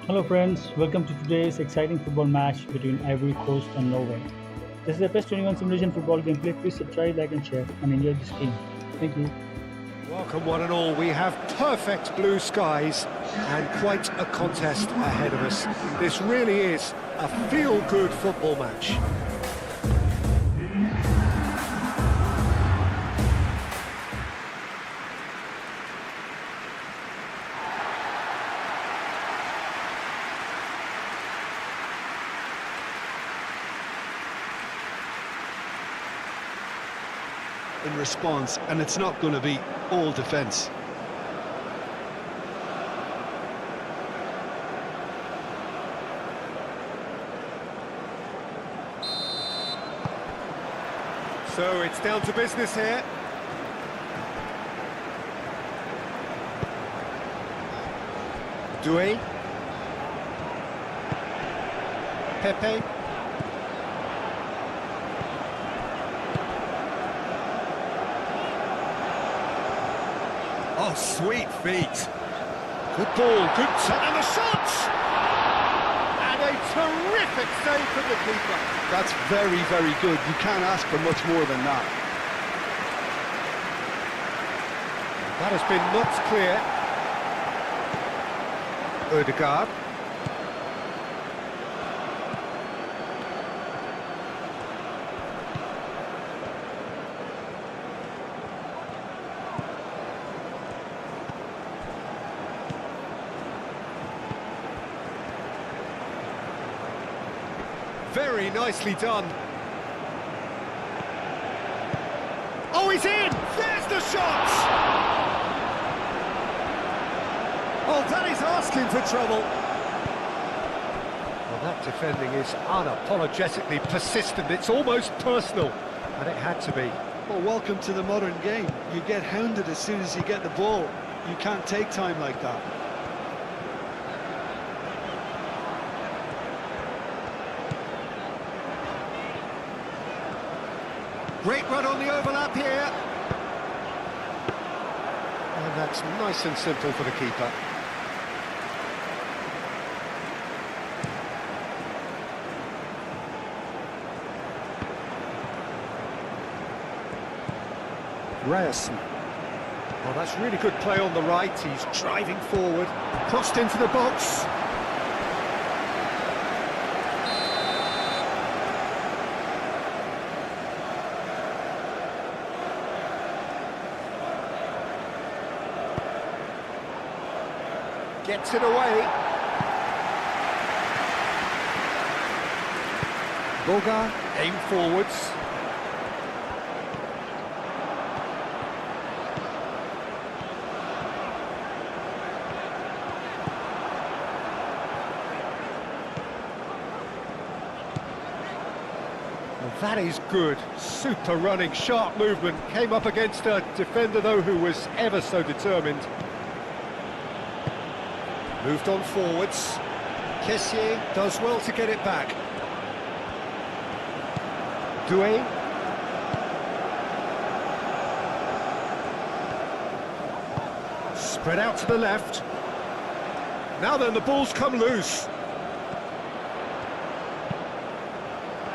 Hello friends, welcome to today's exciting football match between Ivory Coast and Norway. This is the best 21 simulation football gameplay. Please subscribe, like and share and enjoy this game. Thank you. Welcome one and all. We have perfect blue skies and quite a contest ahead of us. This really is a feel-good football match. In response, and it's not going to be all defence. So it's down to business here. Doué. Pepe. Oh, sweet feet. Good ball, good and the shot! And a terrific save from the keeper. That's very, very good. You can't ask for much more than that. That has been knocked clear. Odegaard. Very nicely done. Oh, he's in! There's the shot! Oh, that is asking for trouble. Well, that defending is unapologetically persistent. It's almost personal, and it had to be. Well, welcome to the modern game. You get hounded as soon as you get the ball. You can't take time like that. Great run on the overlap here. And that's nice and simple for the keeper. Ryerson. Well, that's really good play on the right. He's driving forward. Crossed into the box. Gets it away. Bogart, aim forwards. Well, that is good. Super running, sharp movement. Came up against a defender, though, who was ever so determined. Moved on forwards. Kessier does well to get it back. Doué. Spread out to the left. Now then, the ball's come loose.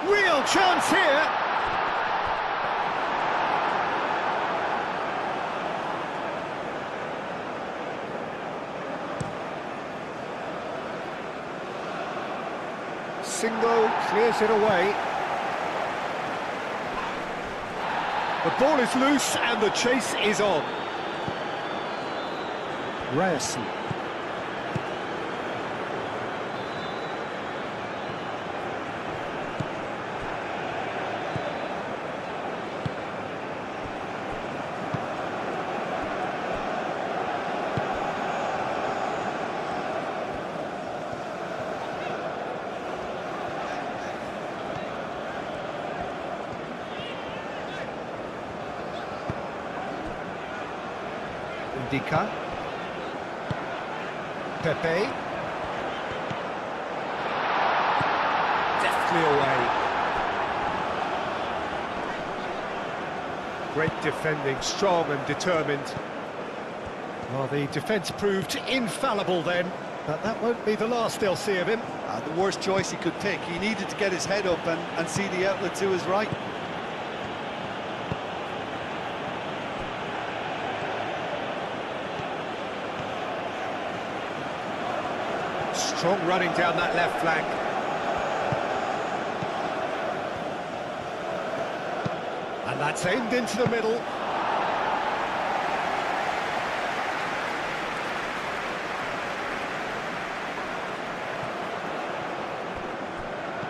Real chance here. Single. Clears it away. The ball is loose and the chase is on. Ryerson. Ndika. Pepe. Deftly away. Great defending, strong and determined. Well, the defence proved infallible then, but that won't be the last they'll see of him. The worst choice he could pick. He needed to get his head up and see the outlet to his right. Strong running down that left flank. And that's aimed into the middle.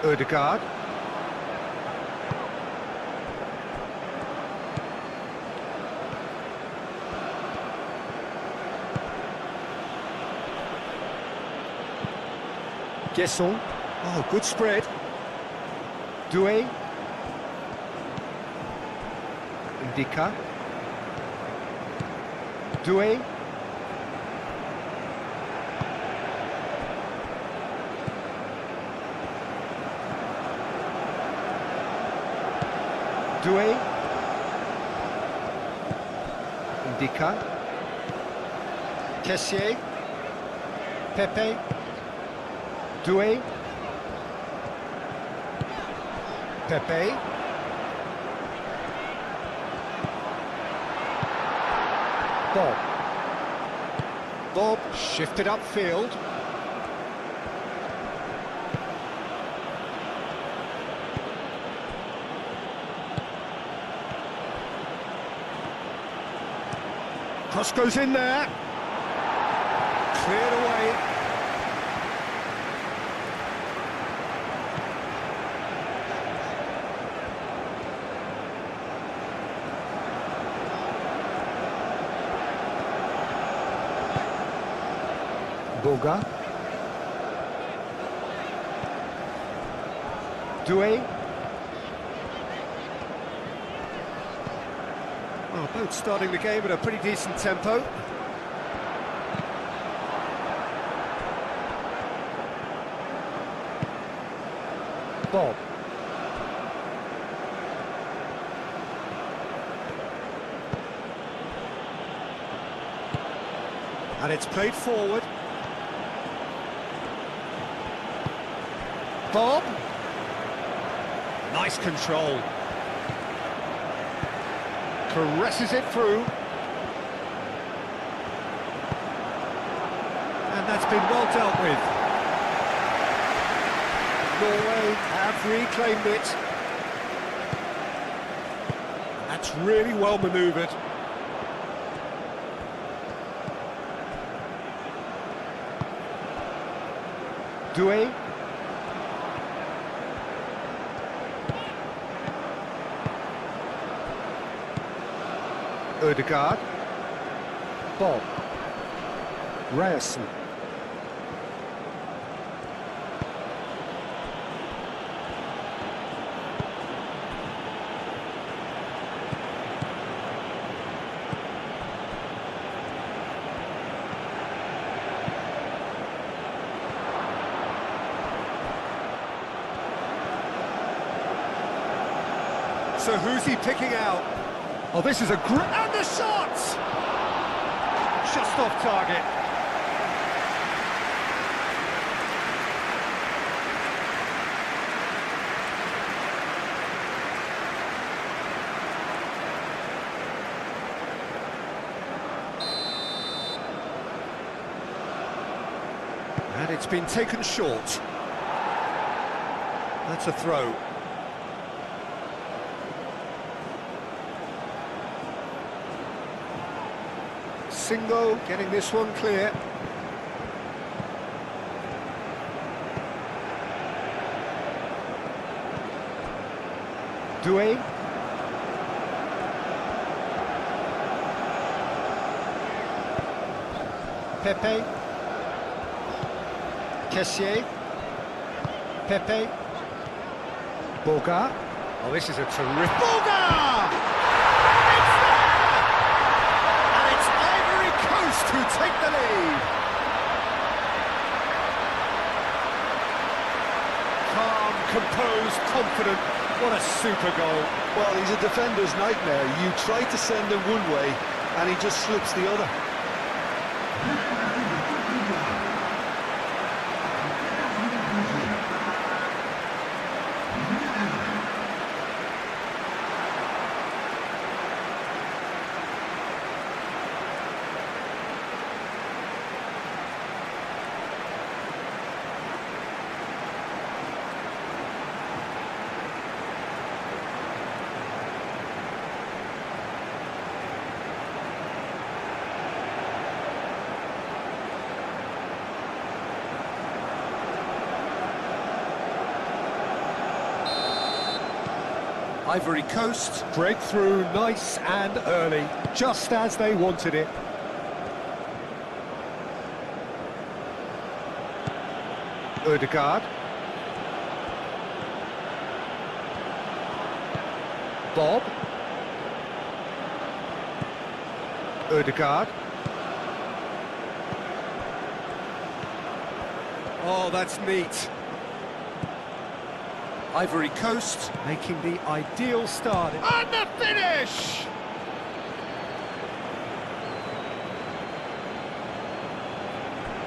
Ødegaard. Gesson. Oh, good spread. Doué. Ndika. Doué. Doué. Ndika. Kessié. Pepe. Doué. Pepe. Bob. Bob shifted upfield. Cross goes in there. Cleared away. Boga. Doué. Well, both starting the game at a pretty decent tempo. Bob. And it's played forward. Bob. Nice control. Caresses it through. And that's been well dealt with. Norway have reclaimed it. That's really well manoeuvred. Doué. Ødegaard. Bob. Ryerson. So who's he picking out? Oh, this is a great... And the shot! Just off target. And it's been taken short. That's a throw. Singo getting this one clear. Doué. Pepe. Kessié. Pepe. Boga. Oh, this is a terrific... Boga! It's there! And it's Ivory Coast who take the lead. Calm, composed, confident. What a super goal. Well, he's a defender's nightmare. You try to send him one way, and he just slips the other. Ivory Coast, breakthrough nice and early, just as they wanted it. Ødegaard. Bob. Ødegaard. Oh, that's neat. Ivory Coast making the ideal start. And the finish!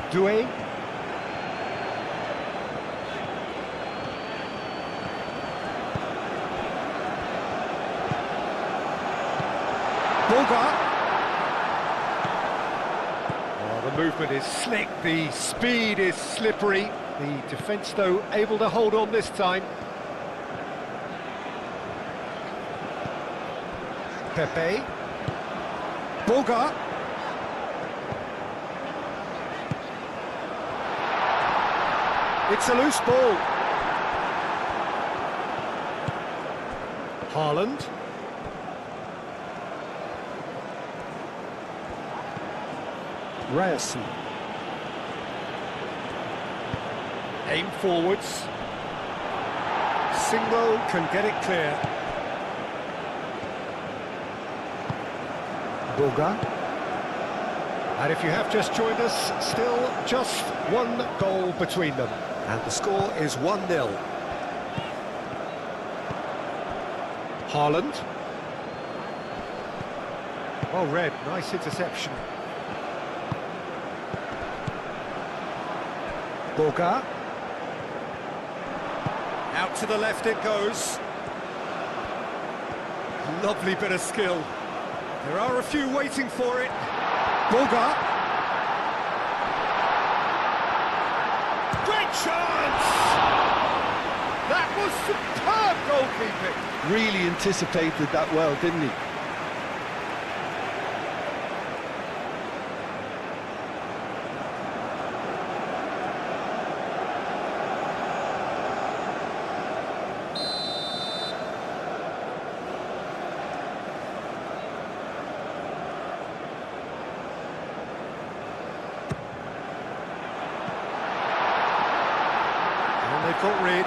Doué. Boga. Oh, the movement is slick, the speed is slippery. The defence, though, able to hold on this time. Pepe. Boga. It's a loose ball. Haaland. Ryerson. Aim forwards. Singo can get it clear. Boga. And if you have just joined us, still just one goal between them. And the score is 1-0. Haaland. Oh, Red, nice interception. Boga. Out to the left it goes. Lovely bit of skill. There are a few waiting for it. Boga. Great chance! That was superb goalkeeping. Really anticipated that well, didn't he? They've got rid.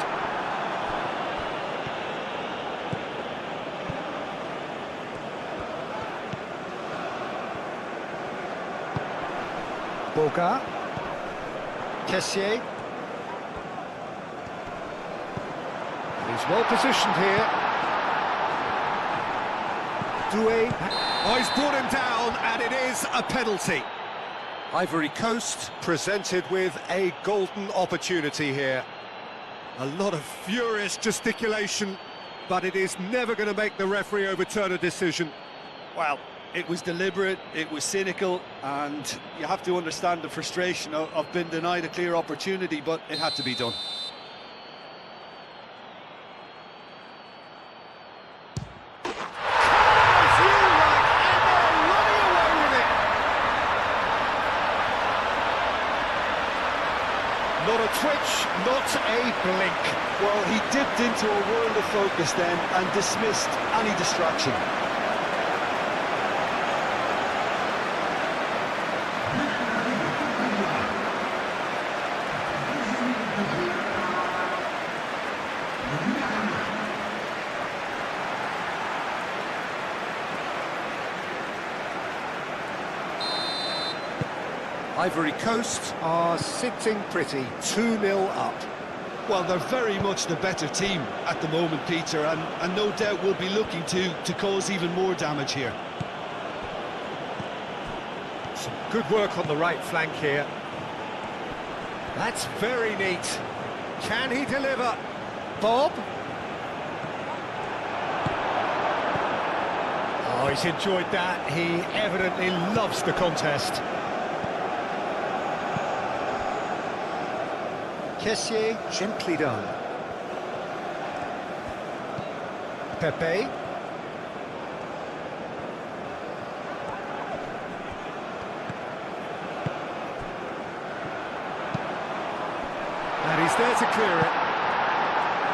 Boga. Kessié. He's well positioned here. Doué. Oh, he's brought him down, and it is a penalty. Ivory Coast presented with a golden opportunity here. A lot of furious gesticulation, but it is never going to make the referee overturn a decision. Well, it was deliberate, it was cynical, and you have to understand the frustration of being denied a clear opportunity, but it had to be done. pitch, not a blink. Well, he dipped into a world of focus then and dismissed any distraction. Ivory Coast are sitting pretty, 2-0 up. Well, they're very much the better team at the moment, Peter, and no doubt will be looking to cause even more damage here. Some good work on the right flank here. That's very neat. Can he deliver? Bob? Oh, he's enjoyed that. He evidently loves the contest. Kessié, gently done. Pepe. And he's there to clear it.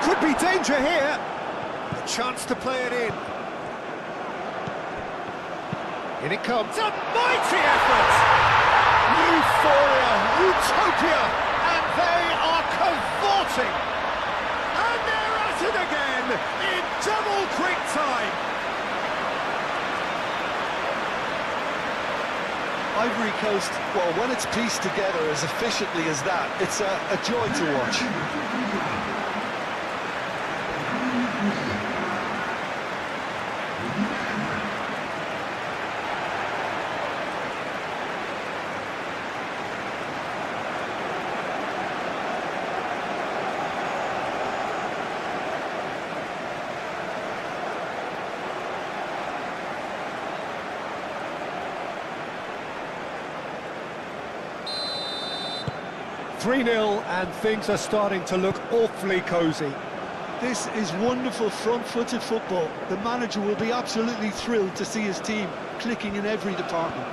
Could be danger here. A chance to play it in. In it comes. A mighty effort! Euphoria, utopia! They are cavorting, and they're at it again in double quick time. Ivory Coast, well, when it's pieced together as efficiently as that, it's a joy to watch. 3-0 and things are starting to look awfully cosy. This is wonderful front-footed football. The manager will be absolutely thrilled to see his team clicking in every department.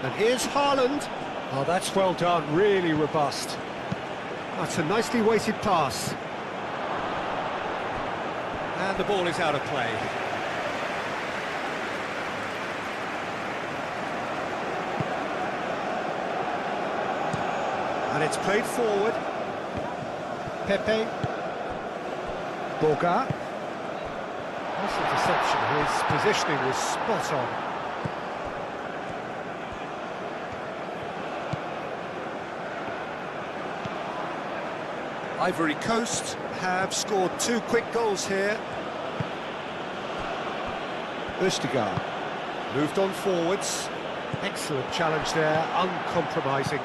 And here's Haaland. Oh, that's well done, really robust. That's a nicely weighted pass. And the ball is out of play. And it's played forward. Pepe. Boga. Nice interception. His positioning was spot on. Ivory Coast have scored 2 quick goals here. Østigard moved on forwards. Excellent challenge there, uncompromising.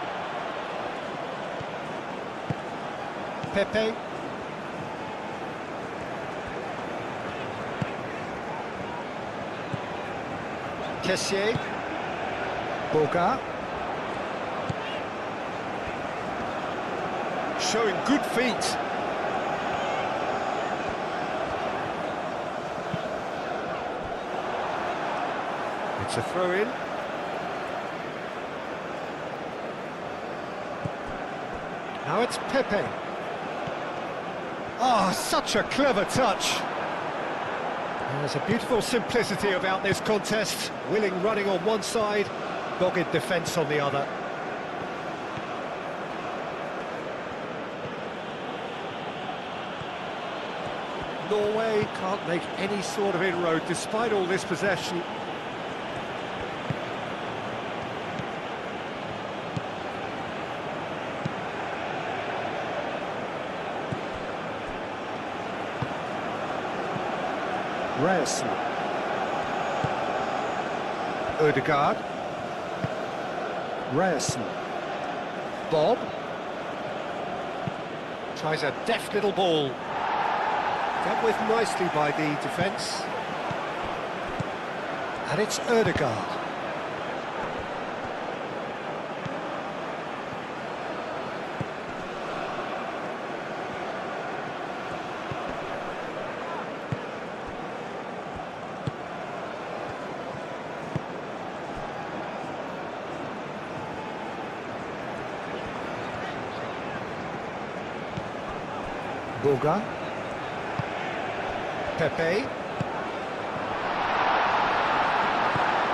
Pepe. Kessié. Boga. Showing good feet. It's a throw-in. Now it's Pepe. Oh, such a clever touch. There's a beautiful simplicity about this contest. Willing running on one side, dogged defence on the other. Norway can't make any sort of inroad despite all this possession. Ryerson. Ødegaard. Ryerson. Bob. Tries a deft little ball. Dealt with nicely by the defence. And it's Ødegaard. Boga. Pepe.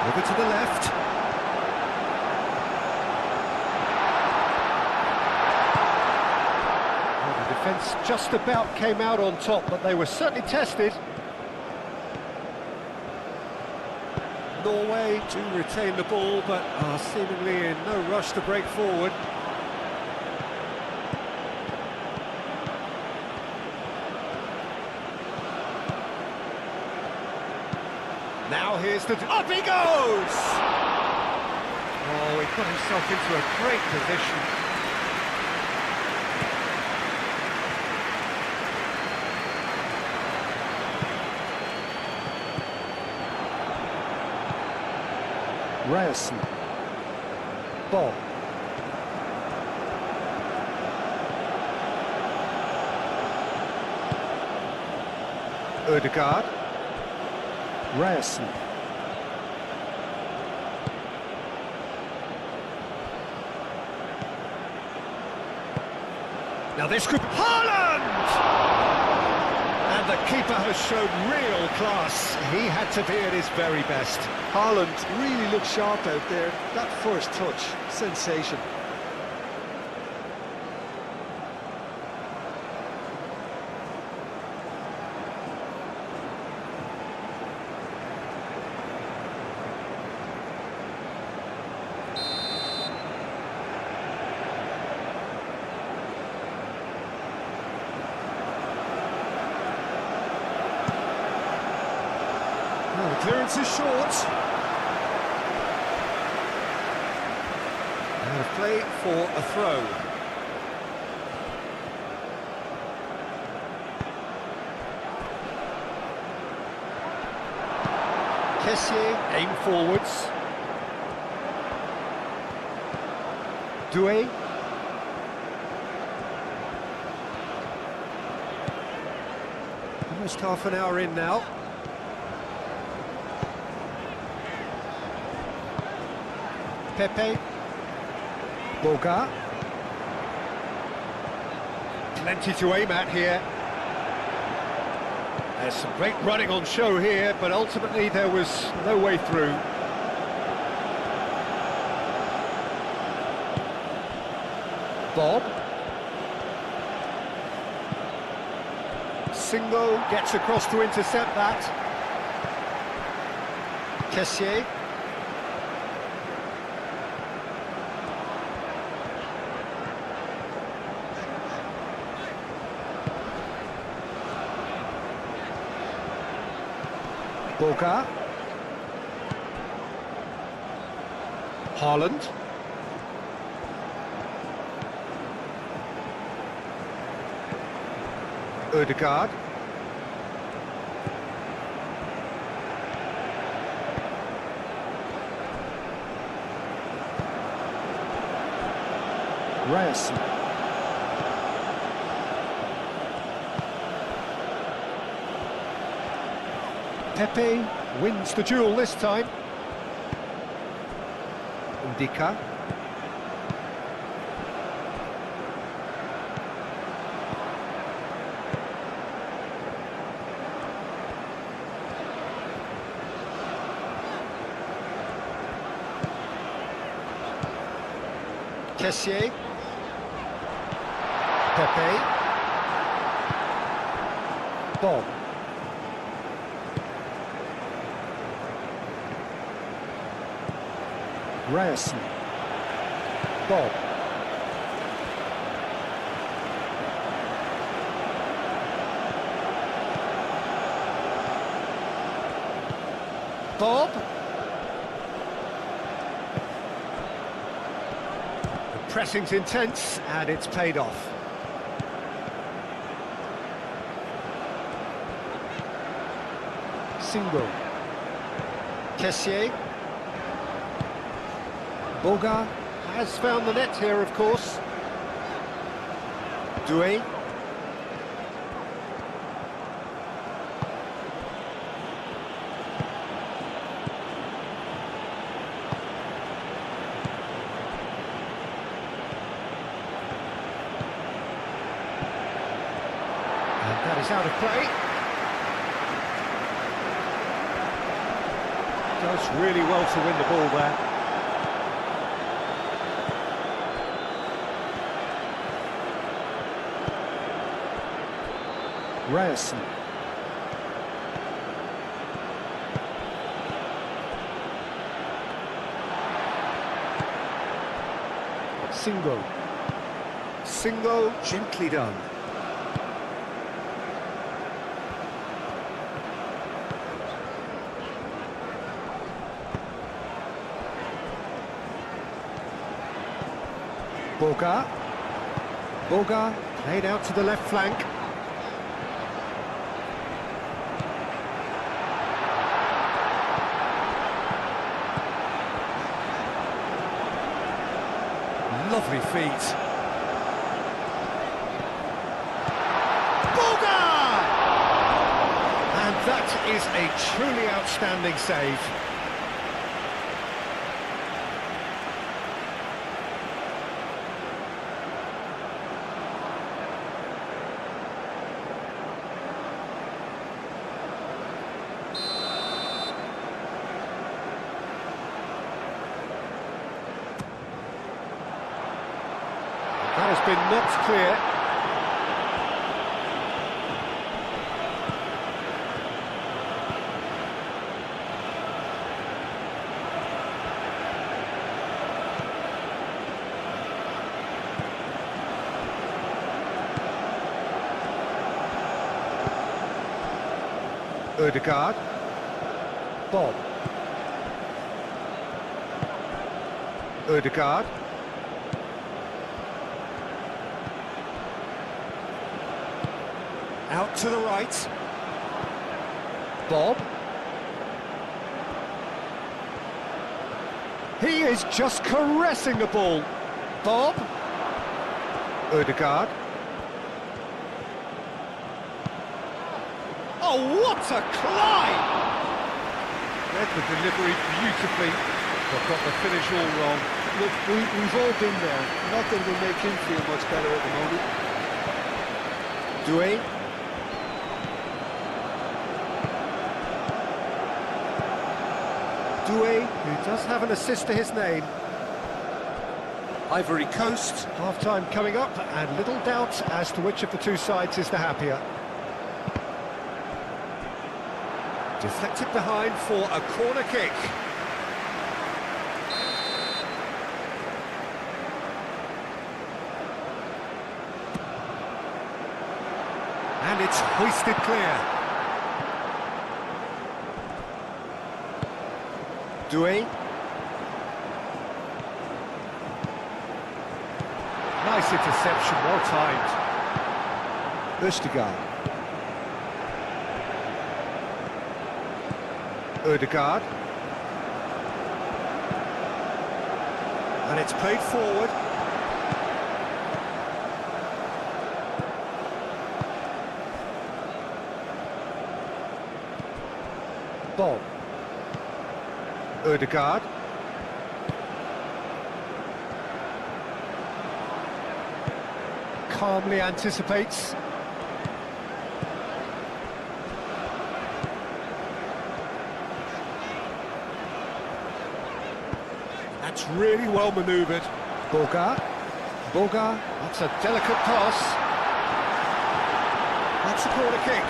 Over to the left. Well, the defence just about came out on top, but they were certainly tested. Norway do retain the ball, but are seemingly in no rush to break forward. Now here's the... Up he goes! Oh, he put himself into a great position. Ryerson. Ball. Ødegaard. Ryerson. Now this could... Haaland! And the keeper has shown real class. He had to be at his very best. Haaland really looked sharp out there. That first touch, sensation. Well, the clearance is short. And a play for a throw. Kessié, aim forwards. Doué. Almost half an hour in now. Pepe. Boga. Plenty to aim at here. There's some great running on show here, but ultimately there was no way through. Bob. Singo gets across to intercept that. Kessié. Boga. Haaland. Ødegaard. Ryerson. Pepe wins the duel this time. Ndika. Kessié. Pepe. Bob. Ryerson. Bob. Bob. The pressing's intense and it's paid off. Singo. Kessié. Boga has found the net here, of course. Doué. He's out of play. Does really well to win the ball there. Ryerson. Singo, gently done. Boga played out to the left flank. Lovely feet. Boga! And that is a truly outstanding save. That has been knocked clear. Ødegaard. Bob. Ødegaard. Out to the right. Bob. He is just caressing the ball. Bob. Ødegaard. Oh, what a climb! Read the delivery beautifully, but got the finish all wrong. Look, we've all been there. Nothing will make him feel much better at the moment. Doué. Doué, who does have an assist to his name. Ivory Coast, half-time coming up, and little doubt as to which of the two sides is the happier. Deflected behind for a corner kick. And it's hoisted clear. Doué. Nice interception, well timed. Ødegaard. Ødegaard. And it's played forward. Bob. Ødegaard. Calmly anticipates. That's really well manoeuvred. Boga. That's a delicate pass. That's a corner kick.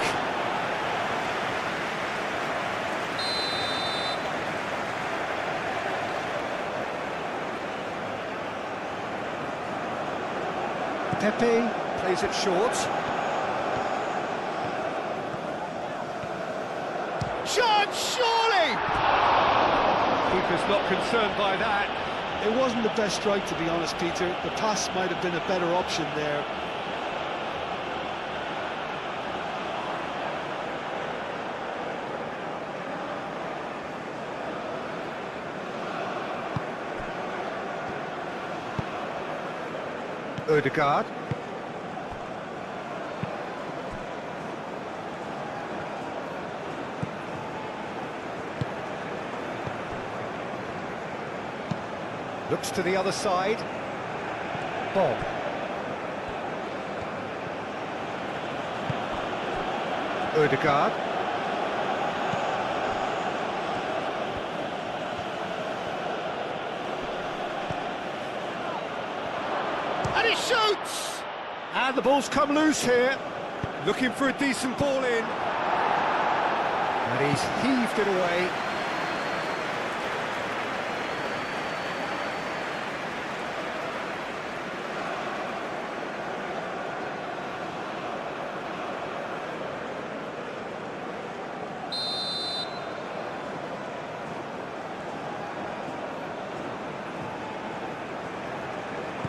Pepe plays it short. Shot, surely! Keeper's not concerned by that. It wasn't the best strike, to be honest, Peter. The pass might have been a better option there. Ødegaard. Looks to the other side. Bob. Ødegaard. And he shoots! And the ball's come loose here. Looking for a decent ball in. And he's heaved it away.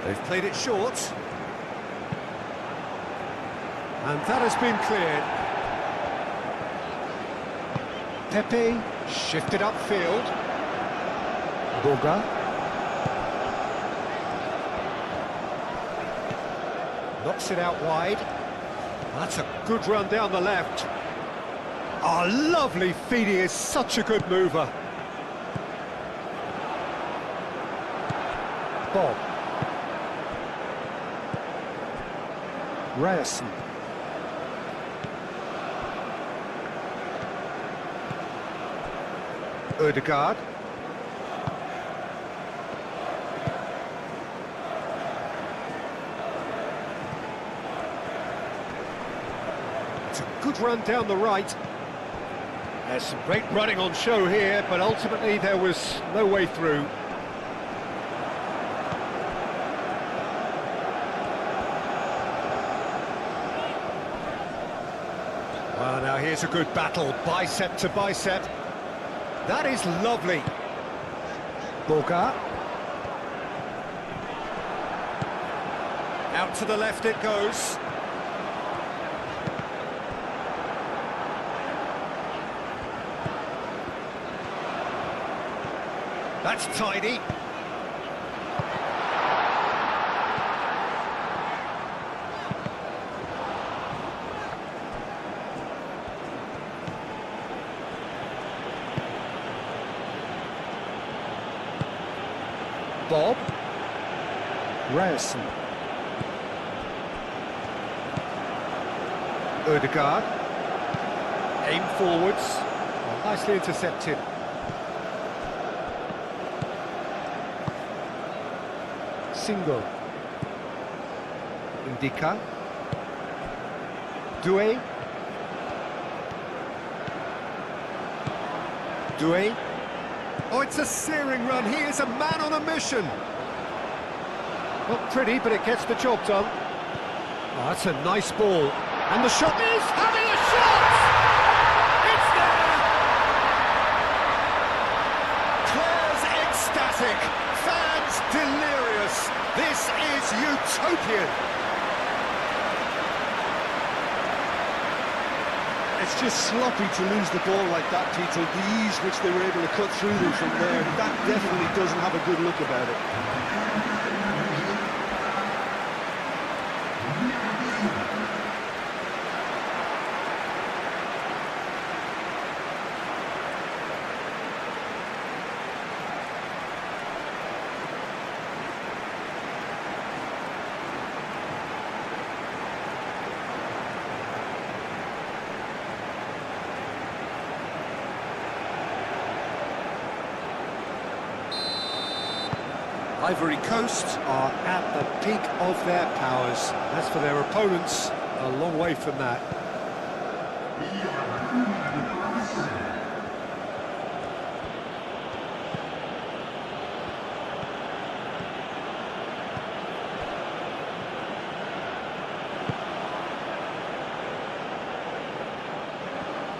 They've played it short. And that has been cleared. Pepe shifted upfield. Boga. Knocks it out wide. That's a good run down the left. Oh, lovely feed. He is such a good mover. Bob. Ryerson. Ødegaard. It's a good run down the right. There's some great running on show here, but ultimately there was no way through. Well, now here's a good battle, bicep to bicep. That is lovely. Boga. Out to the left it goes. That's tidy. Bob. Ryerson. Ødegaard. Aim forwards. Oh, nicely intercepted. Single. Indica. Doué. Doué. Oh, it's a searing run. He is a man on a mission. Not pretty, but it gets the job done. Oh, that's a nice ball. And the shot is having a shot! It's there! Players ecstatic. Fans delirious. This is utopian. It's just sloppy to lose the ball like that, Tito. The ease which they were able to cut through them from there, that definitely doesn't have a good look about it. Ivory Coast are at the peak of their powers. As for their opponents, a long way from that.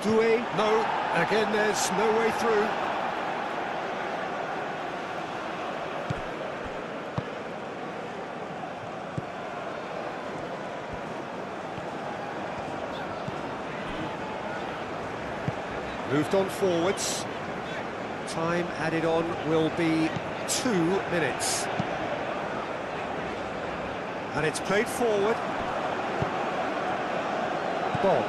Doué, no, again there's no way through. Moved on forwards. Time added on will be 2 minutes. And it's played forward. Bob.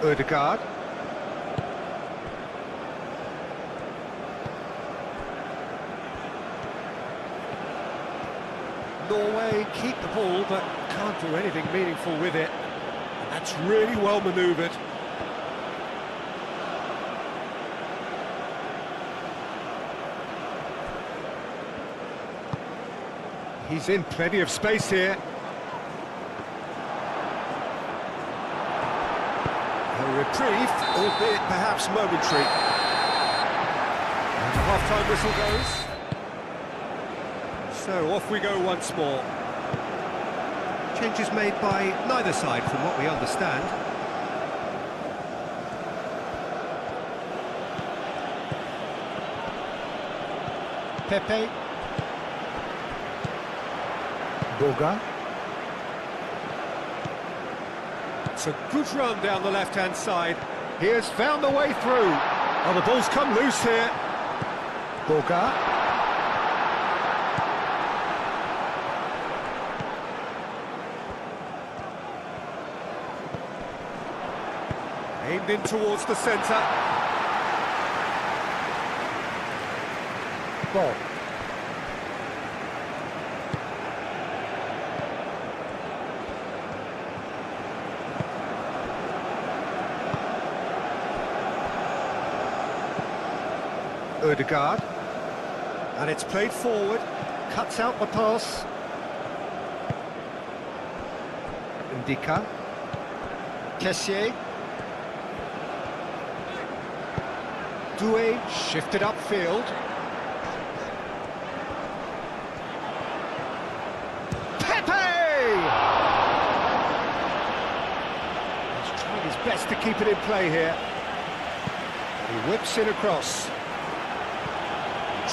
Ødegaard. Norway keep the ball, but can't do anything meaningful with it. And that's really well manoeuvred. He's in plenty of space here. A reprieve, albeit perhaps momentary. And the half-time whistle goes. So off we go once more. Changes made by neither side from what we understand. Pepe. Boga. It's a good run down the left-hand side. He has found the way through. Oh, the ball's come loose here. Boga. Aimed in towards the centre. Ball. Ødegaard, and it's played forward, cuts out the pass. Ndika, Kessié, Doué shifted upfield. Pepe! He's trying his best to keep it in play here. He whips it across.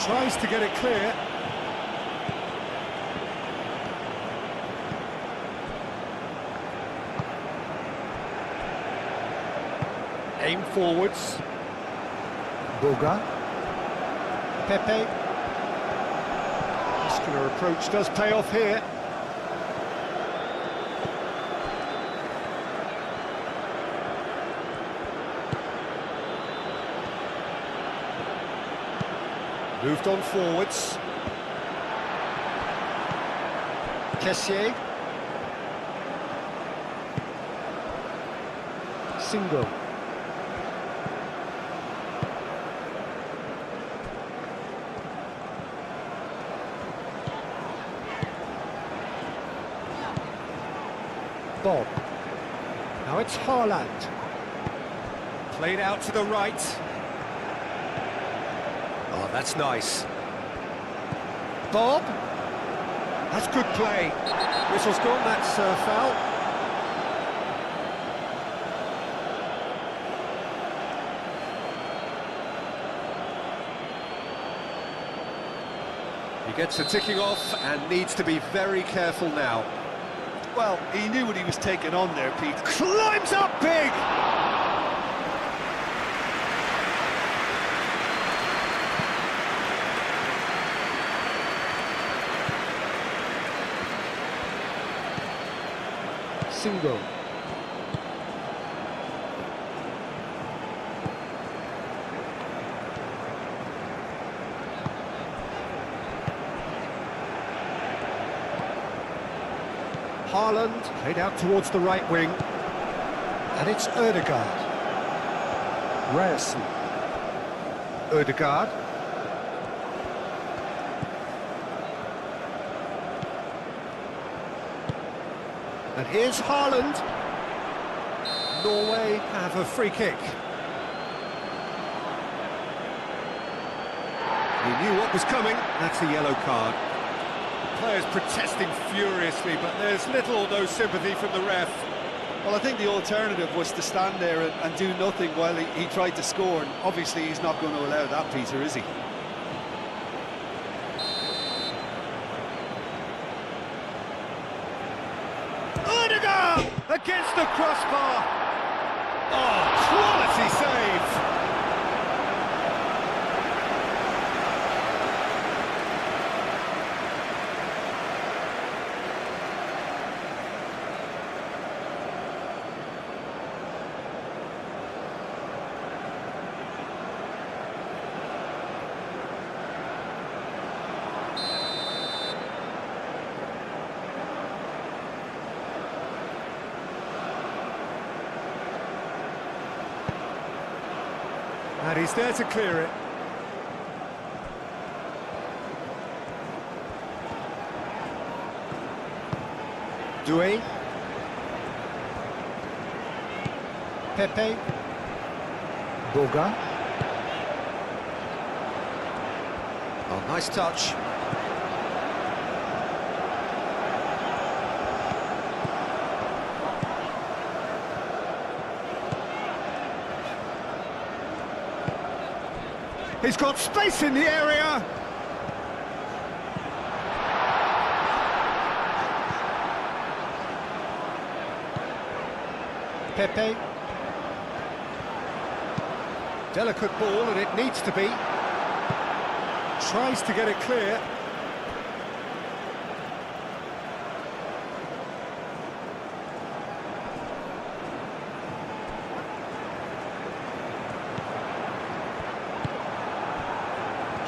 Tries to get it clear. Aim forwards. Boga. Pepe. Muscular approach does pay off here. Moved on forwards. Kessié. Single. Bob. Now it's Haaland. Played out to the right. Oh, that's nice. Bob. That's good play. Whistle's gone, that's foul. He gets a ticking off and needs to be very careful now. Well, he knew what he was taking on there, Pete. Climbs up big! Single. Haaland played out towards the right wing. And it's Ødegaard. Ryerson. Ødegaard. And here's Haaland. Norway have a free kick. He knew what was coming. That's a yellow card. Players protesting furiously, but there's little or no sympathy from the ref. Well, I think the alternative was to stand there and do nothing while he tried to score, and obviously he's not going to allow that, Peter, is he? Ødegaard against the crossbar. Oh, quality save. And he's there to clear it. Doué. Pepe. Boga. Oh, nice touch. He's got space in the area. Pepe. Delicate ball, and it needs to be. Tries to get it clear.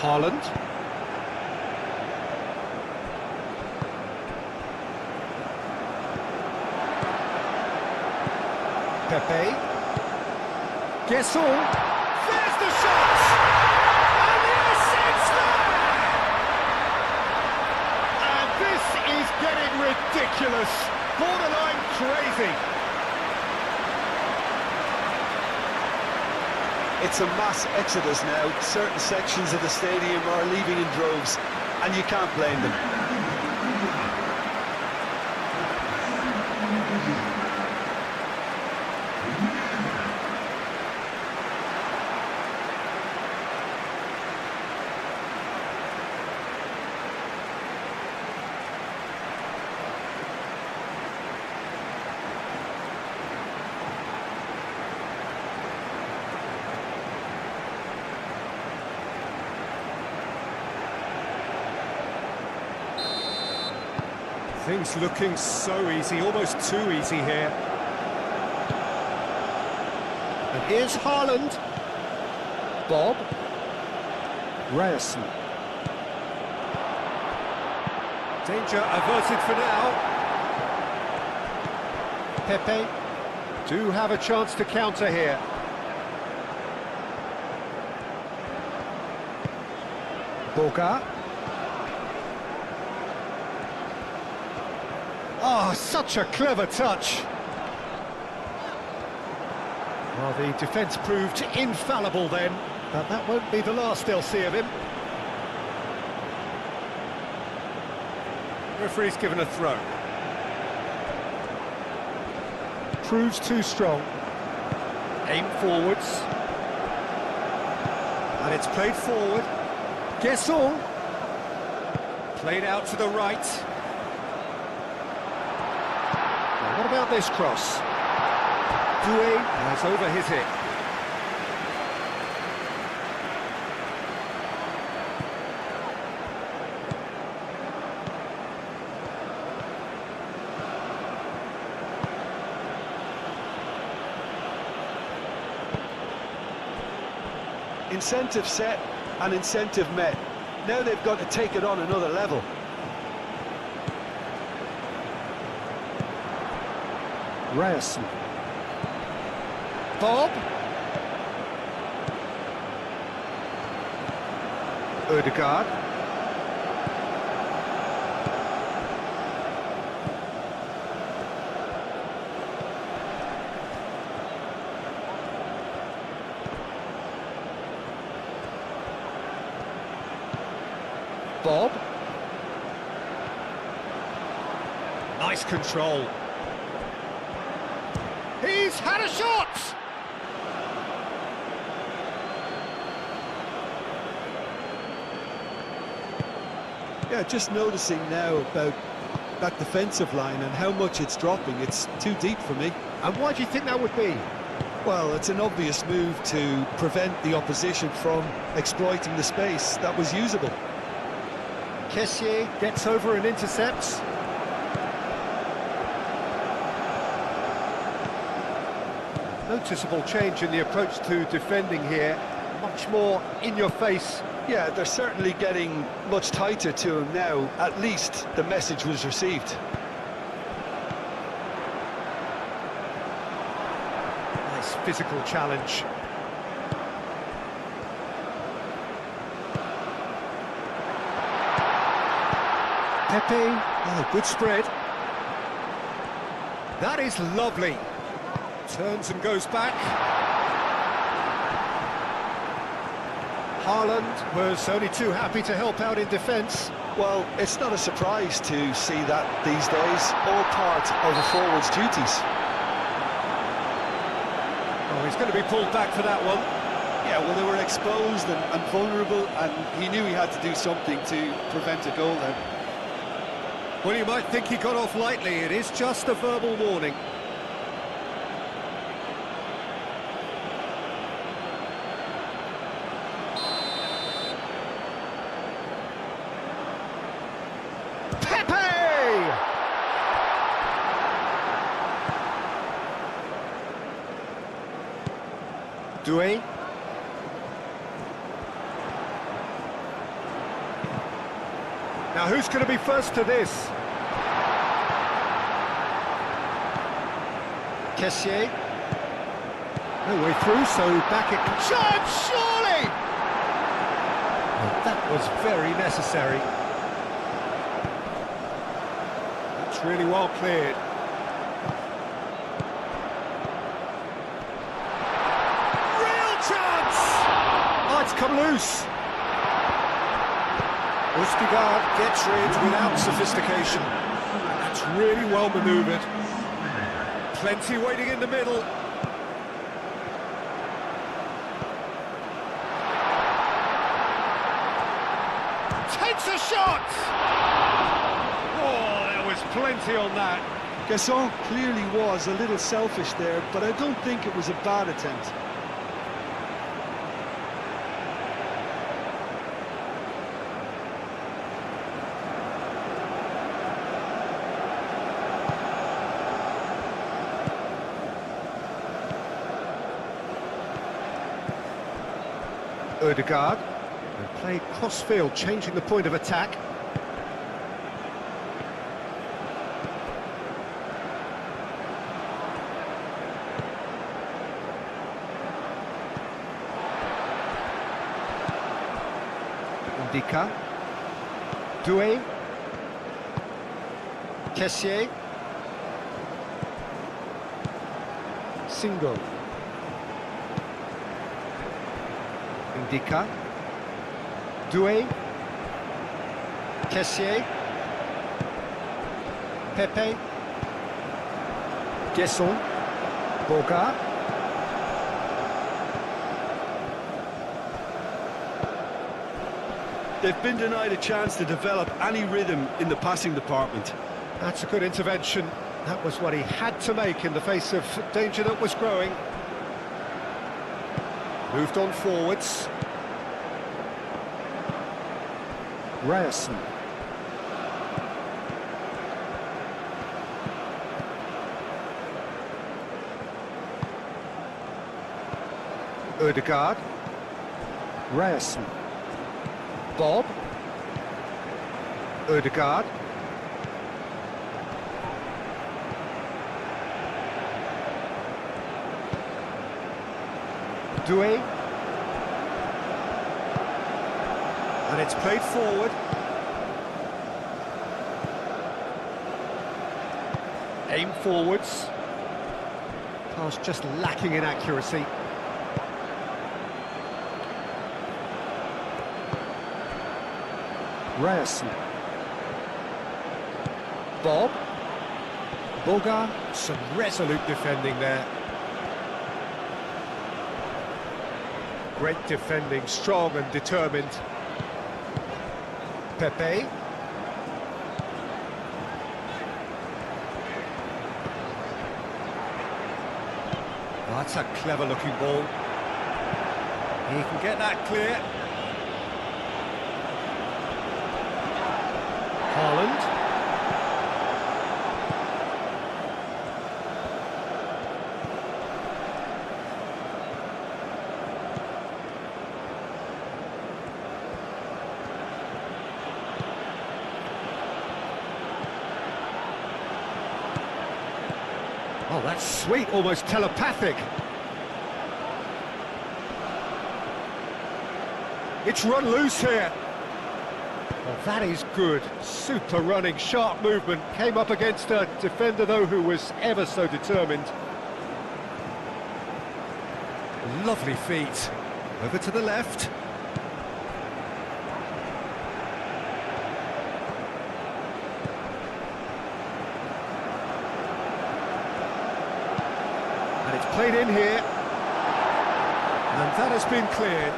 Haaland. Pepe. Guessel. There's the shot! And yes, it's there! And this is getting ridiculous. Borderline crazy. It's a mass exodus now. Certain sections of the stadium are leaving in droves, and you can't blame them. Things looking so easy, almost too easy here. And here's Haaland. Bob. Ryerson. Danger averted for now. Pepe. Do have a chance to counter here. Boga. Oh, such a clever touch. Well, the defence proved infallible then, but that won't be the last they'll see of him. Referee's given a throw. Proves too strong. Aim forwards. And it's played forward. Guessel. Played out to the right. What about this cross? Doué has over his hit. Incentive set and incentive met. Now they've got to take it on another level. Ryerson. Bob. Ødegaard. Bob. Nice control. He's had a shot! Yeah, just noticing now about that defensive line and how much it's dropping. It's too deep for me. And why do you think that would be? Well, it's an obvious move to prevent the opposition from exploiting the space that was usable. Kessié gets over and intercepts. Noticeable change in the approach to defending here. Much more in your face. Yeah, they're certainly getting much tighter to him now. At least the message was received. Nice physical challenge. Pepe, oh, good spread. That is lovely. Turns and goes back. Haaland was only too happy to help out in defence. Well, it's not a surprise to see that these days, all part of a forward's duties. Oh, he's going to be pulled back for that one. Yeah, well, they were exposed and vulnerable, and he knew he had to do something to prevent a goal then. Well, you might think he got off lightly. It is just a verbal warning. Doué. Now who's going to be first to this? Kessié. No way through, so back it... Chance, surely! Well, that was very necessary. That's really well cleared. It's come loose. Ødegaard gets rid without sophistication. That's really well manoeuvred. Plenty waiting in the middle. Takes a shot! Oh, there was plenty on that. Gasson clearly was a little selfish there, but I don't think it was a bad attempt. Ødegaard, and played cross-field, changing the point of attack. Ndika. Doué. Kessié. Singo. Ndika. Doué. Kessié. Pepe. Gesson. Boga. They've been denied a chance to develop any rhythm in the passing department. That's a good intervention. That was what he had to make in the face of danger that was growing. Moved on forwards. Ryerson. Ødegaard. Ryerson. Bob. Ødegaard. Doué. And it's played forward. Aim forwards. Pass just lacking in accuracy. Ryerson. Bob. Boga. Some resolute defending there. Great defending, strong and determined. Pepe. Oh, that's a clever looking ball. He can get that clear. Haaland. Oh, that's sweet, almost telepathic. It's run loose here. Well, that is good. Super running, sharp movement. Came up against a defender, though, who was ever so determined. Lovely feet. Over to the left. And it's played in here. And that has been cleared.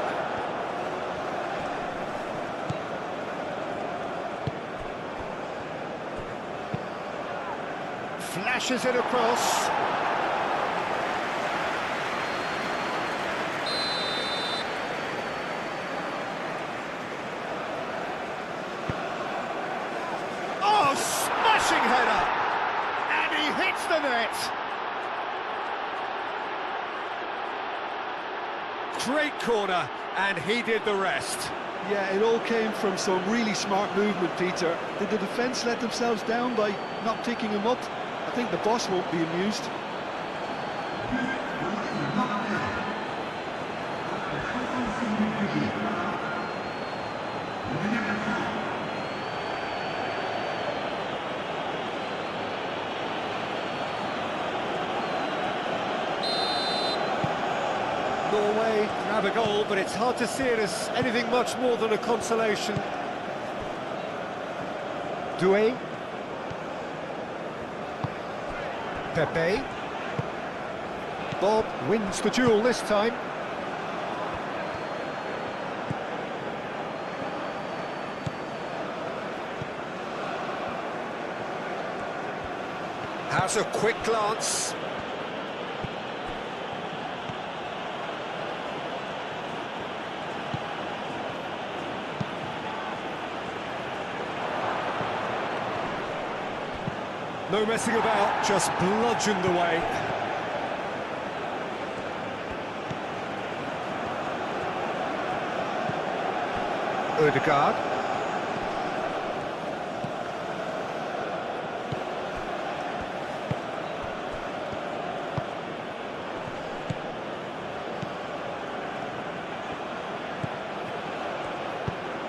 Flashes it across. Oh, smashing header! And he hits the net! Great corner, and he did the rest. Yeah, it all came from some really smart movement, Peter. Did the defence let themselves down by not picking him up? I think the boss won't be amused. Norway grab a goal, but it's hard to see it as anything much more than a consolation. Doué. Pepe. Bob wins the duel this time. Has a quick glance. No messing about, just bludgeoned away. Ødegaard.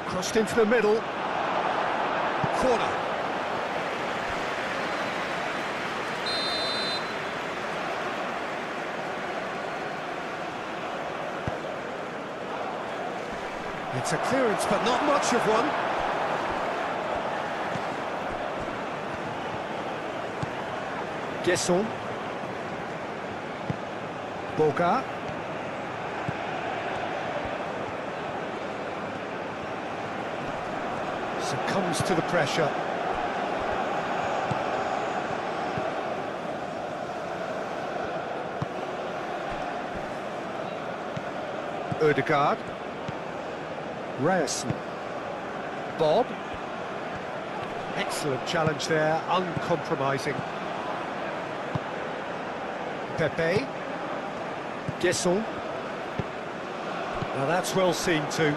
Crossed into the middle. Corner. It's a clearance, but not much of one. Gesson. Boga. Succumbs to the pressure. Ødegaard. Ryerson. Bob. Excellent challenge there, uncompromising. Pepe. Gesson. Now that's well seen too.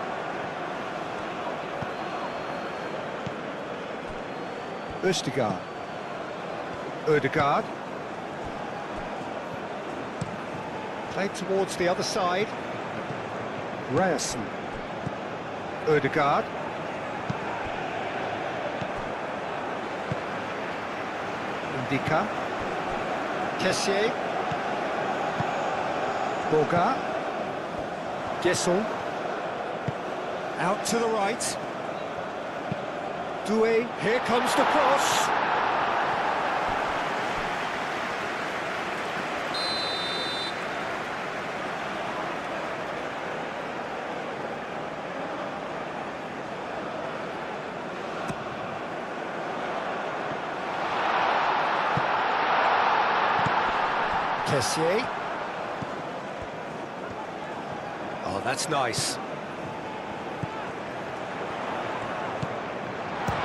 Ødegaard. Ødegaard. Played towards the other side. Ryerson. Ødegaard. Indica. Kessié. Boga. Gesson. Out to the right. Doué. Here comes the cross. Kessié. Oh, that's nice.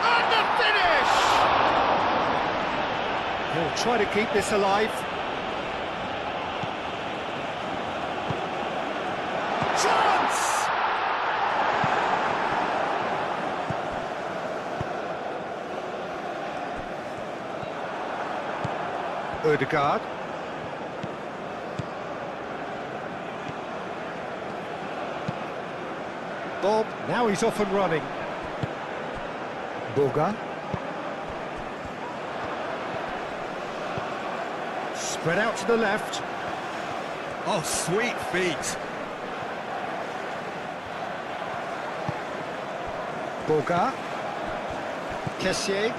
And the finish! He'll try to keep this alive. Chance! Ødegaard. Bob, now he's off and running. Boga. Spread out to the left. Oh, sweet feet. Boga. Kessier.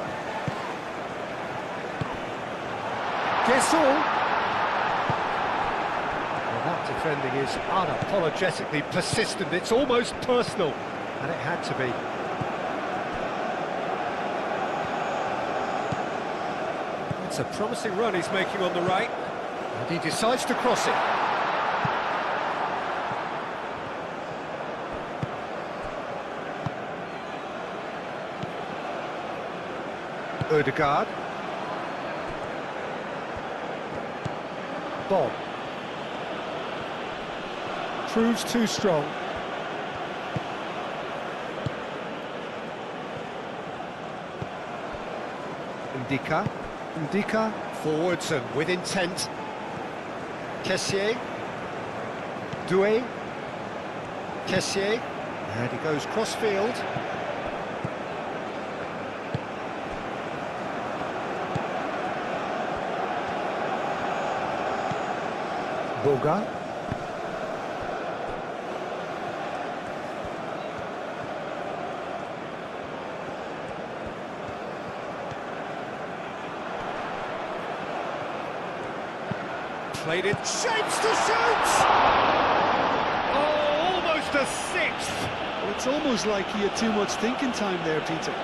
Guessol. Well, that defending is unapologetically persistent. It's almost personal, and it had to be. It's a promising run he's making on the right, and he decides to cross it. Ødegaard. Bob. Proves too strong. Ndika. Forwards and with intent. Kessier. Doué. Kessier. And he goes cross-field. Boga. Played it, shapes to shoot! Oh, almost a sixth! Well, it's almost like he had too much thinking time there, Peter.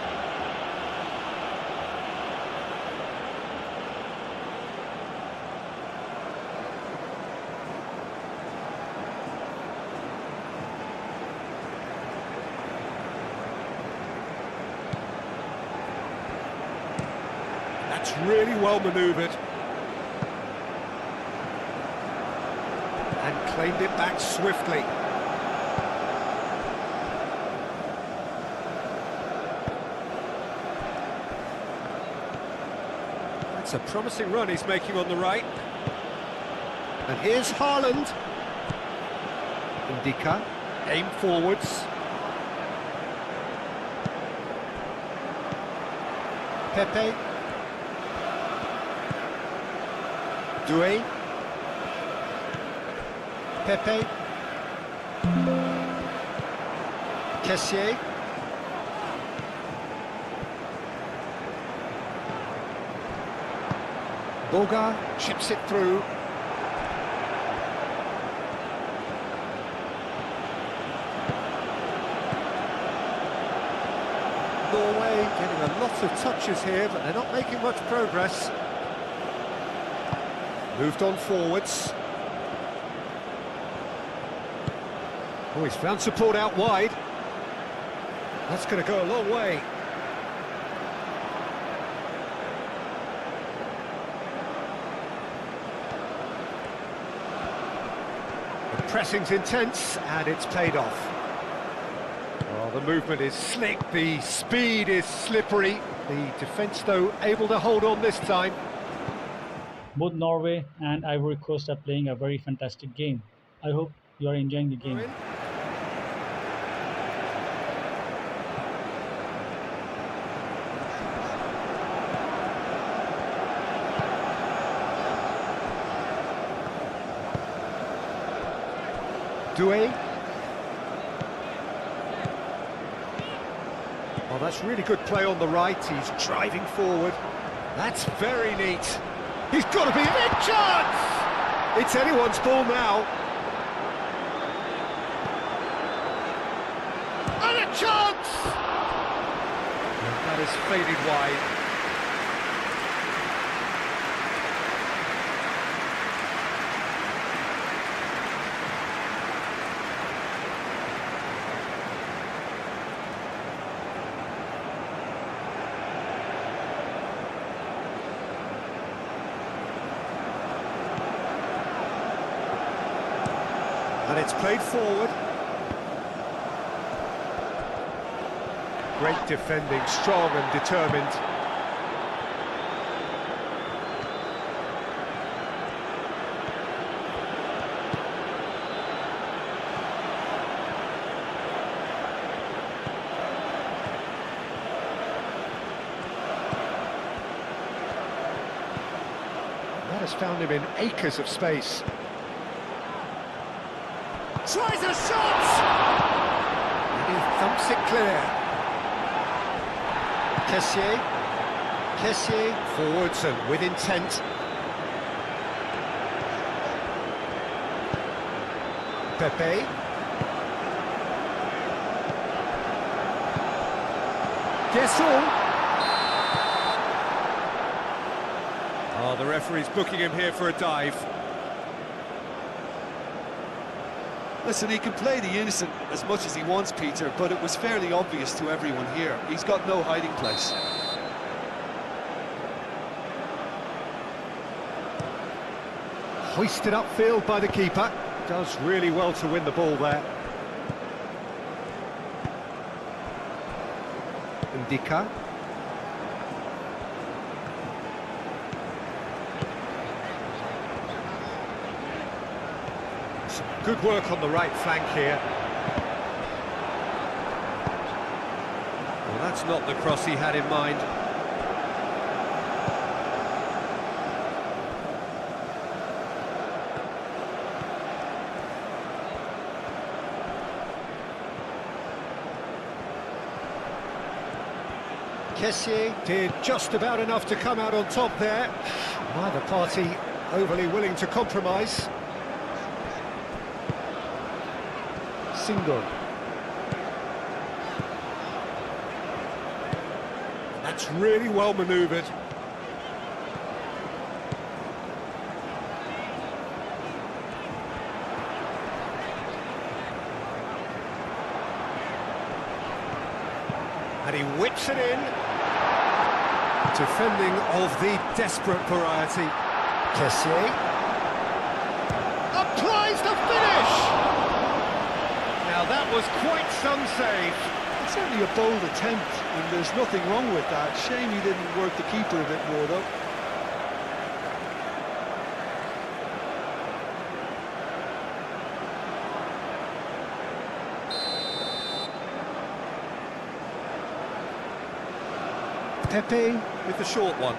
That's really well manoeuvred. And claimed it back swiftly. That's a promising run he's making on the right. And here's Haaland. Ndika, aim forwards. Pepe. Doué. Pepe. Kessier. Boga chips it through. Norway getting a lot of touches here, but they're not making much progress. Moved on forwards. Oh, he's found support out wide. That's going to go a long way. The pressing's intense, and it's paid off. Oh, the movement is slick, the speed is slippery. The defence, though, able to hold on this time. Both Norway and Ivory Coast are playing a very fantastic game. I hope you are enjoying the game. Doué. Oh, that's really good play on the right. He's driving forward. That's very neat. He's got to be a big chance! It's anyone's ball now. And a chance! And that is faded wide. And it's played forward. Great defending, strong and determined. That has found him in acres of space. Tries a shot! And he thumps it clear. Kessié forwards and with intent. Pepe. Oh, the referee's booking him here for a dive. Listen, he can play the innocent as much as he wants, Peter, but it was fairly obvious to everyone here. He's got no hiding place. Hoisted upfield by the keeper. Does really well to win the ball there. Ndika. Some good work on the right flank here. Well, that's not the cross he had in mind. Kessié did just about enough to come out on top there. Neither party overly willing to compromise. Single. That's really well manoeuvred. And he whips it in. Defending of the desperate variety. Kessié applies the finish! Now that was quite some save. It's certainly a bold attempt, and there's nothing wrong with that. Shame he didn't work the keeper a bit more, though. Pepe with the short one.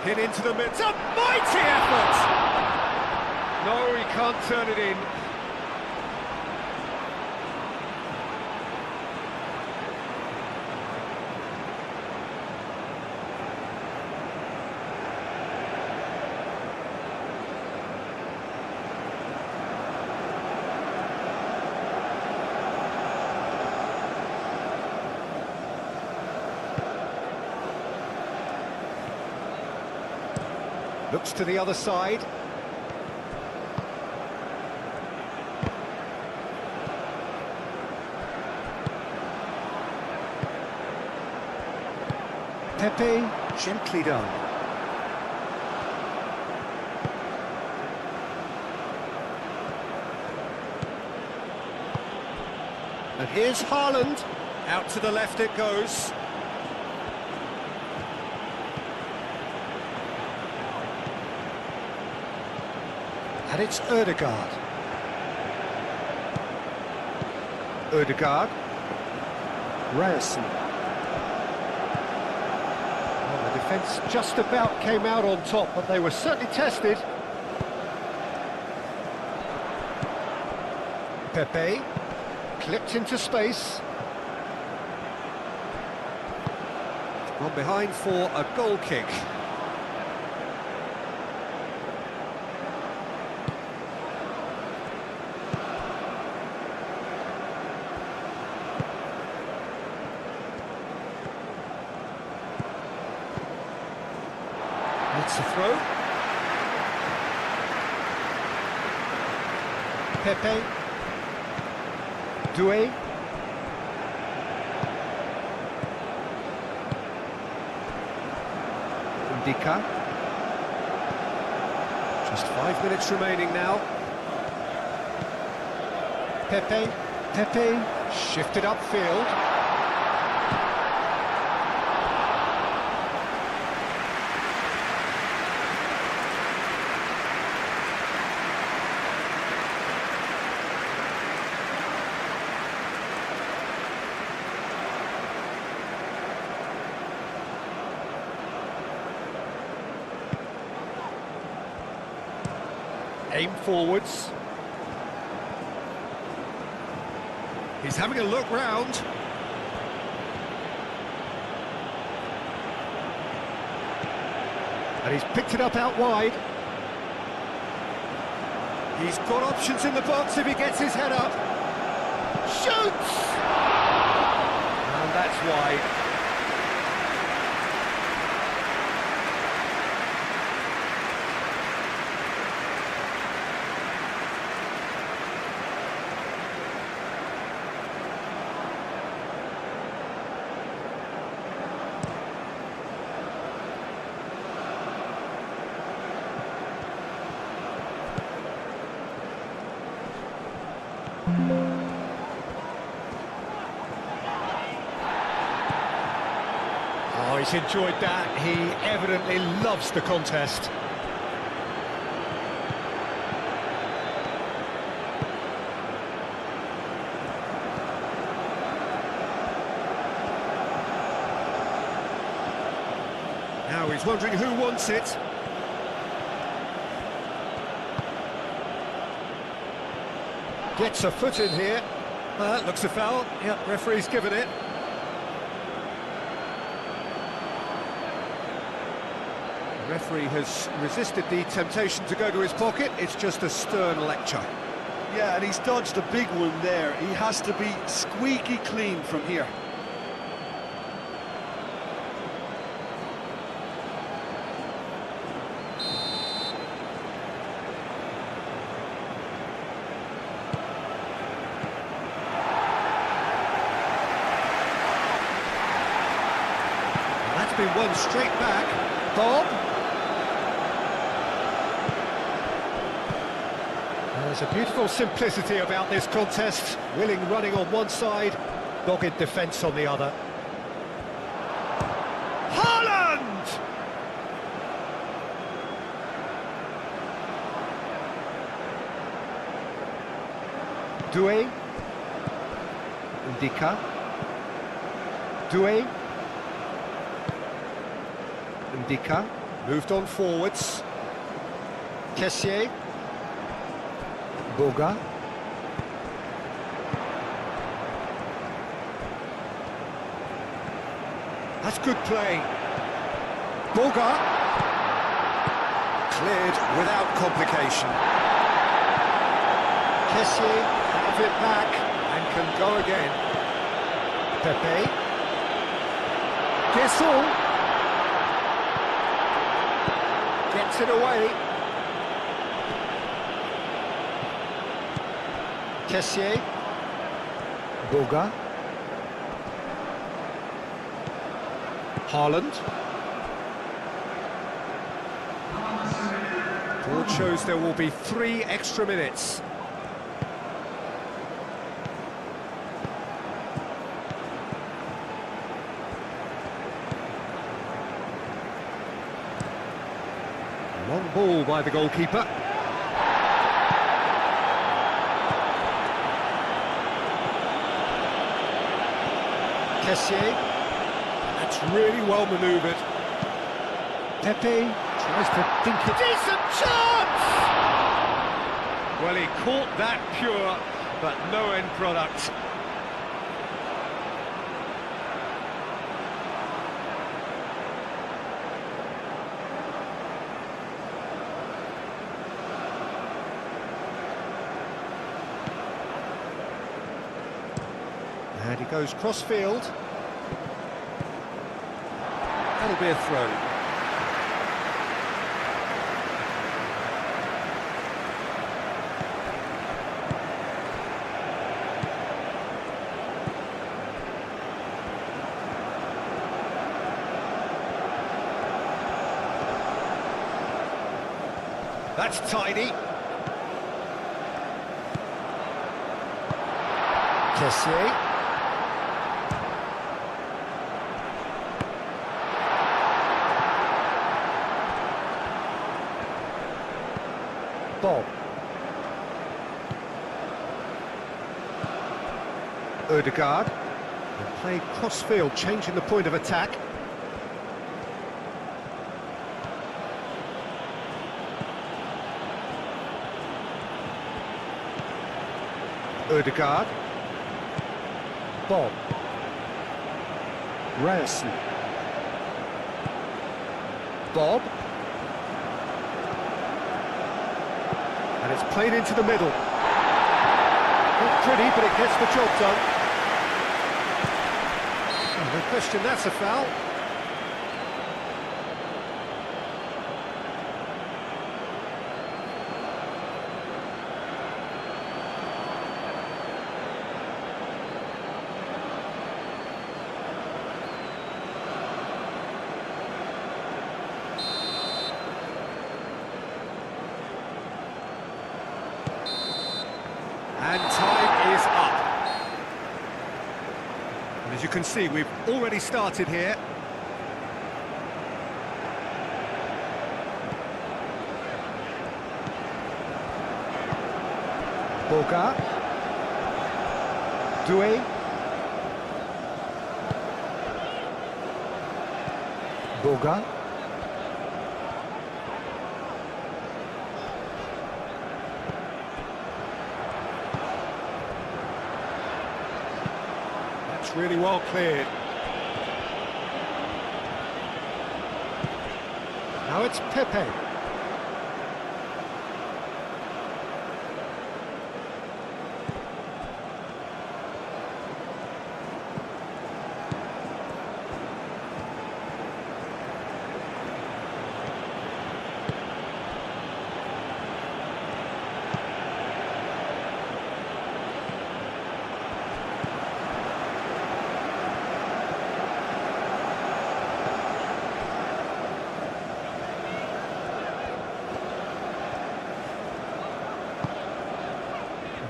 Hit into the middle. It's a mighty effort! No, he can't turn it in. Looks to the other side. Pepe, gently done. And here's Haaland. Out to the left it goes. And it's Ødegaard. Ødegaard. Ryerson. Well, the defence just about came out on top, but they were certainly tested. Pepe. Clipped into space. Gone behind for a goal kick. It's a throw. Pepe. Doué. Ndika. Just 5 minutes remaining now. Pepe. Pepe. Shifted upfield. Aim forwards. He's having a look round. And he's picked it up out wide. He's got options in the box if he gets his head up. Shoots! And that's wide. Oh, he's enjoyed that. He evidently loves the contest. Now he's wondering who wants it. Gets a foot in here. Looks a foul. Yep, referee's given it. The referee has resisted the temptation to go to his pocket. It's just a stern lecture. Yeah, and he's dodged a big one there. He has to be squeaky clean from here. Been won straight back. Bob. There's a beautiful simplicity about this contest. Willing running on one side, dogged defence on the other. Haaland! Doué. Ndika. Doué. Ndika, moved on forwards. Kessié. Boga. That's good play. Boga. Cleared without complication. Kessié have it back and can go again. Pepe. Guessel. Gets it away. Kessié. Boga. Haaland. Board shows there will be 3 extra minutes. Long ball by the goalkeeper. Kessié. That's really well manoeuvred. Pepe tries to think it. Decent chance! Well, he caught that pure, but no end product. And he goes cross-field. That'll be a throw. That's tidy. Kessié. Bob. Ødegaard. And played cross-field, changing the point of attack. Ødegaard. Bob. Ryerson. Bob. And it's played into the middle. Not pretty, but it gets the job done. No question, that's a foul. And time is up. And as you can see, we've already started here. Boga. Doué. Boga. That's really well cleared. Now it's Pepe.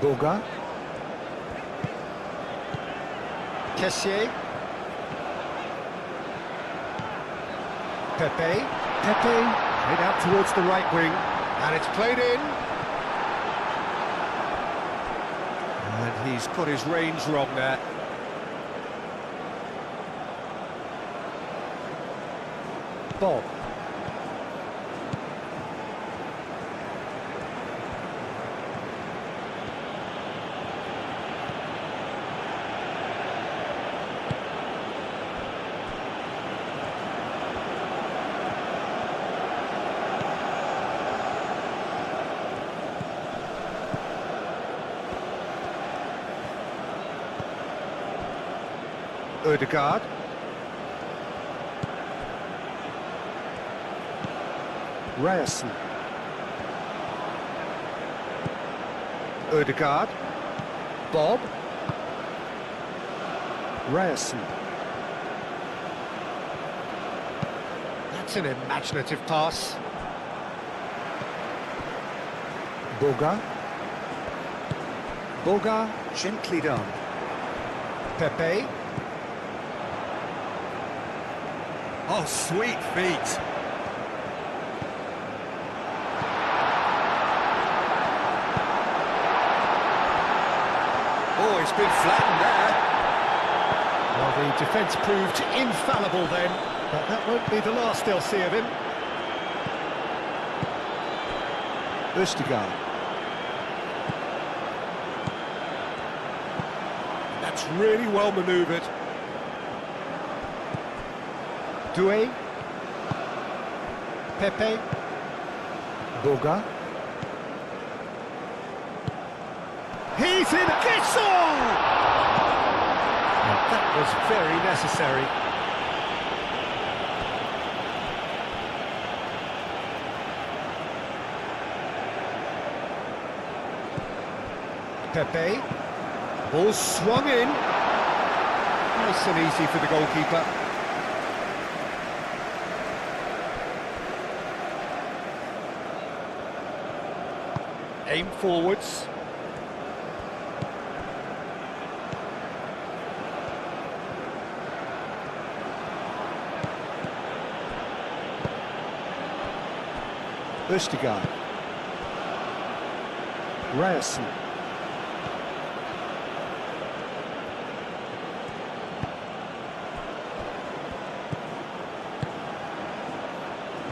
Boga. Kessié. Pepe. Pepe. Played out towards the right wing. And it's played in. And he's got his range wrong there. Bob. Ødegaard. Ryerson. Ødegaard. Bob. Ryerson. That's an imaginative pass. Boga. Boga, gently done. Pepe. Oh, sweet feet. Oh, it's been flattened there. Well, the defence proved infallible then, but that won't be the last they'll see of him. Ødegaard. That's really well manoeuvred. Doué. Pepe. Boga. He's in. Kissel! That was very necessary. Pepe. Ball swung in. Nice and easy for the goalkeeper. Aim forwards. Ødegaard. Ryerson.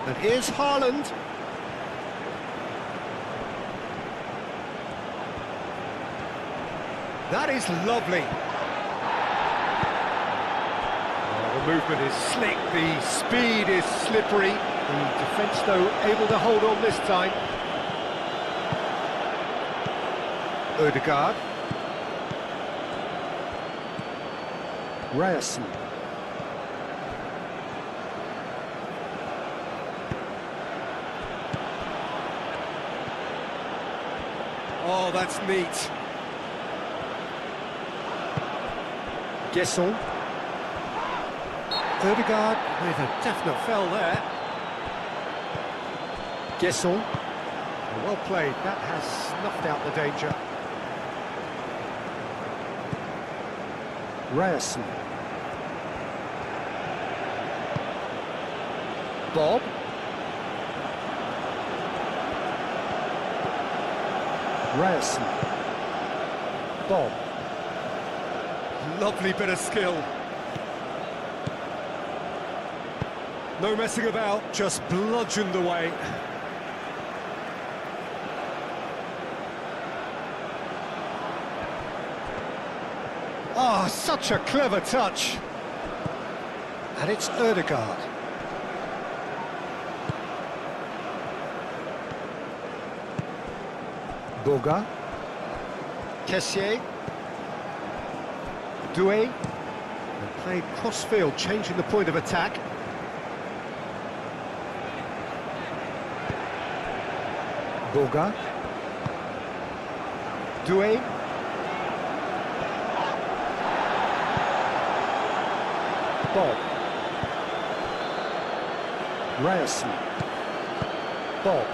And here's Haaland. That is lovely. Oh, the movement is slick, the speed is slippery. The defence, though, able to hold on this time. Ødegaard. Ryerson. Oh, that's neat. Gesson. Ødegaard with a definite fell there. Gesson. Well played, that has snuffed out the danger. Ryerson. Bob. Ryerson. Bob. Lovely bit of skill. No messing about, just bludgeoned away. Oh, such a clever touch. And it's Ødegaard. Boga. Kessié. Doué. And played cross-field, changing the point of attack. Boga. Doué. Bob. Ryerson. Bob.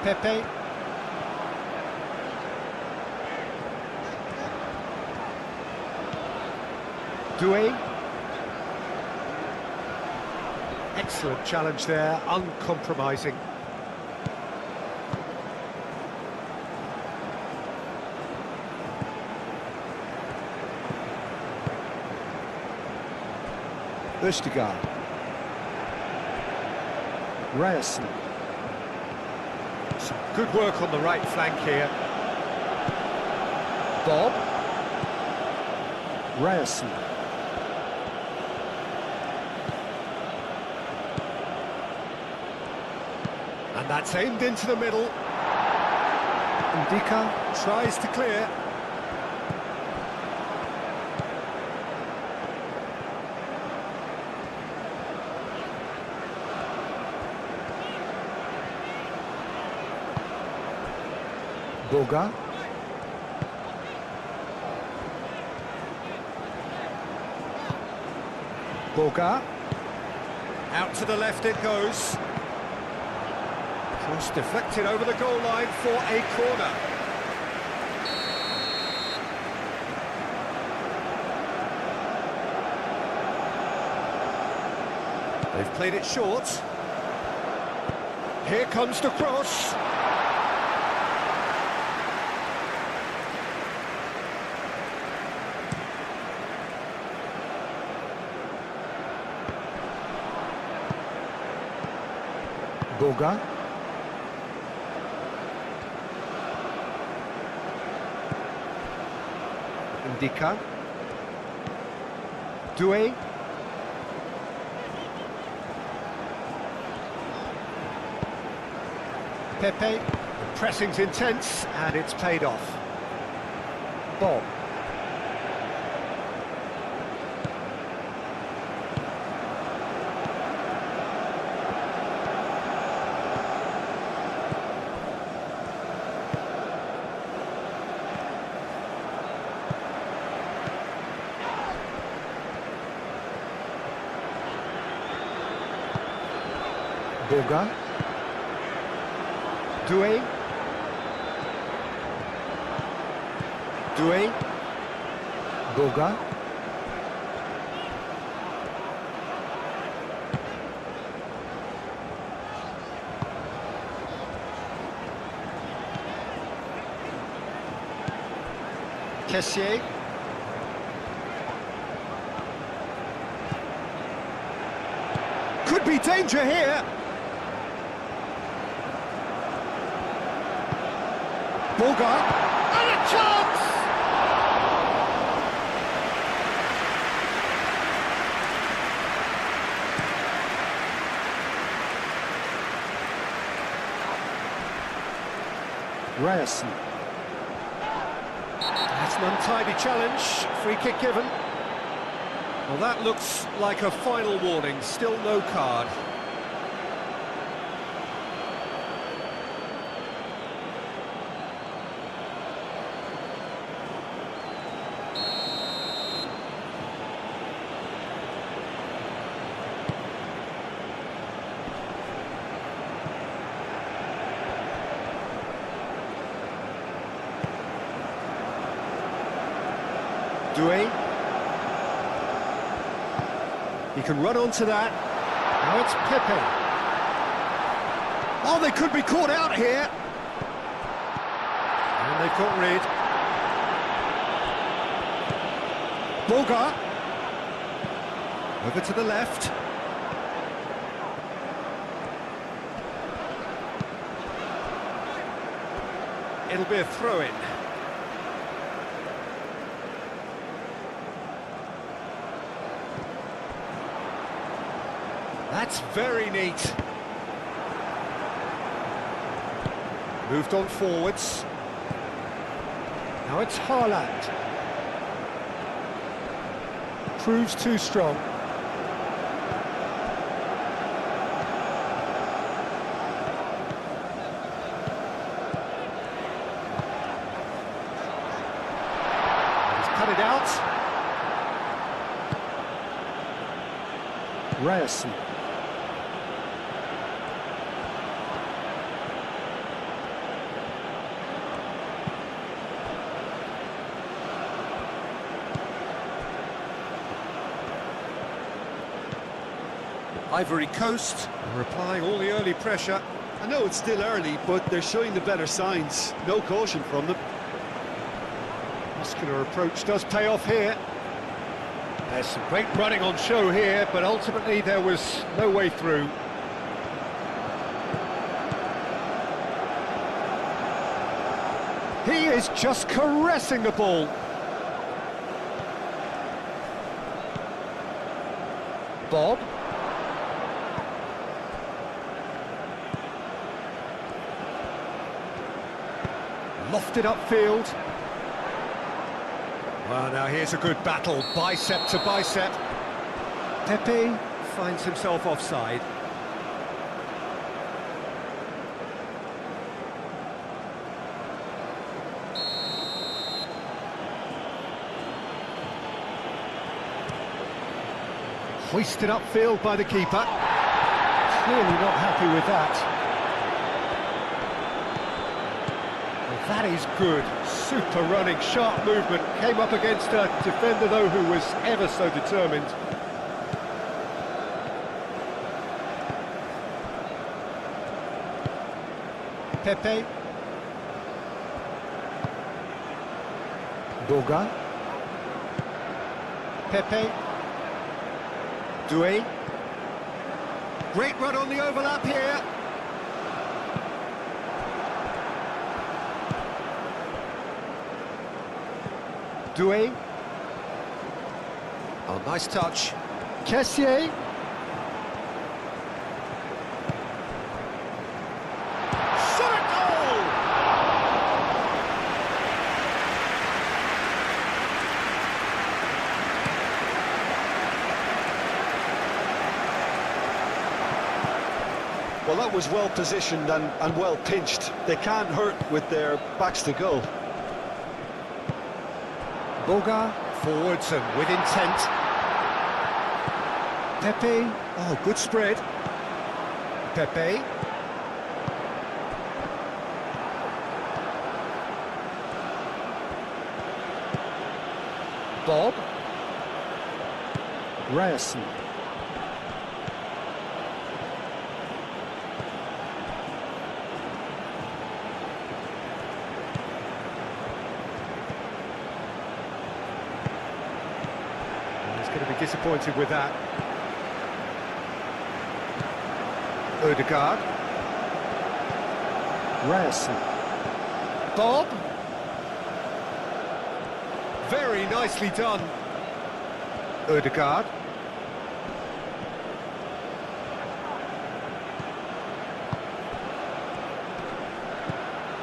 Pepe. Doué. Excellent challenge there, uncompromising. Ødegaard. Ryerson. Some good work on the right flank here. Bob. Ryerson. And that's aimed into the middle. Ndika tries to clear. Boga. Boga. Out to the left it goes. Cross deflected over the goal line for a corner. They've played it short. Here comes the cross. Boga. Ndika. Doué. Pepe. The pressing's intense and it's paid off. Bob. Boga. Doué. Doué. Boga. Kessié. Could be danger here. Bogart, and a chance! Ryerson. That's an untidy challenge, free kick given. Well, that looks like a final warning, still no card. Doué. He can run onto that. Now it's Pepe. Oh, they could be caught out here. And they've got rid. Bogart. Over to the left. It'll be a throw-in. That's very neat. Moved on forwards. Now it's Haaland. Proves too strong. He's cut it out. Ryerson. Ivory Coast are applying all the early pressure. I know it's still early, but they're showing the better signs. No caution from them. Muscular approach does pay off here. There's some great running on show here, but ultimately there was no way through. He is just caressing the ball. Bob. Lofted upfield. Well, now here's a good battle, bicep to bicep. Pepe finds himself offside. Hoisted upfield by the keeper. Clearly not happy with that. That is good, super running, sharp movement, came up against a defender though who was ever so determined. Pepe. Bogart. Pepe. Doué. Great run on the overlap here. Doué. Oh, nice touch. Kessié. Shot a goal! Well, that was well positioned and well pinched. They can't hurt with their backs to goal. Bogart, forwards and with intent. Pepe, oh, good spread. Pepe. Bob. Ryerson. Going to be disappointed with that. Odegaard. Ryerson. Bob. Very nicely done. Ødegaard.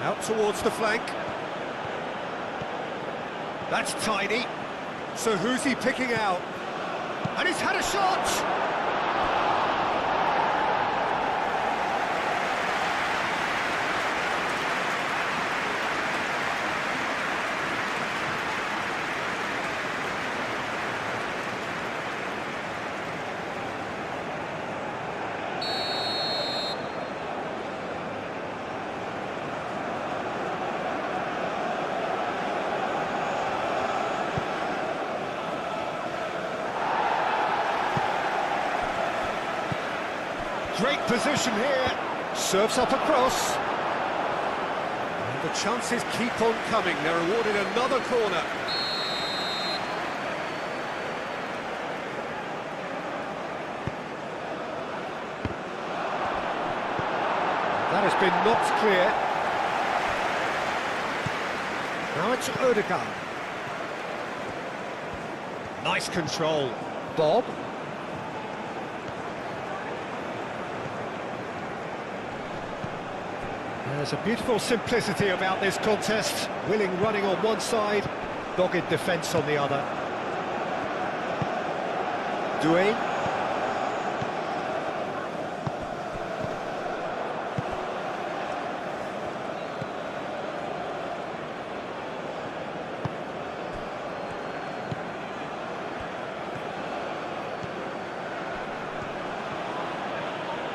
Out towards the flank. That's tidy. So who's he picking out? And he's had a shot! Great position here, serves up across. And the chances keep on coming, they're awarded another corner. That has been knocked clear. Now it's Ødegaard. Nice control. Bob. There's a beautiful simplicity about this contest. Willing running on one side, dogged defence on the other. Doué.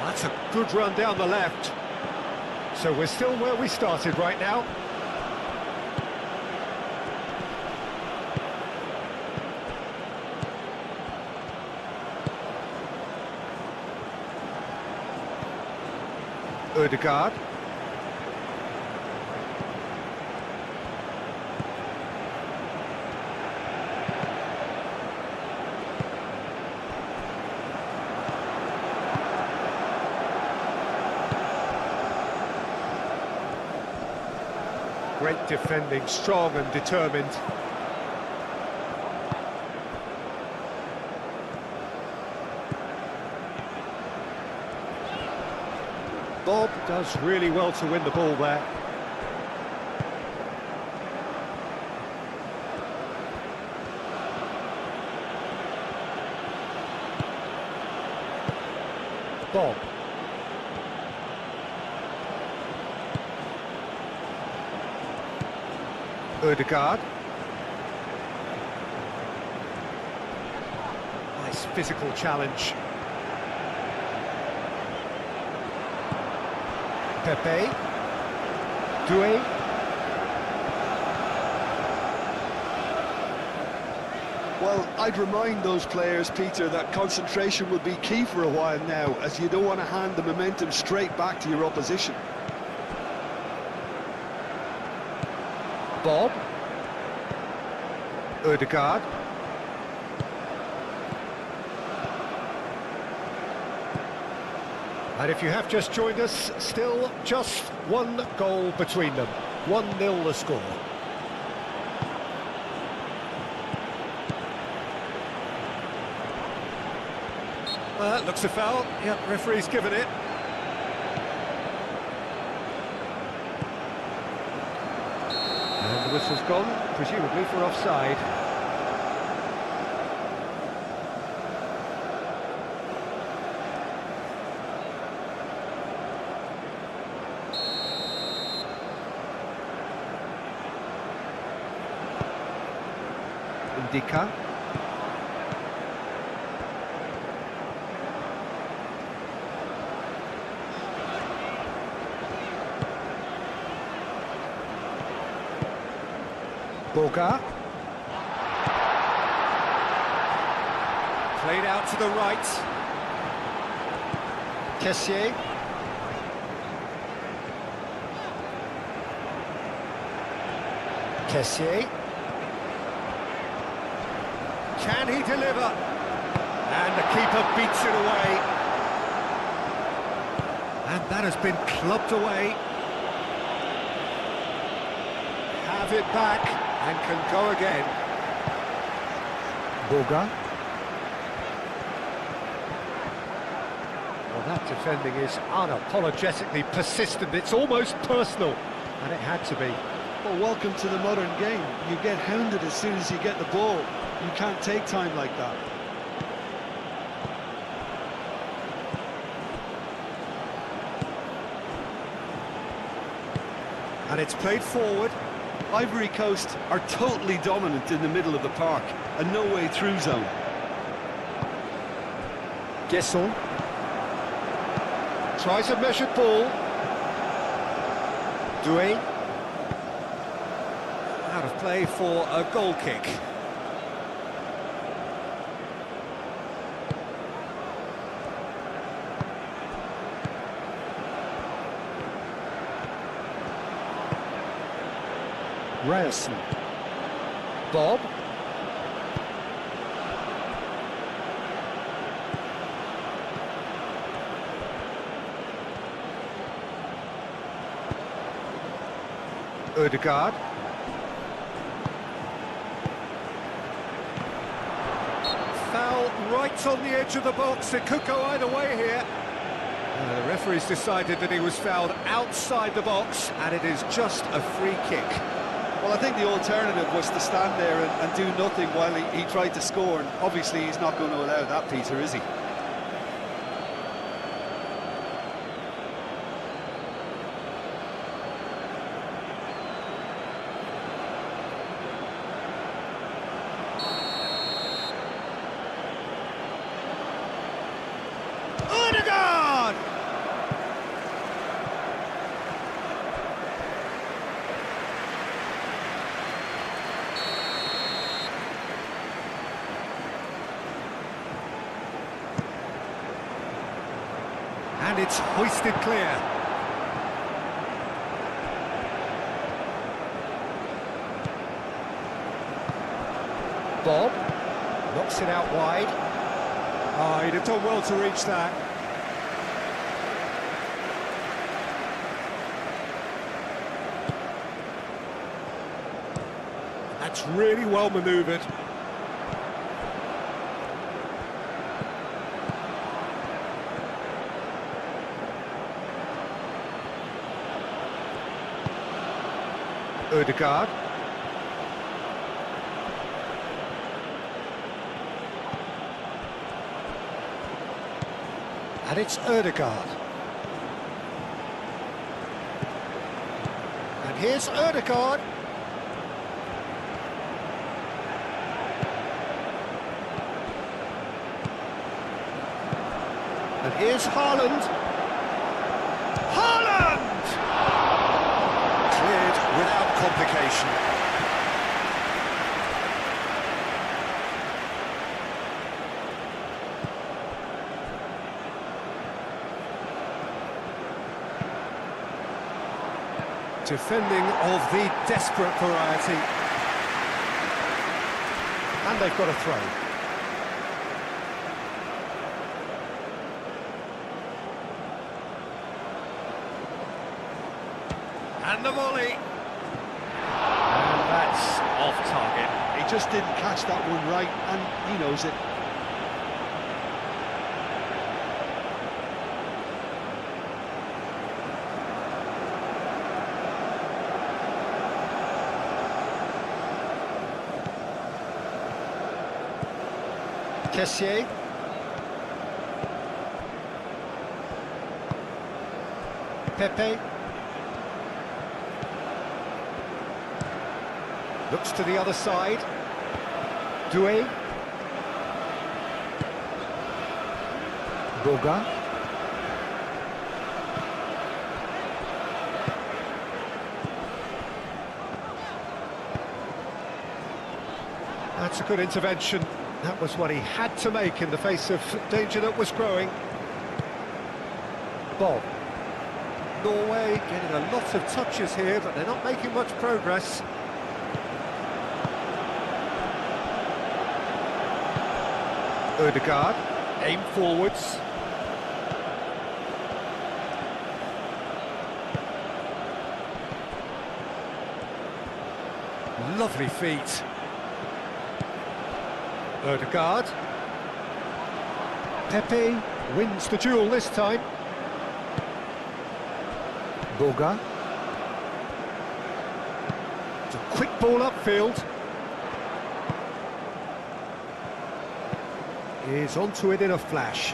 That's a good run down the left. So we're still where we started right now. Ødegaard. Great defending, strong and determined. Bob does really well to win the ball there. Bob. Ødegaard. Nice physical challenge. Pepe. Doué. Well, I'd remind those players, Peter, that concentration will be key for a while now, as you don't want to hand the momentum straight back to your opposition. Bob. Ødegaard. And if you have just joined us, still just one goal between them. 1-0 the score. Looks a foul. Yep, referee's given it. And the whistle's gone, presumably for offside. Indica. Boga. Played out to the right. Kessié. Kessié. Can he deliver? And the keeper beats it away. And that has been clubbed away. have it back and can go again. Boga. Well, that defending is unapologetically persistent. It's almost personal, and it had to be. Well, welcome to the modern game. You get hounded as soon as you get the ball. You can't take time like that. And it's played forward. Ivory Coast are totally dominant in the middle of the park. A no-way through zone. Gesson tries a measured ball. Doué. Out of play for a goal kick. Ryerson. Bob. Ødegaard. Foul right on the edge of the box. It could go either way here. The referee's decided that he was fouled outside the box, and it is just a free kick. Well, I think the alternative was to stand there and do nothing while he tried to score, and obviously he's not going to allow that, Peter, is he? Ødegaard! And it's hoisted clear. Bob knocks it out wide. Oh, he'd have done well to reach that. That's really well manoeuvred. Ødegaard. And it's Ødegaard. And here's Ødegaard. And here's Haaland. Haaland! Cleared without complication. Defending of the desperate variety. And they've got a throw. And the volley. And that's off target. He just didn't catch that one right, and he knows it. Kessié. Pepe. Looks to the other side. Doué. Boga. That's a good intervention. That was what he had to make in the face of danger that was growing. Bob. Norway getting a lot of touches here, but they're not making much progress. Ødegaard, aim forwards. Lovely feet. Odegaard. Pepe wins the duel this time. Boga. It's a quick ball upfield. Is onto it in a flash.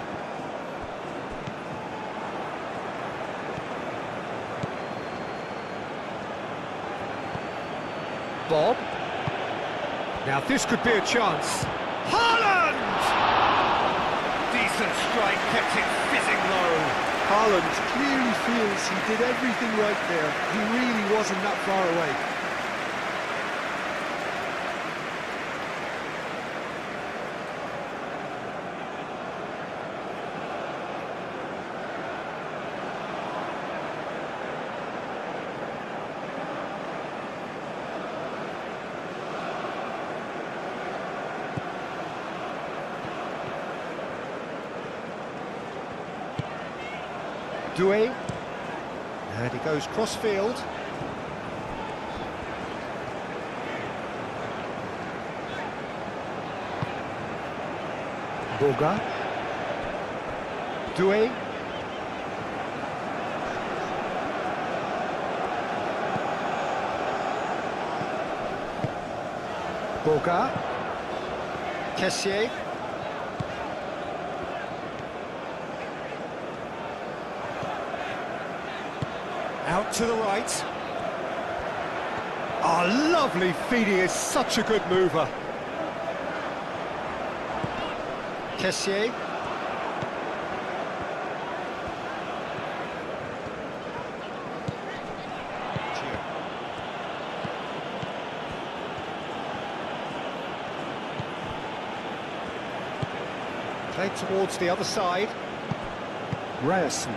Bob. Now this could be a chance. Haaland! Decent strike, kept it fizzing low. Haaland clearly feels he did everything right there. He really wasn't that far away. Doué, and he goes cross-field. Boga. Doué. Boga. Kessié. Out to the right. Oh, lovely feet, he is such a good mover. Kessié. Played towards the other side. Ryerson.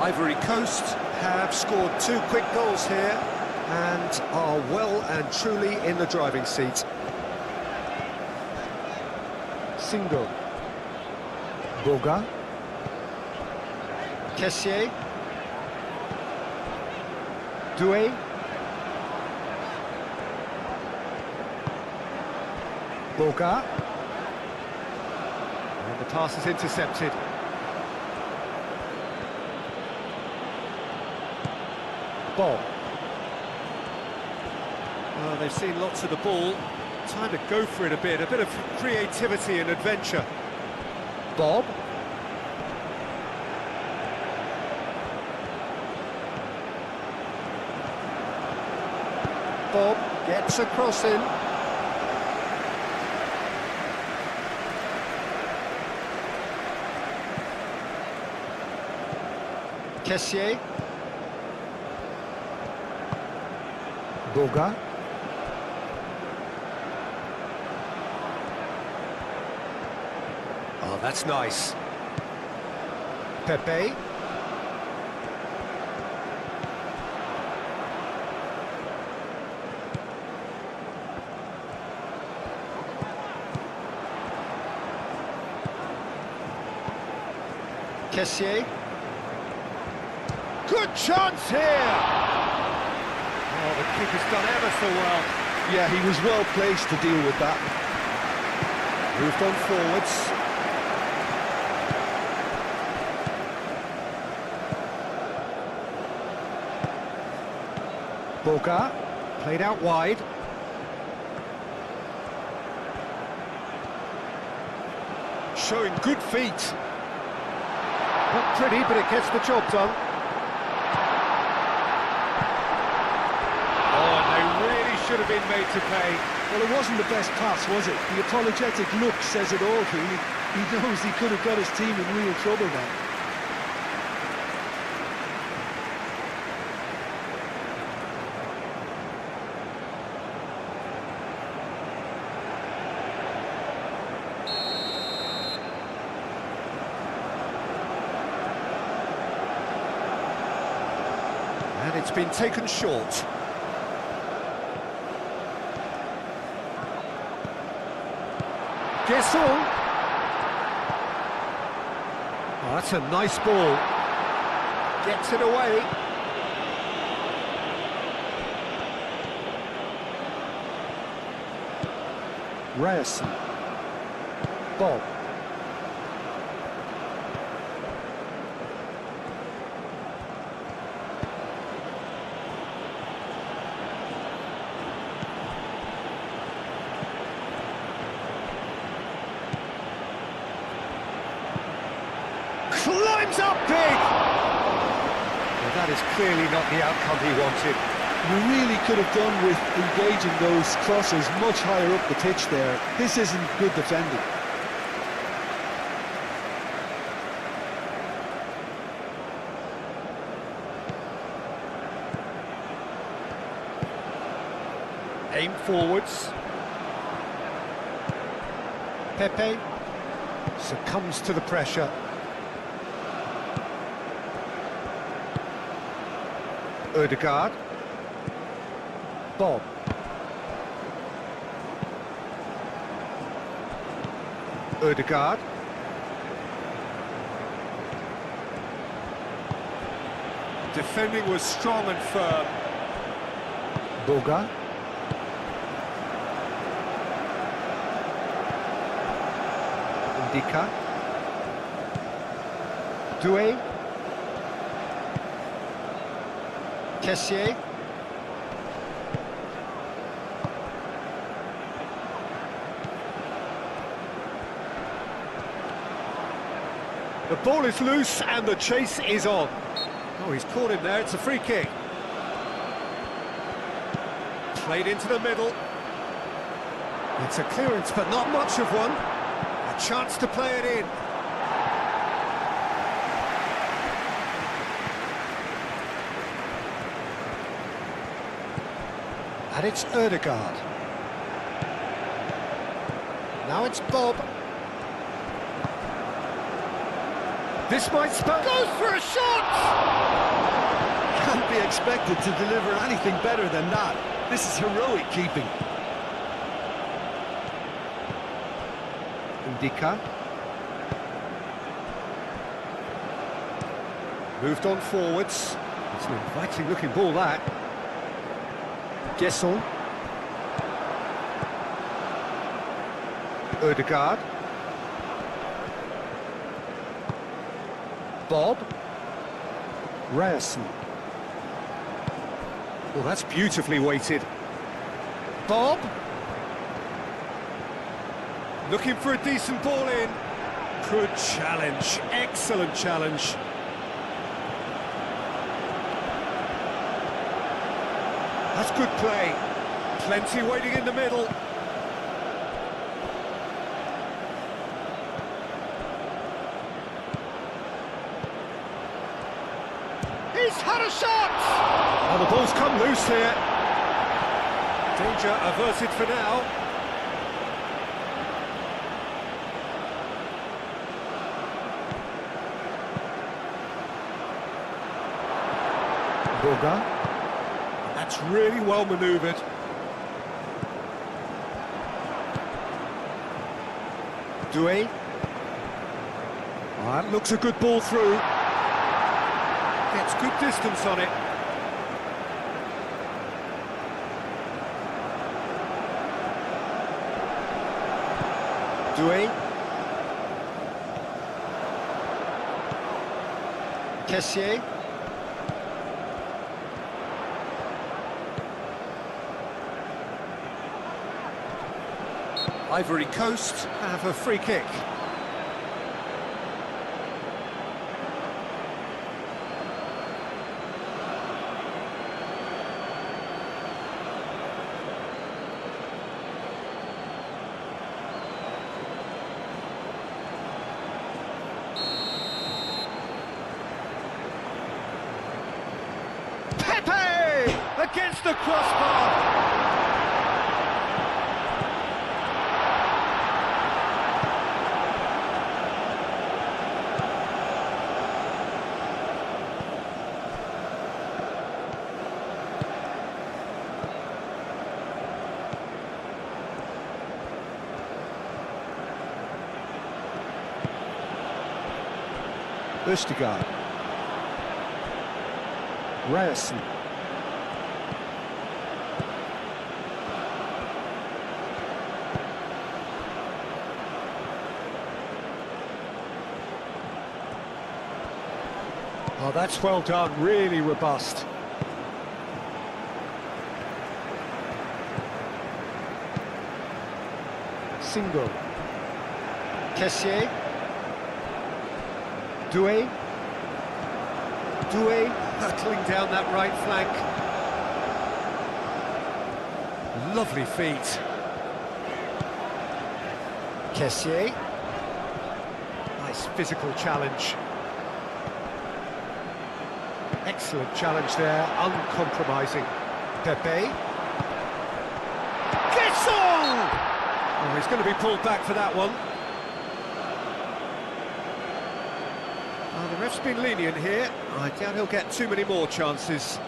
Ivory Coast have scored 2 quick goals here and are well and truly in the driving seat. Singo. Boga. Kessié. Doué. Boga. And the pass is intercepted. Bob. Oh, they've seen lots of the ball. Time to go for it a bit of creativity and adventure. Bob. Bob gets a cross in. Kessié. Boga. Oh, that's nice. Pepe. Kessié. Good chance here! Oh, the keeper's done ever so well. Yeah, he was well placed to deal with that. Moved on forwards. Boga, played out wide. Showing good feet. Not pretty, but it gets the job done. Should have been made to pay. Well, it wasn't the best pass, was it? The apologetic look says it all, really. He knows he could have got his team in real trouble now. And it's been taken short. Guess all. Oh, that's a nice ball. Gets it away. Ryerson. Bob. Climbs up big! Well, that is clearly not the outcome he wanted. You really could have done with engaging those crosses much higher up the pitch there. This isn't good defending. Aim forwards. Pepe succumbs to the pressure. Ødegaard. Bob. Ødegaard. Defending was strong and firm. Boga. Ndika. Doué. Kessié. The ball is loose and the chase is on. Oh, he's caught him there, it's a free kick. Played into the middle. It's a clearance, but not much of one. A chance to play it in. And it's Ødegaard. Now it's Bob. This might spell... Goes for a shot! Can't be expected to deliver anything better than that. This is heroic keeping. Ndika. Moved on forwards. It's an inviting looking ball, that. Gesson. Ødegaard. Bob. Ryerson. Well, that's beautifully weighted. Bob. Looking for a decent ball in. Good challenge. Excellent challenge. That's good play. Plenty waiting in the middle. He's had a shot! Oh, the ball's come loose here. Danger averted for now. Boga. That's really well manoeuvred. Doué. Oh, that looks a good ball through. Gets good distance on it. Doué. Kessié. Ivory Coast have a free kick. Pepe against the crossbar. Ødegaard. Ryerson. Oh, that's well done, really robust. Single. Kessié. Doué. Doué hurtling down that right flank. Lovely feet. Kessié. Nice physical challenge. Excellent challenge there, uncompromising. Pepe. Kessel! Oh, he's going to be pulled back for that one. Oh, the ref's been lenient here. I doubt he'll get too many more chances.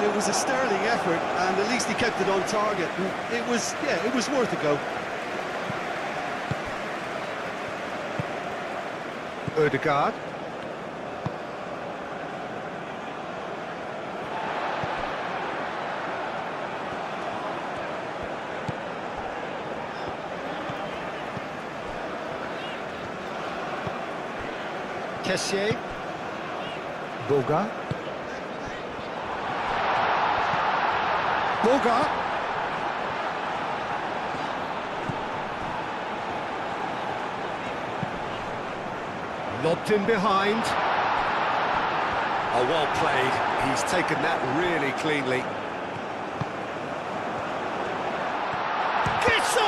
It was a sterling effort, and at least he kept it on target. It was worth a go. Odegaard. Kessié. Boga. Boga. Lobbed in behind. Oh, well played. He's taken that really cleanly. Kessel!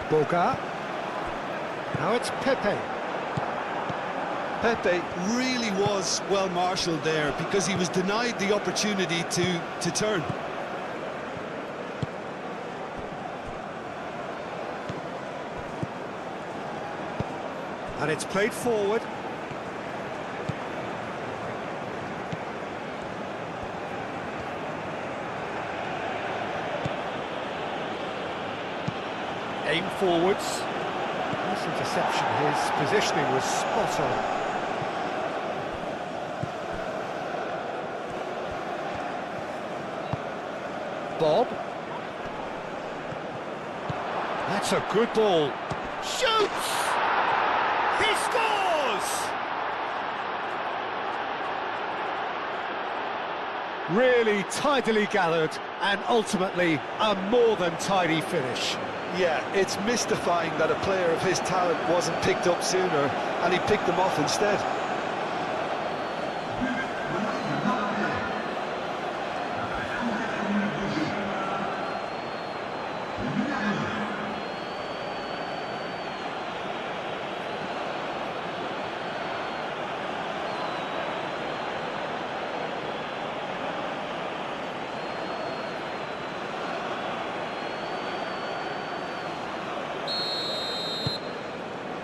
Boga. Now it's Pepe. Pepe really was well marshalled there because he was denied the opportunity to turn. And it's played forward. Aim forwards. Nice interception. His positioning was spot on. Bob. That's a good ball. Shoots! He scores! Really tidily gathered and ultimately a more than tidy finish. Yeah, it's mystifying that a player of his talent wasn't picked up sooner, and he picked them off instead.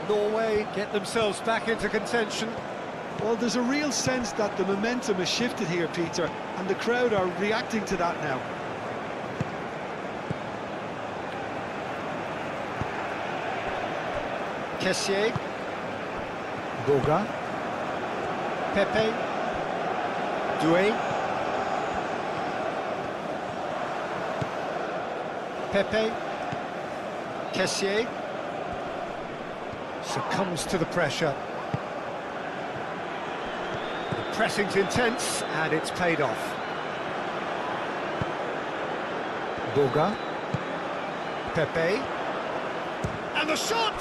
Norway get themselves back into contention. Well, there's a real sense that the momentum has shifted here, Peter, and the crowd are reacting to that now. Kessié. Boga. Pepe. Doué. Pepe. Kessié. Succumbs to the pressure. The pressing's intense, and it's paid off. Boga. Pepe. And the shot!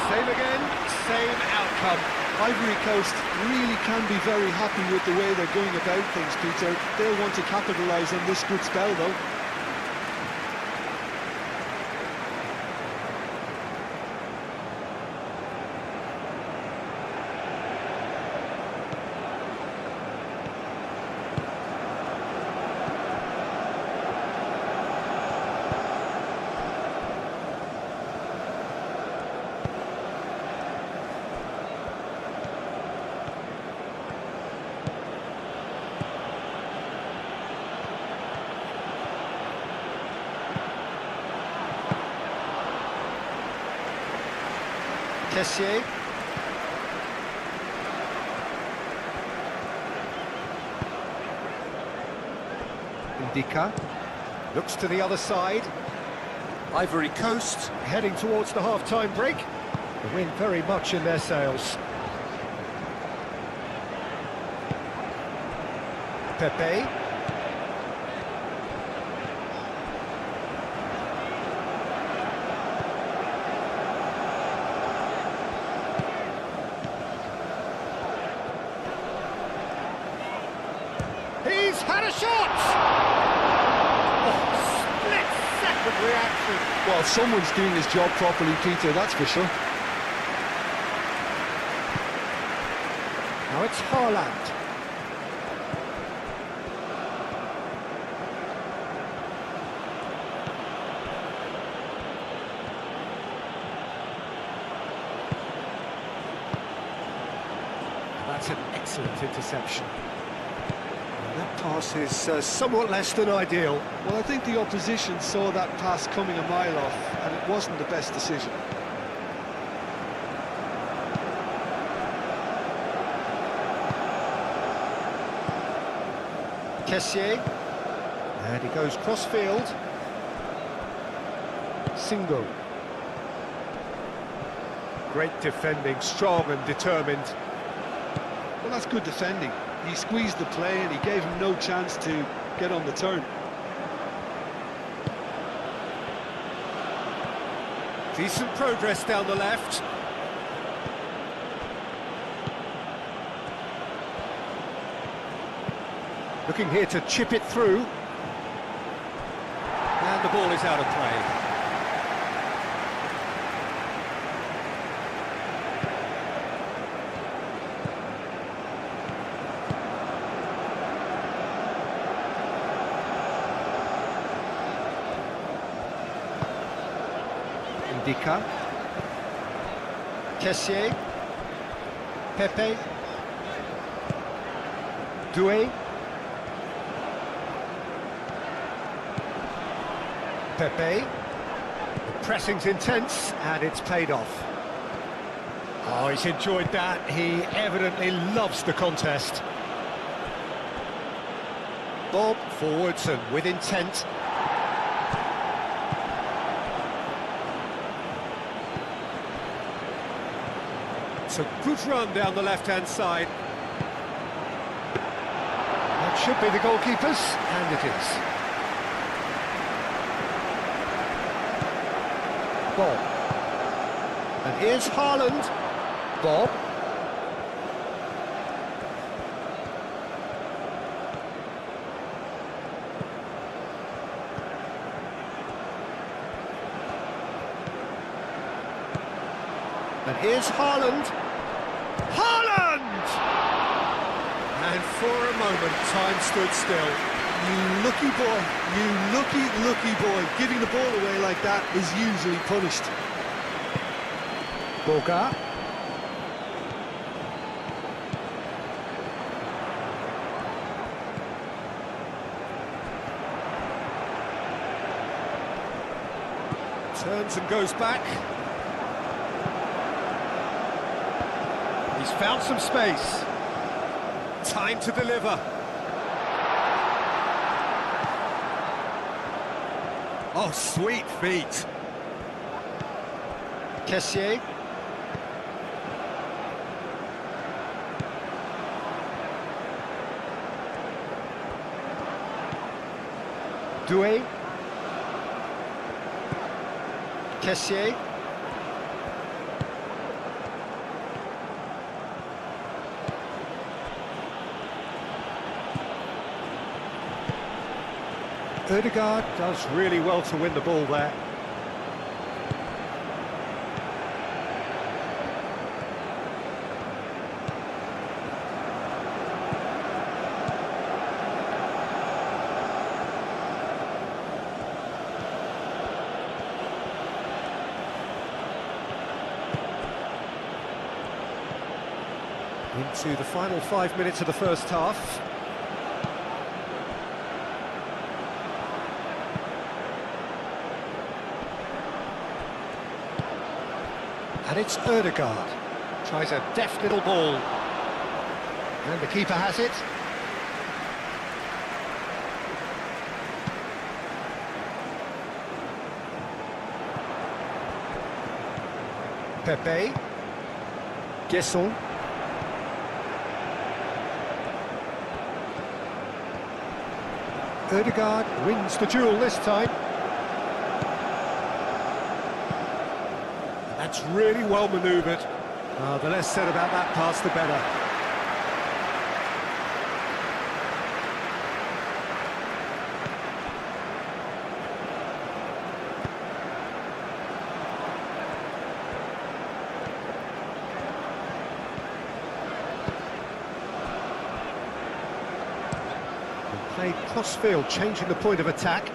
Same again, same outcome. Ivory Coast really can be very happy with the way they're going about things, Peter. They'll want to capitalise on this good spell, though. Kessié. Ndika looks to the other side. Ivory Coast heading towards the half-time break. The wind very much in their sails. Pepe. He's had a shot! Oh, split-second reaction. Well, someone's doing his job properly, Peter, that's for sure. Now it's Haaland. That's an excellent interception. That pass is somewhat less than ideal. Well, I think the opposition saw that pass coming a mile off, and it wasn't the best decision. Kessié. And he goes cross-field. Singo. Great defending, strong and determined. Well, that's good defending. He squeezed the play and he gave him no chance to get on the turn. Decent progress down the left. Looking here to chip it through. And the ball is out of play. Ndika. Kessié. Pepe. Doué. Pepe. The pressing's intense and it's paid off. Oh, he's enjoyed that. He evidently loves the contest. Bob forwards and with intent. It's a good run down the left-hand side. That should be the goalkeeper's, and it is. Bob. And here's Haaland. Bob. And here's Haaland. Haaland! And for a moment, time stood still. You lucky boy, you lucky boy. Giving the ball away like that is usually punished. Boga. Turns and goes back. He's found some space. Time to deliver. Oh, sweet feet. Kessié. Doué. Kessié. Ødegaard does really well to win the ball there. Into the final 5 minutes of the first half. And it's Ødegaard. Tries a deft little ball. And the keeper has it. Pepe. Gesson. Ødegaard wins the duel this time. That's really well manoeuvred. The less said about that pass, the better. Played cross-field, changing the point of attack.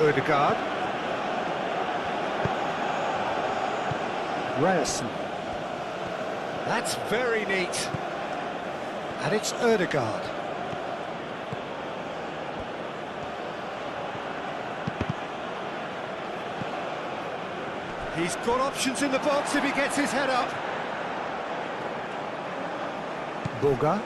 Ødegaard. Ryerson. That's very neat. And it's Ødegaard. He's got options in the box if he gets his head up. Boga.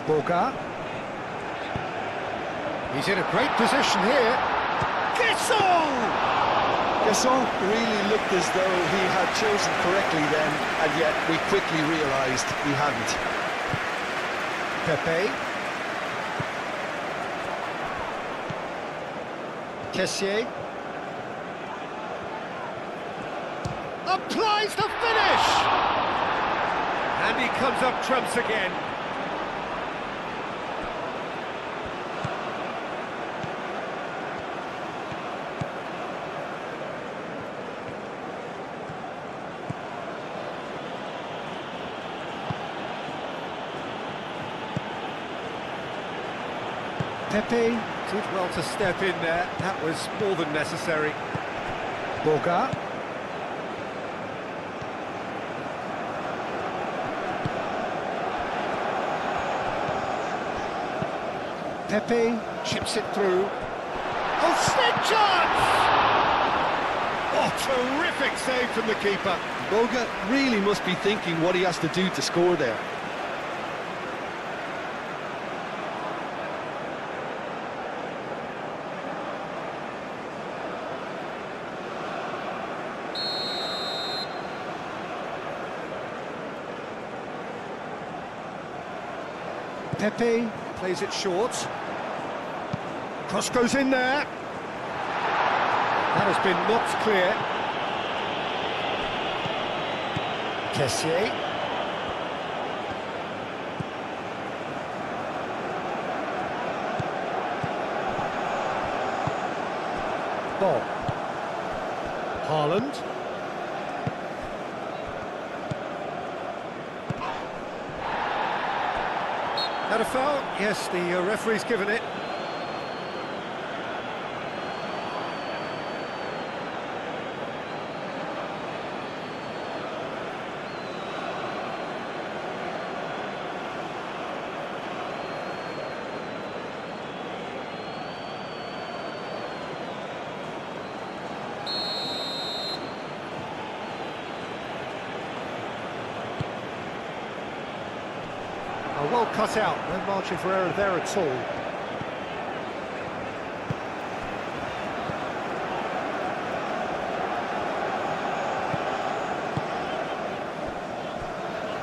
Boga. He's in a great position here. Gesson! Gesson really looked as though he had chosen correctly then, and yet we quickly realised he hadn't. Pepe. Kessié. Applies the finish! And he comes up trumps again. Pepe did well to step in there. That was more than necessary. Boga. Pepe chips it through. Oh, snake chance! Oh, terrific save from the keeper. Boga really must be thinking what he has to do to score there. Pepe plays it short. Cross goes in there. That has been knocked clear. Kessié. Ball. Haaland. That a foul? Yes, the referee's given it. Well cut out, no margin for error there at all.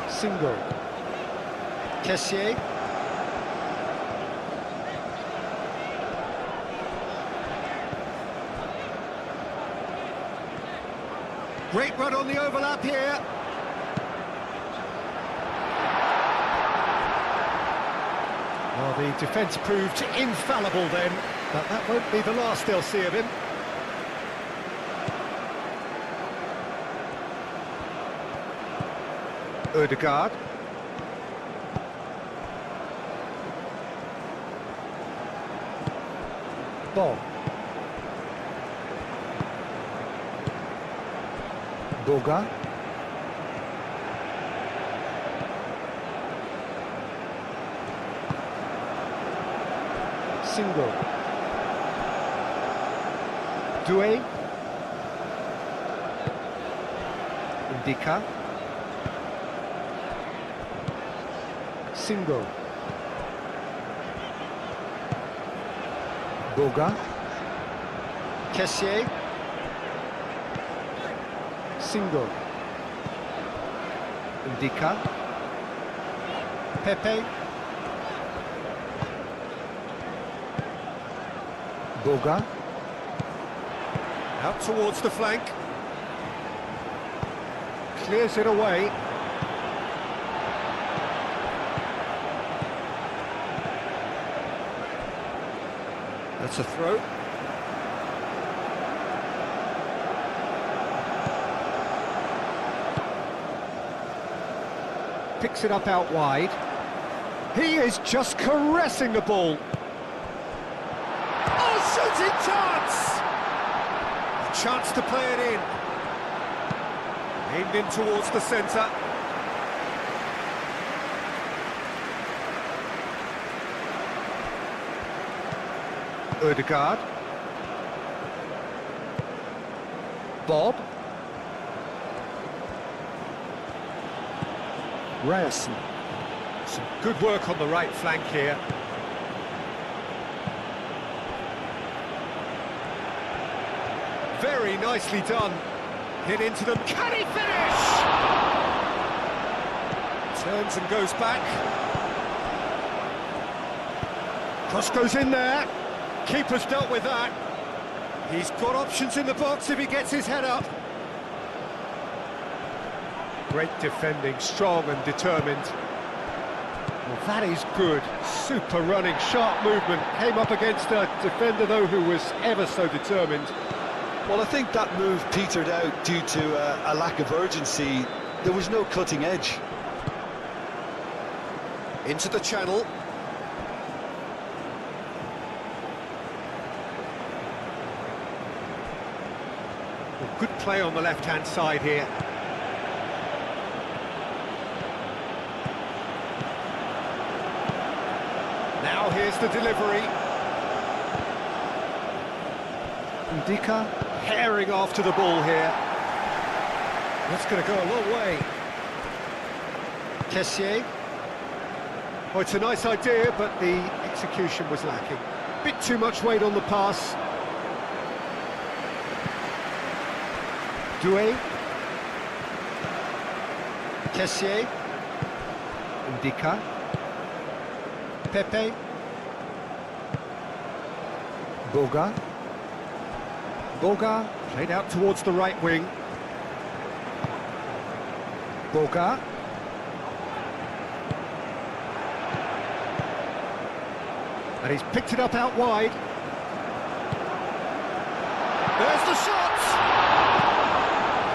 Single. Kessié. Great run on the overlap here. Oh, Well, the defence proved infallible then, but that won't be the last they'll see of him. Ødegaard. Ball. Boga. Single. Doué. Indica. Single. Boga. Kessié. Single. Indica. Pepe. Boga. Out towards the flank. Clears it away. That's a throw. Picks it up out wide. He is just caressing the ball. Oh, shooting chance! A chance to play it in. Aimed in towards the centre. Ødegaard. Bob. Ryerson. Some good work on the right flank here. Very nicely done. Hit into them. Can he finish? Turns and goes back. Cross goes in there. Keeper's dealt with that. He's got options in the box if he gets his head up. Great defending, strong and determined. Well, that is good. Super running, sharp movement. Came up against a defender, though, who was ever so determined. Well, I think that move petered out due to a lack of urgency. There was no cutting edge. Into the channel. Well, good play on the left-hand side here. Now here's the delivery. Indica herring after the ball here. That's going to go a long way. Kessié. Oh, it's a nice idea, but the execution was lacking. Bit too much weight on the pass. Doué. Kessié. Indica. Pepe. Boga. Boga played out towards the right wing. Boga. And he's picked it up out wide. There's the shot!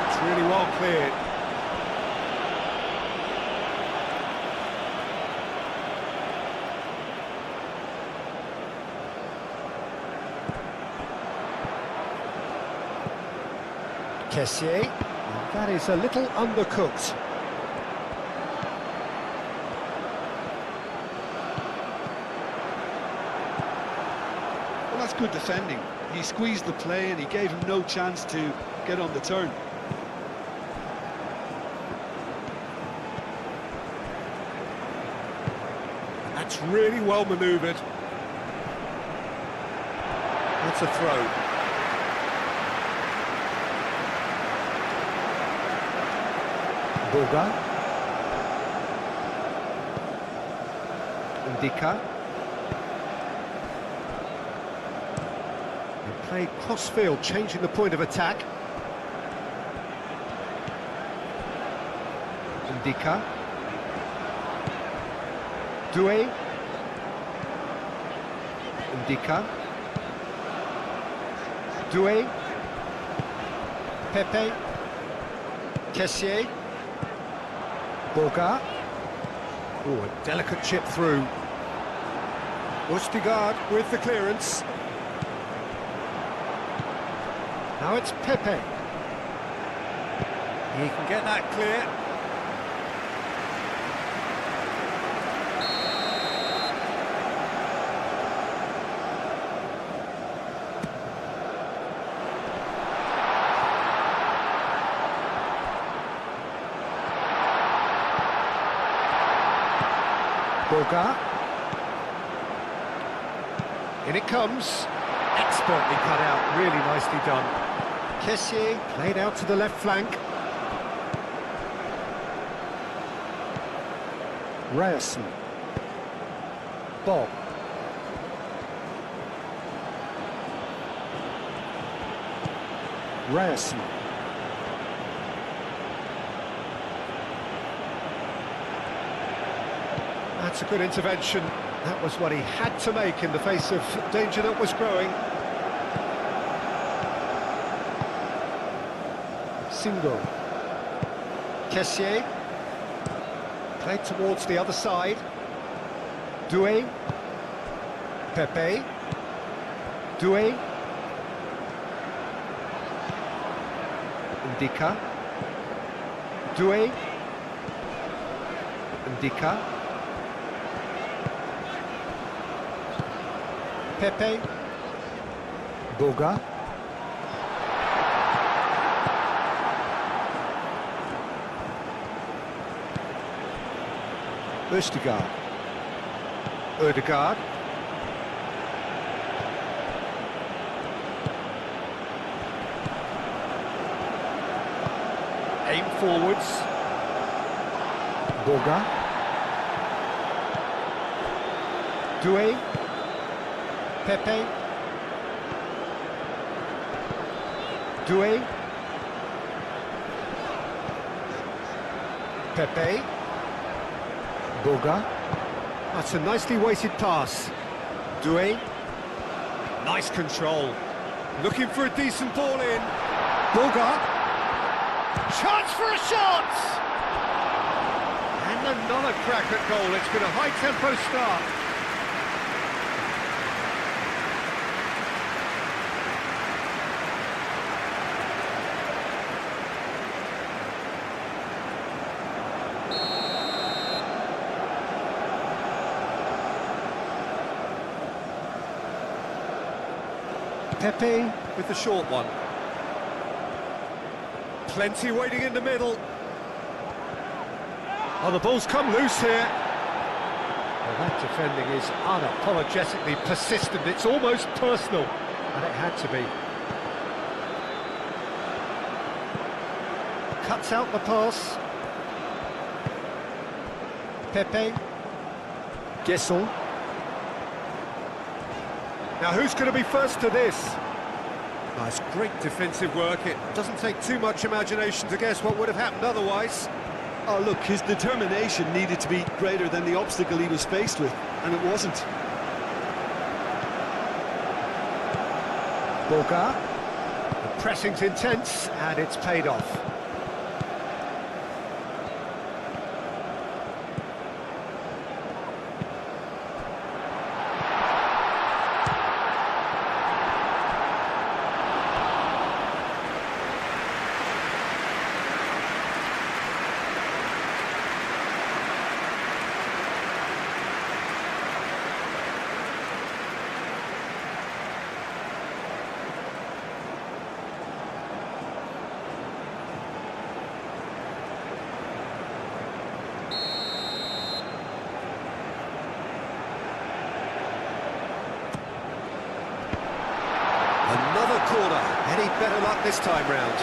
It's really well cleared. Kessié. That is a little undercooked. Well, that's good defending. He squeezed the play and he gave him no chance to get on the turn. That's really well manoeuvred. That's a throw. Boga. Indica. They played cross-field, changing the point of attack. Indica. Doué. Ndika. Doué. Pepe. Kessié. Boga. Oh, a delicate chip through. Ustigard with the clearance. Now it's Pepe. He can get that clear. Boga. In it comes. Expertly cut out, really nicely done. Kessié played out to the left flank. Ryerson. Bob. Ryerson. That's a good intervention. That was what he had to make in the face of danger that was growing. Single. Kessié. Played towards the other side. Doué. Pepe. Doué. Ndika. Doué. Ndika. Pepe. Boga. Ødegaard. Aim forwards. Boga. Doué. Pepe. Doué. Pepe. Boga. That's a nicely weighted pass. Doué. Nice control. Looking for a decent ball in. Boga. Chance for a shot! And another crack at goal. It's been a high-tempo start. Pepe with the short one. Plenty waiting in the middle. Oh, the ball's come loose here. Well, that defending is unapologetically persistent. It's almost personal, and it had to be. Cuts out the pass. Pepe. Guesson. Now, who's going to be first to this? Oh, it's great defensive work. It doesn't take too much imagination to guess what would have happened otherwise. Oh, look, his determination needed to be greater than the obstacle he was faced with, and it wasn't. Boga. The pressing's intense, and it's paid off. Another corner. Any better luck this time round?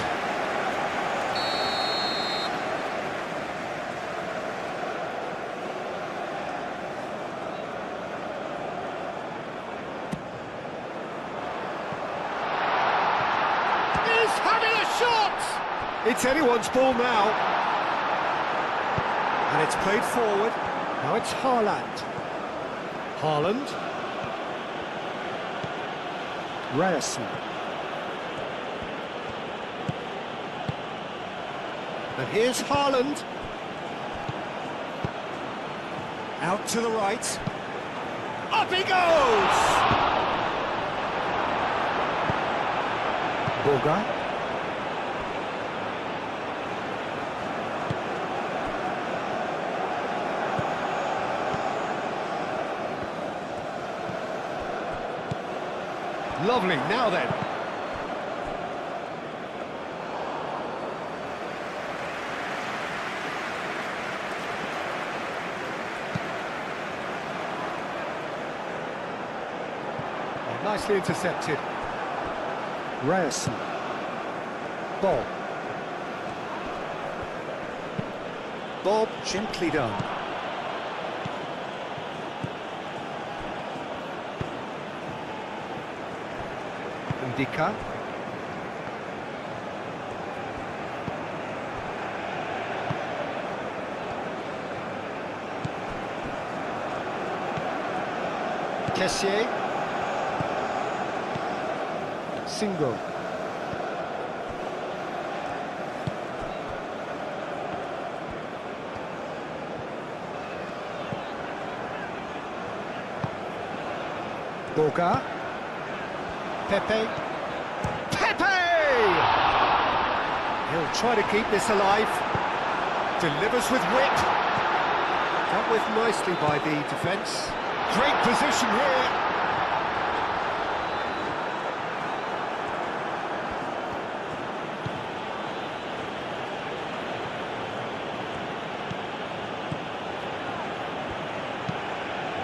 He's having a shot! It's anyone's ball now. And it's played forward. Now it's Haaland. Haaland. Ryerson. And here's Haaland. Out to the right. Up he goes! Boga. Lovely, now then. Oh, nicely intercepted. Ryerson. Bob. Bob, gently done. Dika. Kessier. Singo. Boga. Pepe. He'll try to keep this alive. Delivers with wit. Dealt with nicely by the defence. Great position here.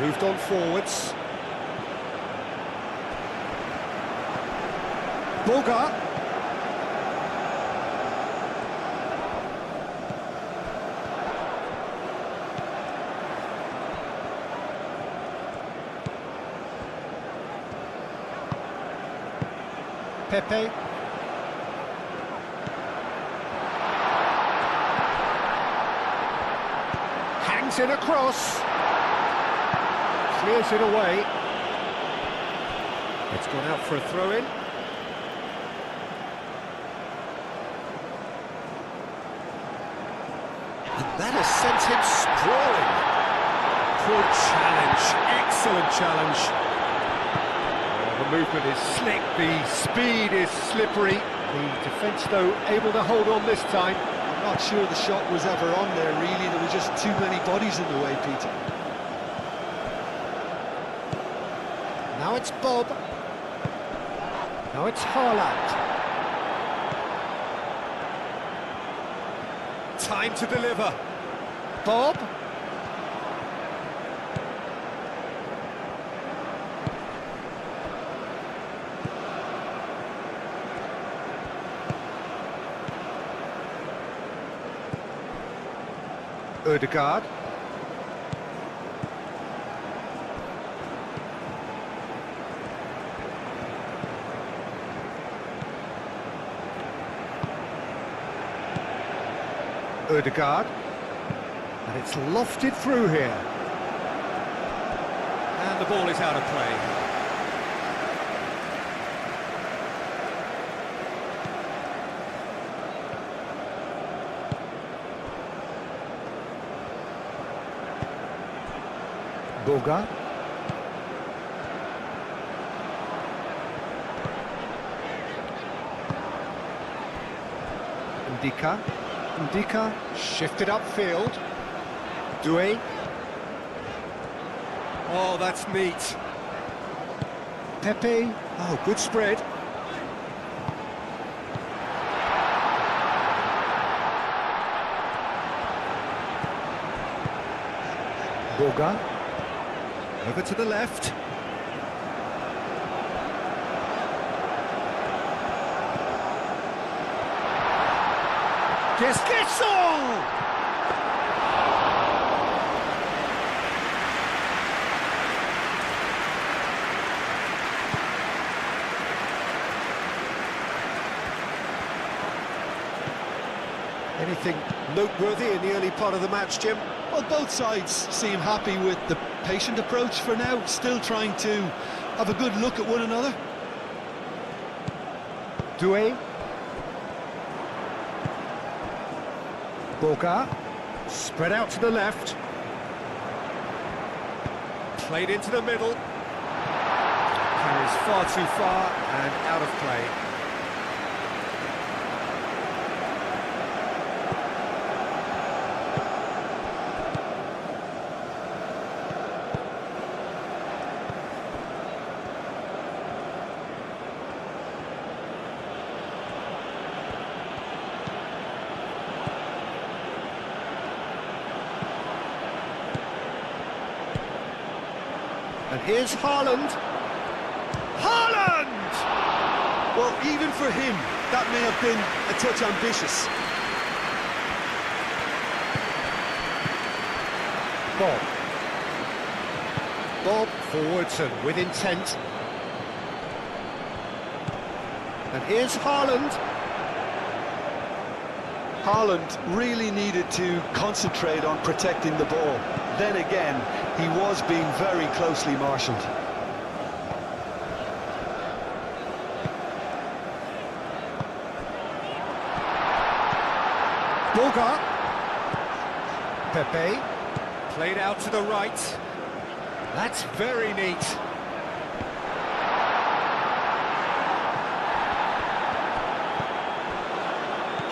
Moved on forwards. Boga. Pepe. Hangs it across. Clears it away. It's gone out for a throw-in. And that has sent him sprawling. Good challenge, excellent challenge. The movement is slick, the speed is slippery. The defence, though, able to hold on this time. I'm not sure the shot was ever on there, really. There were just too many bodies in the way, Peter. Now it's Bob. Now it's Haaland. Time to deliver. Bob. Ødegaard. Ødegaard. And it's lofted through here. And the ball is out of play. Boga. Ndika. Ndika shifted upfield. Doué. Oh, that's neat. Pepe. Oh, good spread. Boga. Over to the left. Kesson! Anything noteworthy in the early part of the match, Jim? Well, both sides seem happy with the patient approach for now, still trying to have a good look at one another. Doué. Boga. Spread out to the left. Played into the middle. Carries far too far and out of play. And here's Haaland. Haaland! Well, even for him, that may have been a touch ambitious. Bob forwards and with intent. And here's Haaland. Haaland really needed to concentrate on protecting the ball. Then again, he was being very closely marshalled. Boga. Pepe. Played out to the right. That's very neat.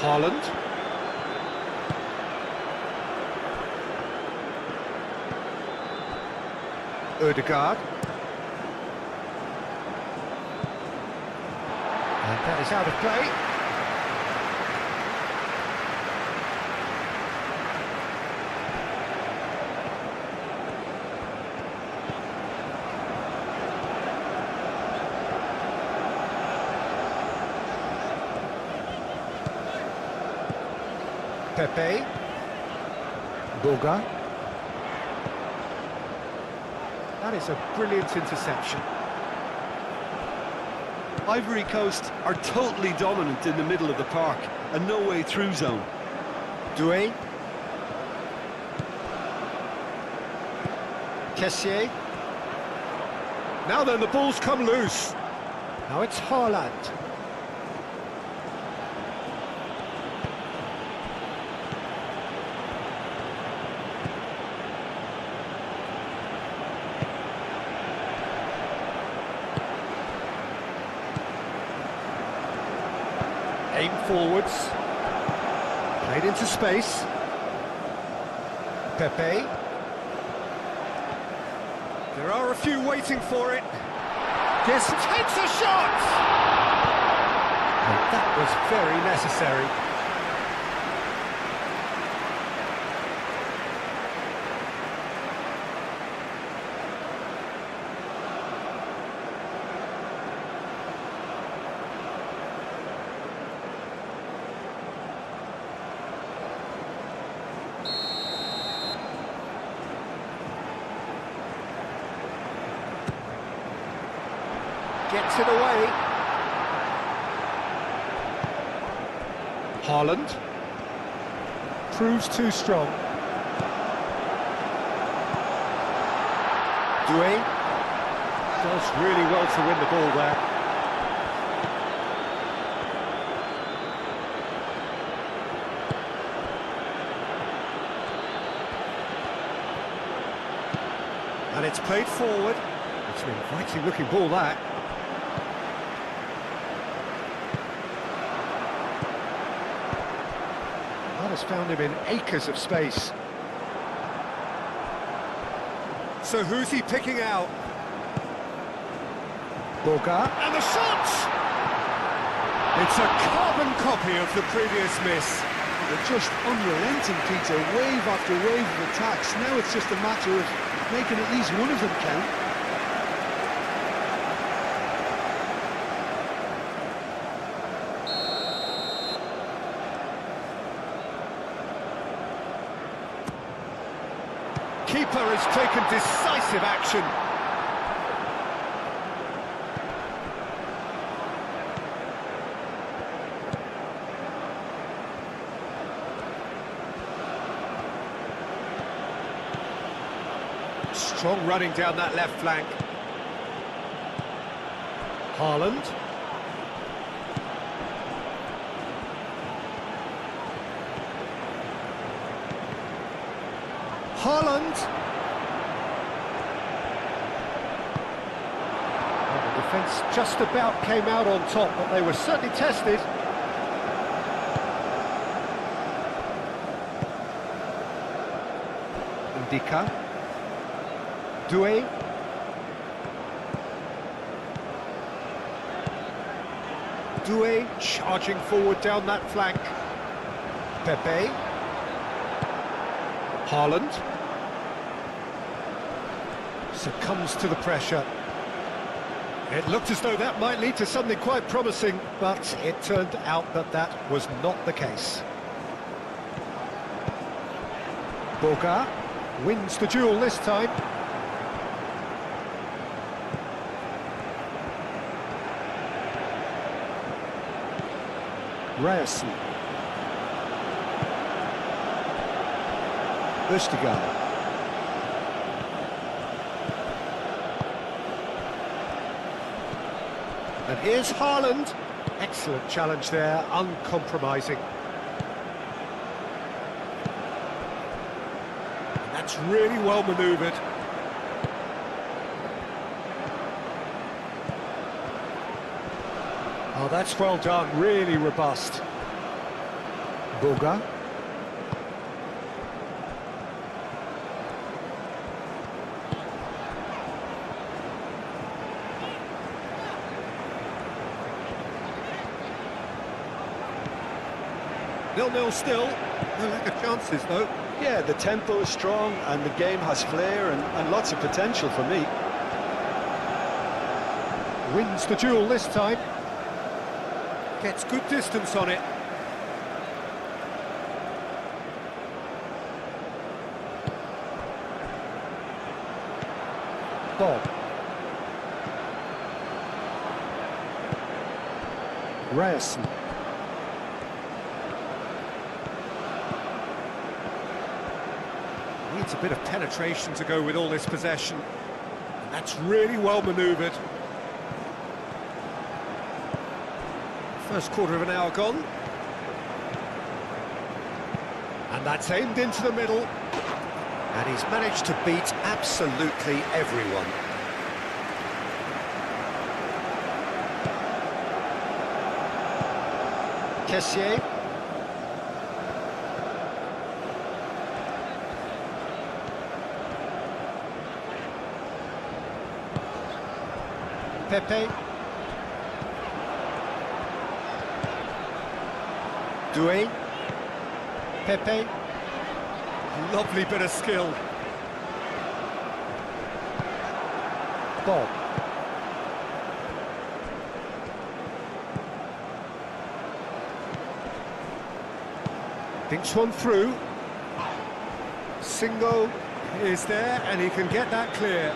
Haaland. Ødegaard. And that is out of play. Pepe. Boga. That is a brilliant interception. Ivory Coast are totally dominant in the middle of the park, a no-way through zone. Doué. Kessié. Now then, the ball's come loose. Now it's Haaland. Aim forwards. Played into space. Pepe. There are a few waiting for it. Just takes a shot! And that was very necessary. Gets it away. Haaland. Proves too strong. Doué. Does really well to win the ball there. And it's played forward. It's an inviting looking ball, that. Has found him in acres of space. So who's he picking out? Boga. And the shot! It's a carbon copy of the previous miss. They're just unrelenting, Peter. Wave after wave of attacks. Now it's just a matter of making at least one of them count. Keeper has taken decisive action. Strong running down that left flank. Haaland. Haaland. Well, the defence just about came out on top, but they were certainly tested. Ndika. Doué. Doué charging forward down that flank. Pepe. Haaland. Succumbs to the pressure. It looked as though that might lead to something quite promising, but it turned out that that was not the case. Boga wins the duel this time. Ryerson. Østigard. And here's Haaland. Excellent challenge there, uncompromising. And that's really well manoeuvred. Oh, that's well done, really robust. Boga. Nil-nil still. No lack of chances, though. Yeah, the tempo is strong and the game has flair and lots of potential for me. Wins the duel this time. Gets good distance on it. Bob. Ryerson. Needs a bit of penetration to go with all this possession. And that's really well manoeuvred. First quarter of an hour gone. And that's aimed into the middle. And he's managed to beat absolutely everyone. Kessié. Pepe. Doué. Pepe. Lovely bit of skill. Bob. Thinks one through. Singo is there and he can get that clear.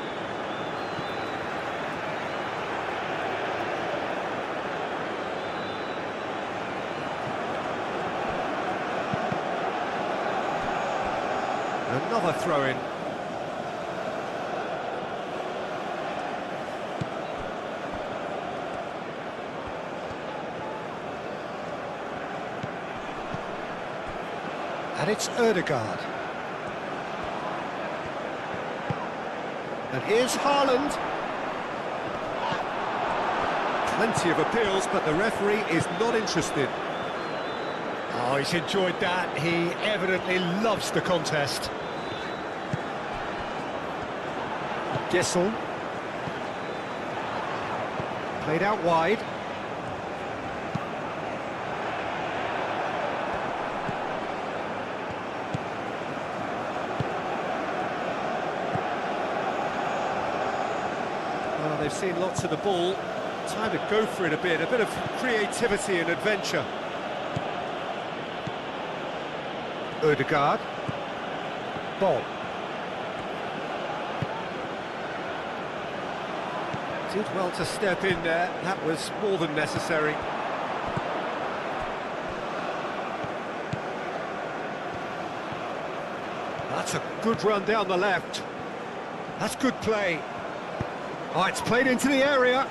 Another throw-in. And it's Ødegaard. And here's Haaland. Plenty of appeals, but the referee is not interested. Oh, he's enjoyed that. He evidently loves the contest. Gessel. Played out wide. Well, they've seen lots of the ball. Time to go for it a bit of creativity and adventure. Ødegaard. Bob. Did well to step in there, that was more than necessary. That's a good run down the left. That's good play. Oh, it's played into the area.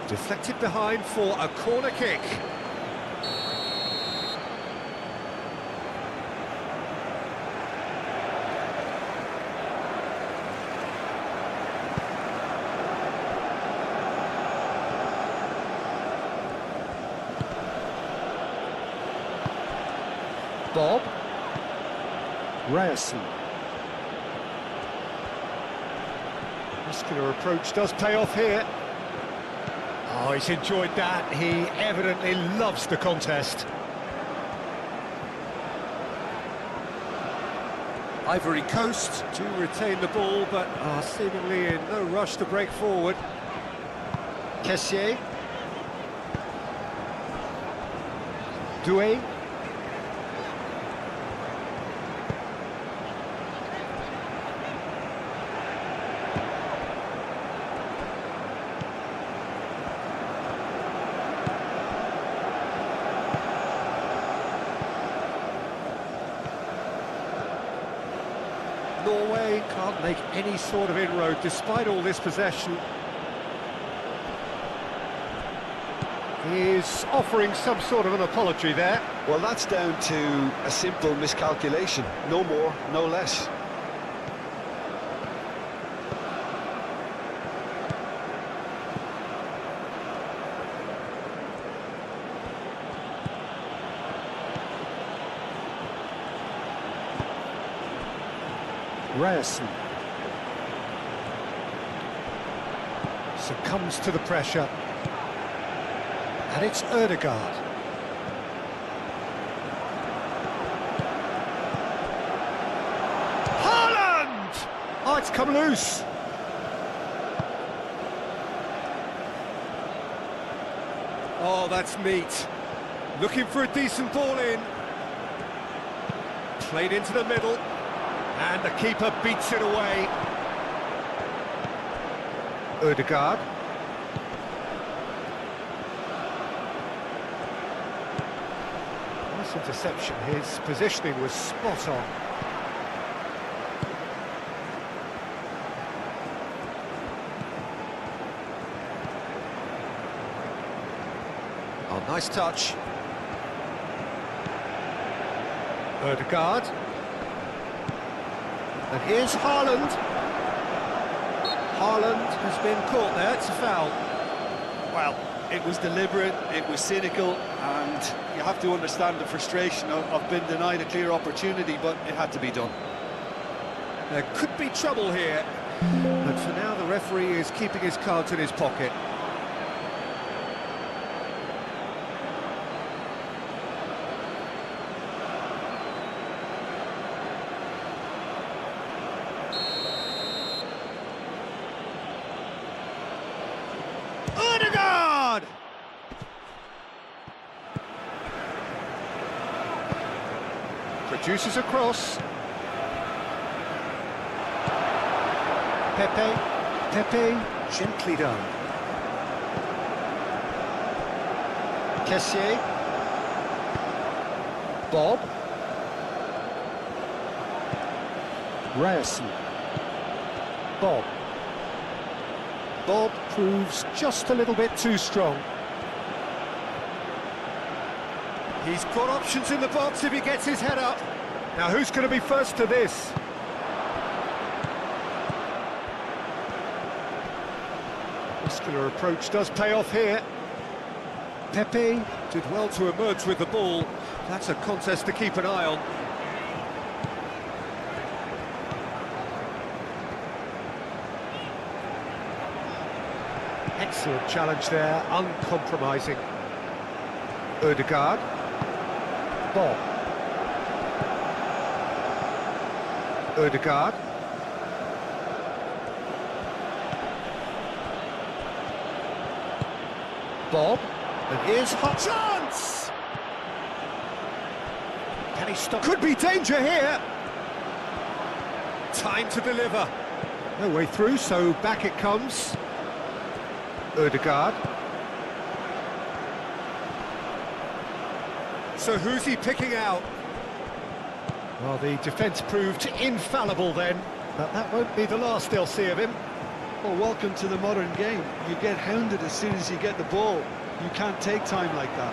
Deflected behind for a corner kick. Bob. Ryerson. Muscular approach does pay off here. Oh, he's enjoyed that. He evidently loves the contest. Ivory Coast to retain the ball, but are seemingly in no rush to break forward. Kessié. Doué. Norway can't make any sort of inroad despite all this possession. He's offering some sort of an apology there. Well, that's down to a simple miscalculation. No more, no less. Ryerson succumbs to the pressure, and it's Ødegaard. Haaland! Oh, it's come loose. Oh, that's neat. Looking for a decent ball in. Played into the middle. And the keeper beats it away. Ødegaard. Nice interception. His positioning was spot on. Oh, nice touch. Ødegaard. And here's Haaland. Haaland has been caught there, it's a foul. Well, it was deliberate, it was cynical, and you have to understand the frustration of being denied a clear opportunity, but it had to be done. There could be trouble here, but for now the referee is keeping his cards in his pocket. Ødegaard! Produces a cross. Pepe, gently done. Kessié. Bob. Ryerson. Bob. Bob proves just a little bit too strong. He's got options in the box if he gets his head up. Now who's going to be first to this? Muscular approach does pay off here. Pepe did well to emerge with the ball. That's a contest to keep an eye on. Excellent challenge there, uncompromising. Ødegaard. Bob. Ødegaard. Bob. And here's hot chance! Can he stop? Could be danger here! Time to deliver. No way through, so back it comes. Ødegaard. So who's he picking out? Well, the defence proved infallible then, but that won't be the last they'll see of him. Well, welcome to the modern game. You get hounded as soon as you get the ball. You can't take time like that.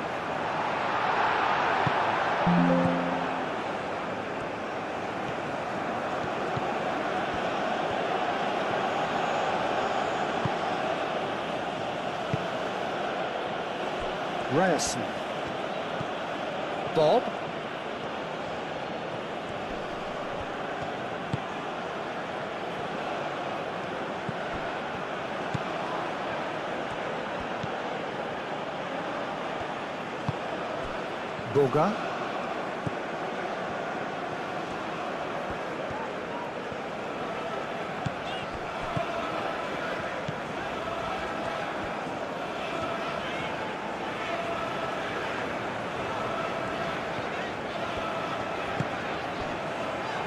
Ryerson. Bob. Boga.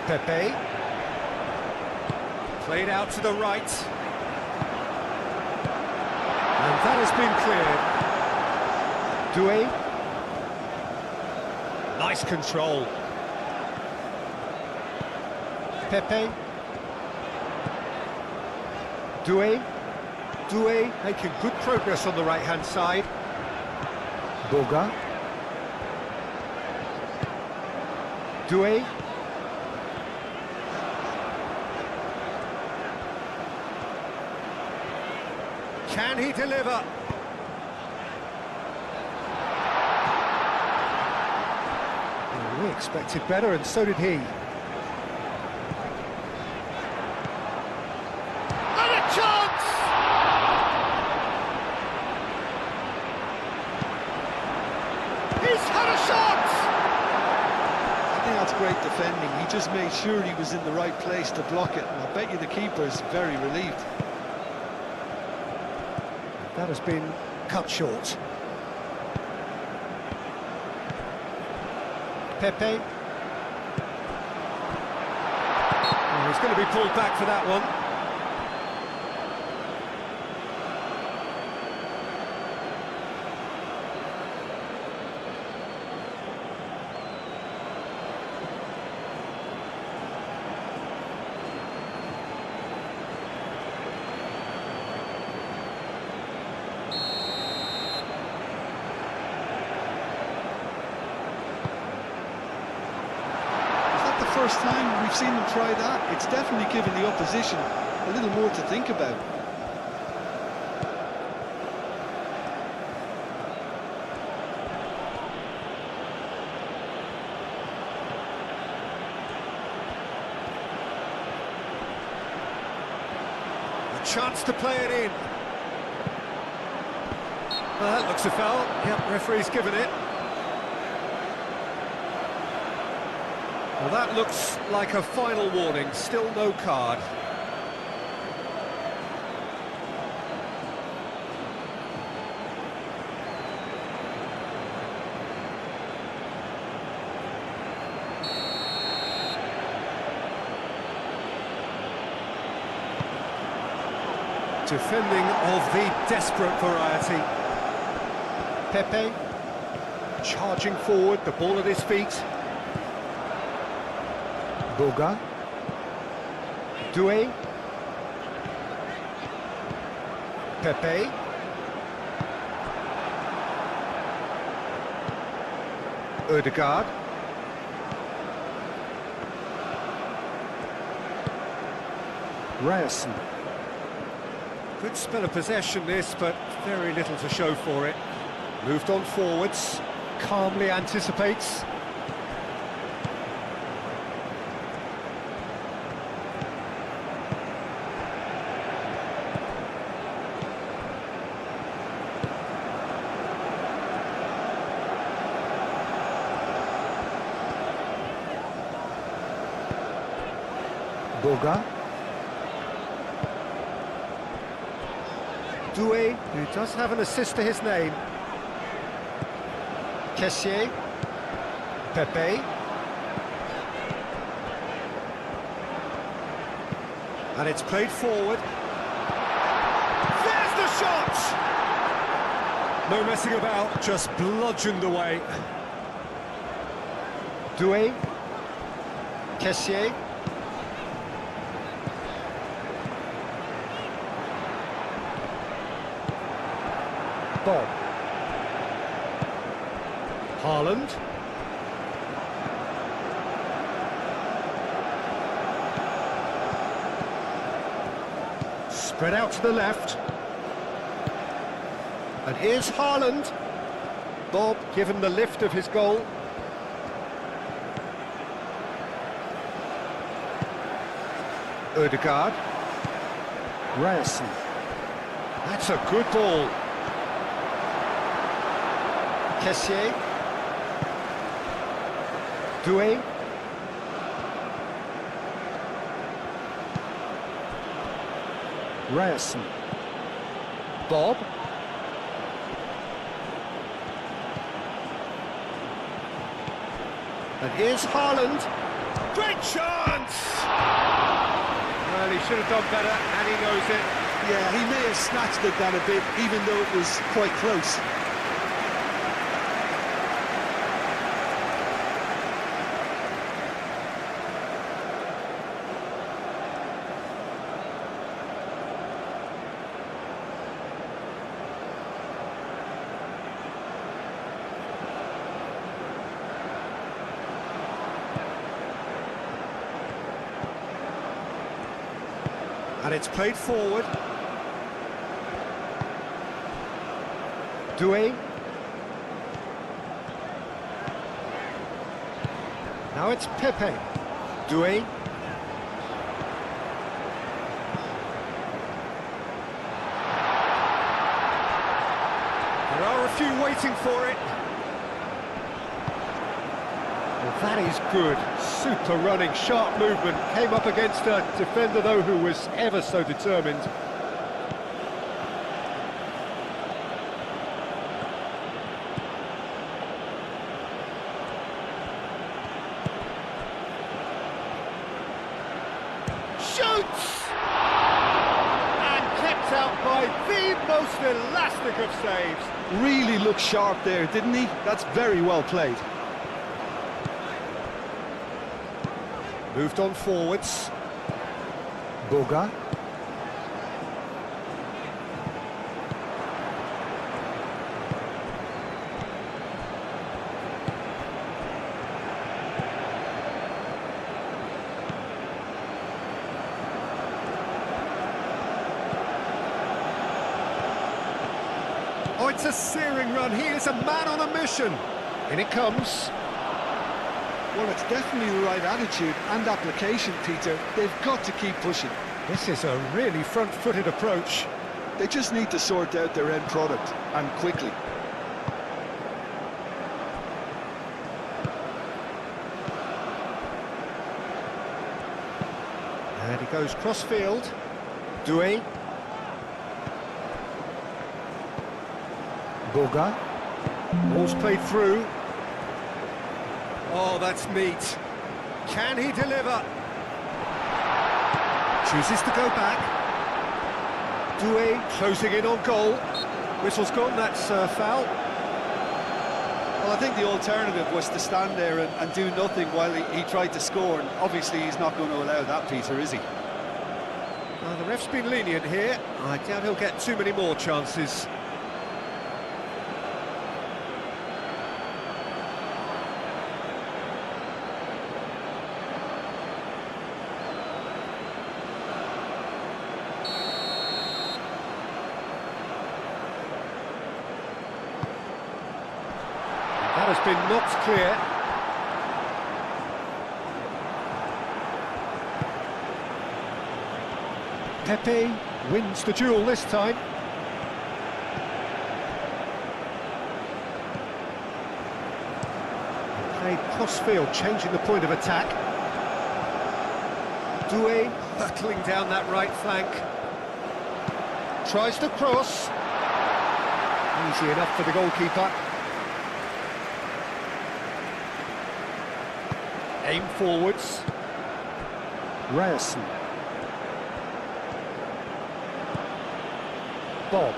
Pepe. Played out to the right. And that has been cleared. Doué. Nice control. Pepe. Doué. Doué making good progress on the right-hand side. Boga. Doué. Can he deliver? Well, we expected better, and so did he. And a chance! He's had a shot! I think that's great defending. He just made sure he was in the right place to block it, and I bet you the keeper's very relieved. That has been cut short. Pepe. Oh, he's going to be pulled back for that one. First time we've seen them try that. It's definitely given the opposition a little more to think about. A chance to play it in. Well, that looks a foul. Yep, referee's given it. Well, that looks like a final warning, still no card. Defending of the desperate variety. Pepe. Charging forward, the ball at his feet. Boga. Doué. Pepe. Ødegaard. Ryerson. Good spell of possession this, but very little to show for it. Moved on forwards, calmly anticipates. Boga. Doué, who does have an assist to his name. Kessié. Pepe. And it's played forward. There's the shot! No messing about, just bludgeoned away. Doué. Kessié. Bob. Haaland. Spread out to the left. And here's Haaland. Bob given the lift of his goal. Ødegaard. Ryerson. That's a good ball. Kessié. Doué. Ryerson. Bob. And here's Haaland. Great chance! Well, he should have done better, and he knows it. Yeah, he may have snatched at that a bit, even though it was quite close. And it's played forward. Doué. Now it's Pepe. Doué. There are a few waiting for it. Well, that is good. Super running, sharp movement. Came up against a defender, though, who was ever so determined. Shoots! And kept out by the most elastic of saves. Really looked sharp there, didn't he? That's very well played. Moved on forwards. Boga. Oh, it's a searing run. He is a man on a mission. In it comes. Well, it's definitely the right attitude and application, Peter. They've got to keep pushing. This is a really front-footed approach. They just need to sort out their end product, and quickly. And he goes cross-field. Doué. Boga. Ball's played through. Oh, that's neat. Can he deliver? Chooses to go back. Doué closing in on goal. Whistle's gone, that's foul. Well, I think the alternative was to stand there and do nothing while he tried to score, and obviously he's not going to allow that, Peter, is he? Well, the ref's been lenient here. I doubt he'll get too many more chances. That has been knocked clear. Pepe wins the duel this time. Played cross-field, changing the point of attack. Doué hurtling down that right flank. Tries to cross. Easy enough for the goalkeeper. Aim forwards. Ryerson. Bob.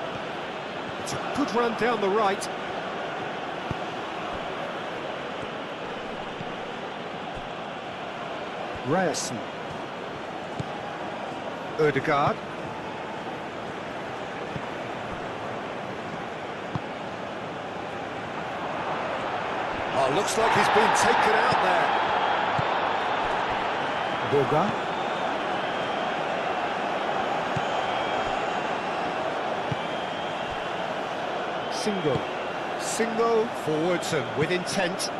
It's a good run down the right. Ryerson. Ødegaard. Oh, looks like he's been taken out there. Boga. Singo Forwards and with intent.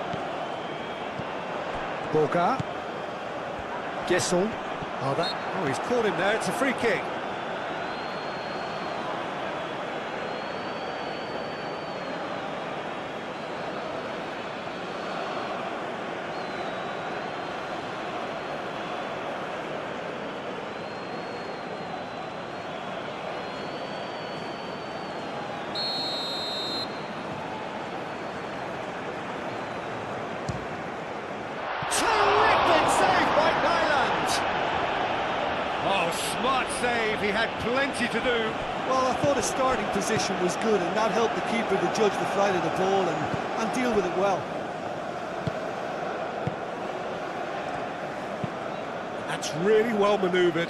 Boga. Gessel. Oh, he's caught him there. It's a free kick. save, he had plenty to do. Well, I thought his starting position was good, and that helped the keeper to judge the flight of the ball and deal with it well. That's really well manoeuvred.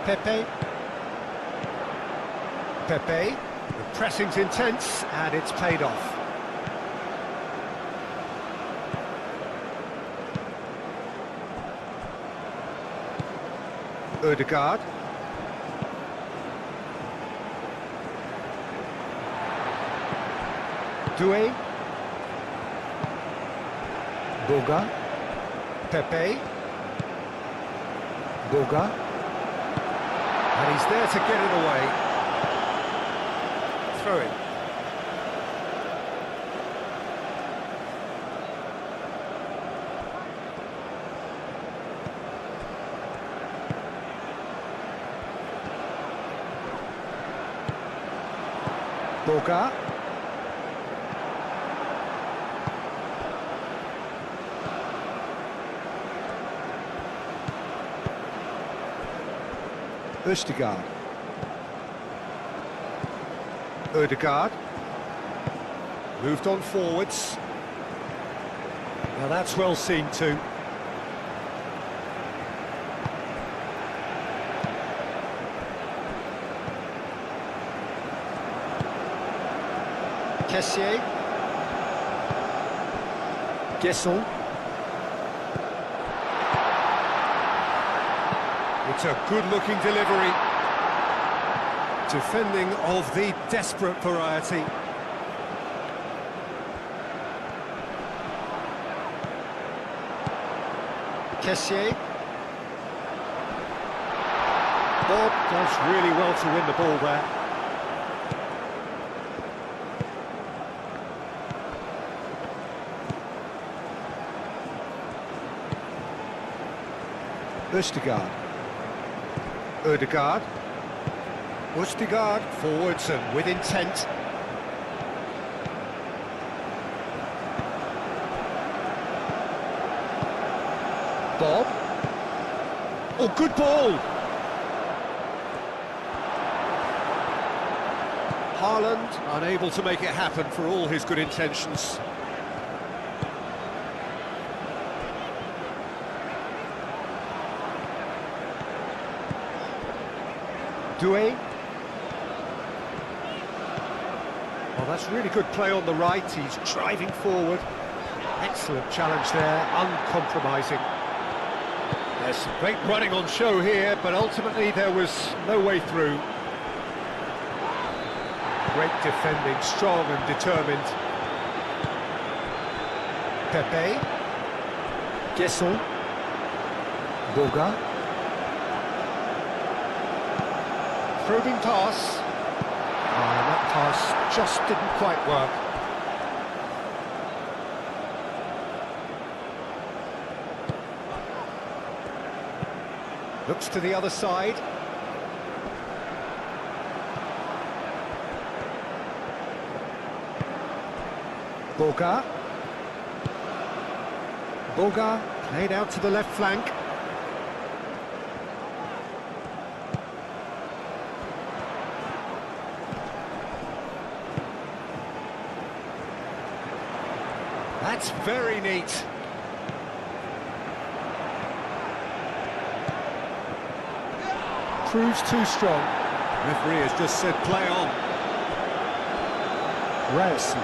Pepe. Pepe. The pressing's intense, and it's paid off. Ødegaard. Doué. Boga. Pepe. Boga. And he's there to get it away. Throw it. Boga. Ødegaard. Ødegaard. Moved on forwards. Now that's well seen too. Kessié. Guesson. It's a good-looking delivery. Defending of the desperate variety. Kessié. Bob does really well to win the ball there. Ødegaard. Ødegaard. Ødegaard forwards and with intent. Bob. Oh, good ball. Haaland unable to make it happen for all his good intentions. Doué. Well, that's really good play on the right. He's driving forward. Excellent challenge there, uncompromising. There's some great running on show here, but ultimately there was no way through. Great defending, strong and determined. Pepe. Guesson. Boga. Probing pass. And that pass just didn't quite work. Looks to the other side. Boga. Boga played out to the left flank. That's very neat. Proves too strong. Referee has just said play on. Reyes.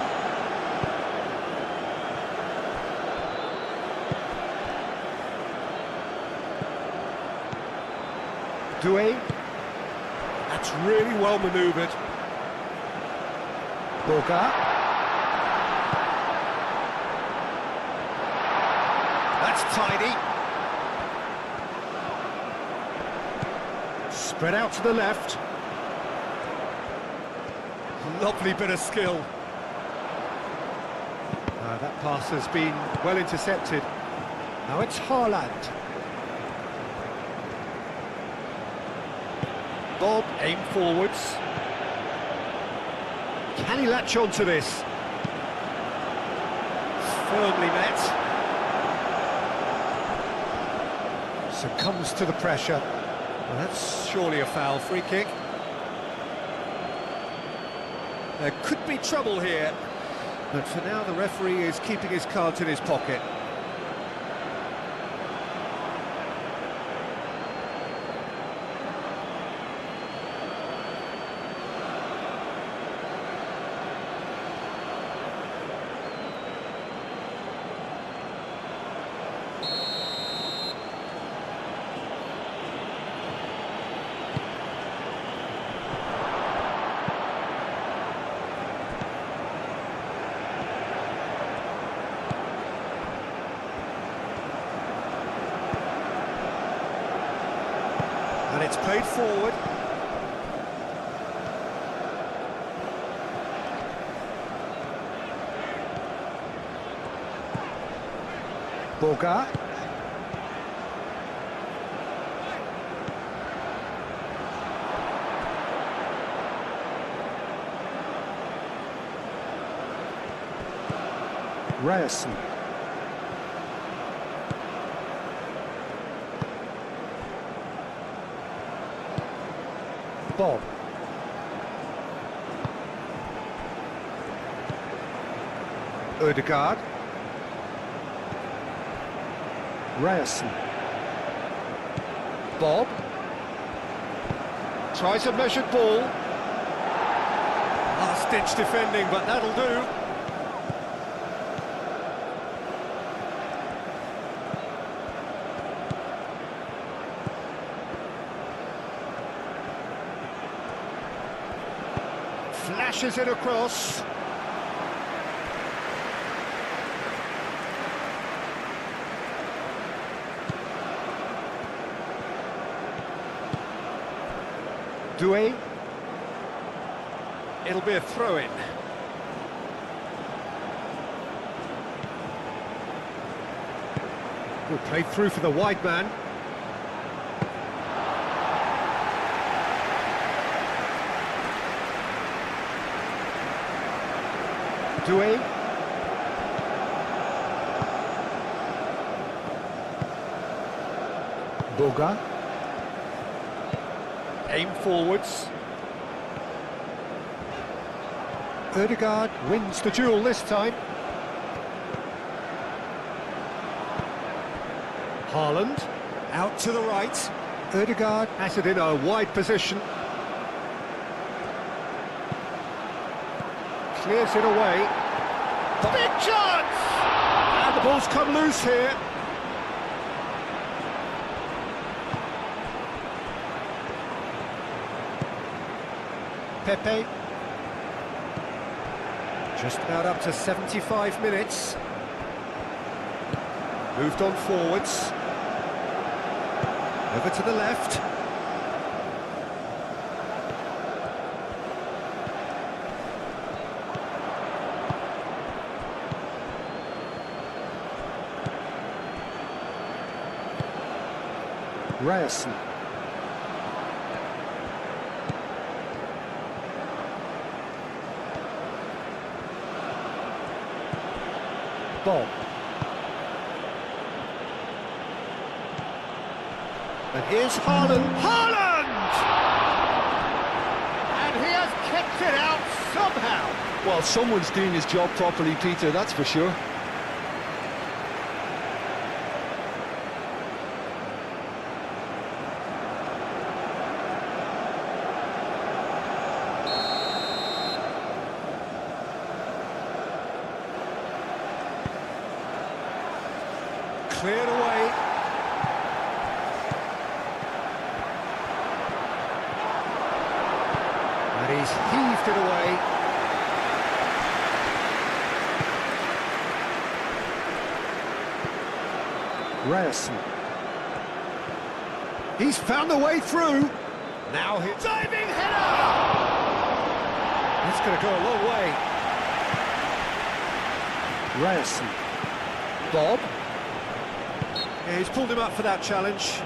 Doué. That's really well manoeuvred. Boga. That's tidy. Spread out to the left. Lovely bit of skill. That pass has been well intercepted. Now it's Haaland. Bob, aim forwards. Can he latch on to this? Firmly met. Succumbs to the pressure. Well, that's surely a foul. Free kick. There could be trouble here, but for now the referee is keeping his cards in his pocket. And it's played forward. Boga. Ryerson. Bob. Ødegaard. Ryerson. Bob. Tries a measured ball. Last-ditch defending, but that'll do. Flashes it across. Doué. It'll be a throw-in. Good play through for the wide man. Doué. Boga. Aim forwards. Ødegaard wins the duel this time. Haaland out to the right. Ødegaard has it in a wide position. Clears it away. Big chance! And the ball's come loose here. Pepe. Just about up to 75 minutes. Moved on forwards. Over to the left. Ryerson. Bob. And here's Haaland. Haaland! And he has kept it out somehow. Well, someone's doing his job properly, Peter, that's for sure. Cleared away. And he's heaved it away. Ryerson. He's found the way through. Now hit. Diving header! That's going to go a long way. Ryerson. Bob. Yeah, he's pulled him up for that challenge.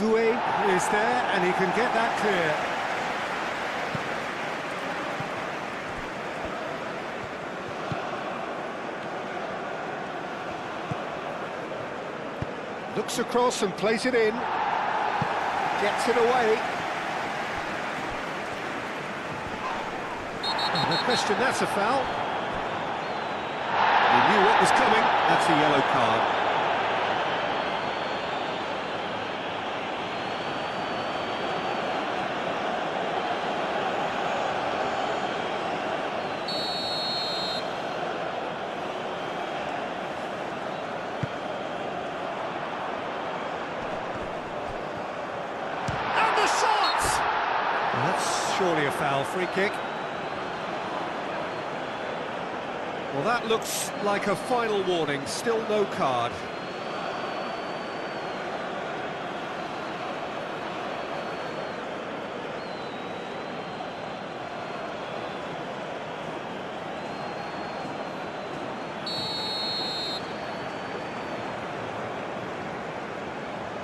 Doué is there, and he can get that clear. Looks across and plays it in. Gets it away. No question, that's a foul. He knew what was coming. That's a yellow card. And the shot! That's surely a foul. Free kick. Well, that looks like a final warning, still no card.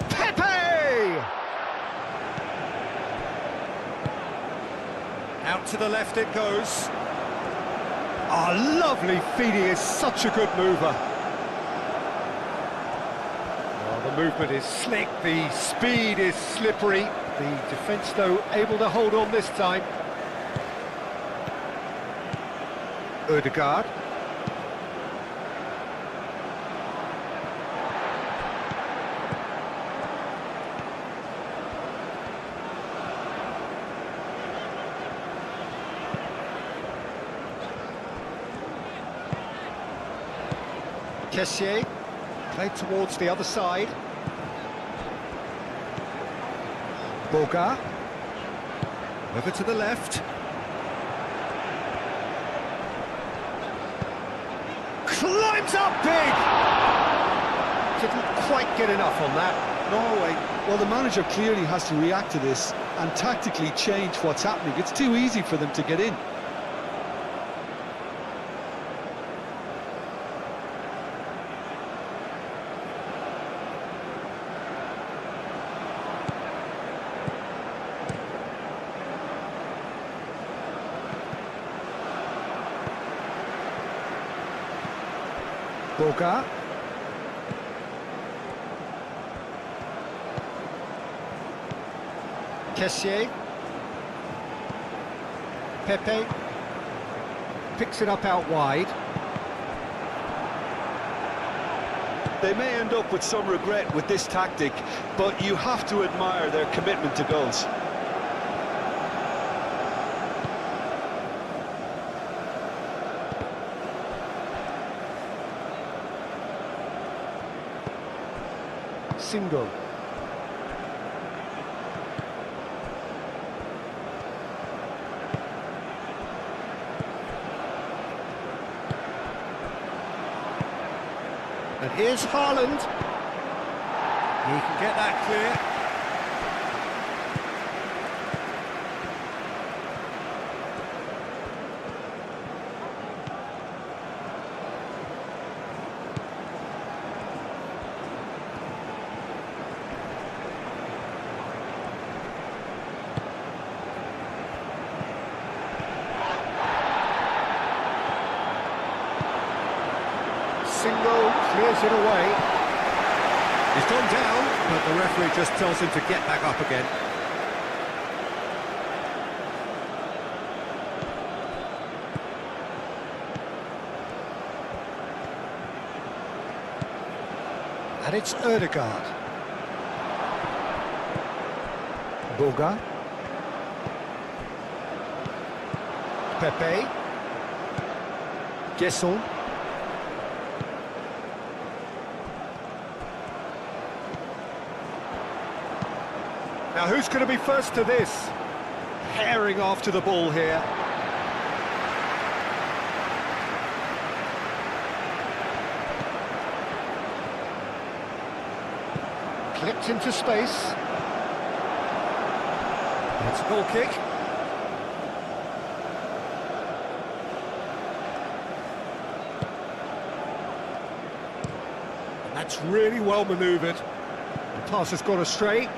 Pepe! Out to the left it goes. Oh, lovely feed, he is such a good mover. Oh, the movement is slick, the speed is slippery. The defence, though, able to hold on this time. Ødegaard. Kessié, played towards the other side. Boga, over to the left. Climbs up big! Didn't quite get enough on that. Norway, well, the manager clearly has to react to this and tactically change what's happening. It's too easy for them to get in. Boga. Kessié. Pepe. Picks it up out wide. They may end up with some regret with this tactic, but you have to admire their commitment to goals. Single. And here's Haaland. He can get that clear. Single, clears it away. He's gone down, but the referee just tells him to get back up again. And it's Ødegaard. Boga. Pepe. Gesson. Now, who's going to be first to this? Herring after the ball here. Clipped into space. That's a goal kick. And that's really well manoeuvred. The pass has gone astray.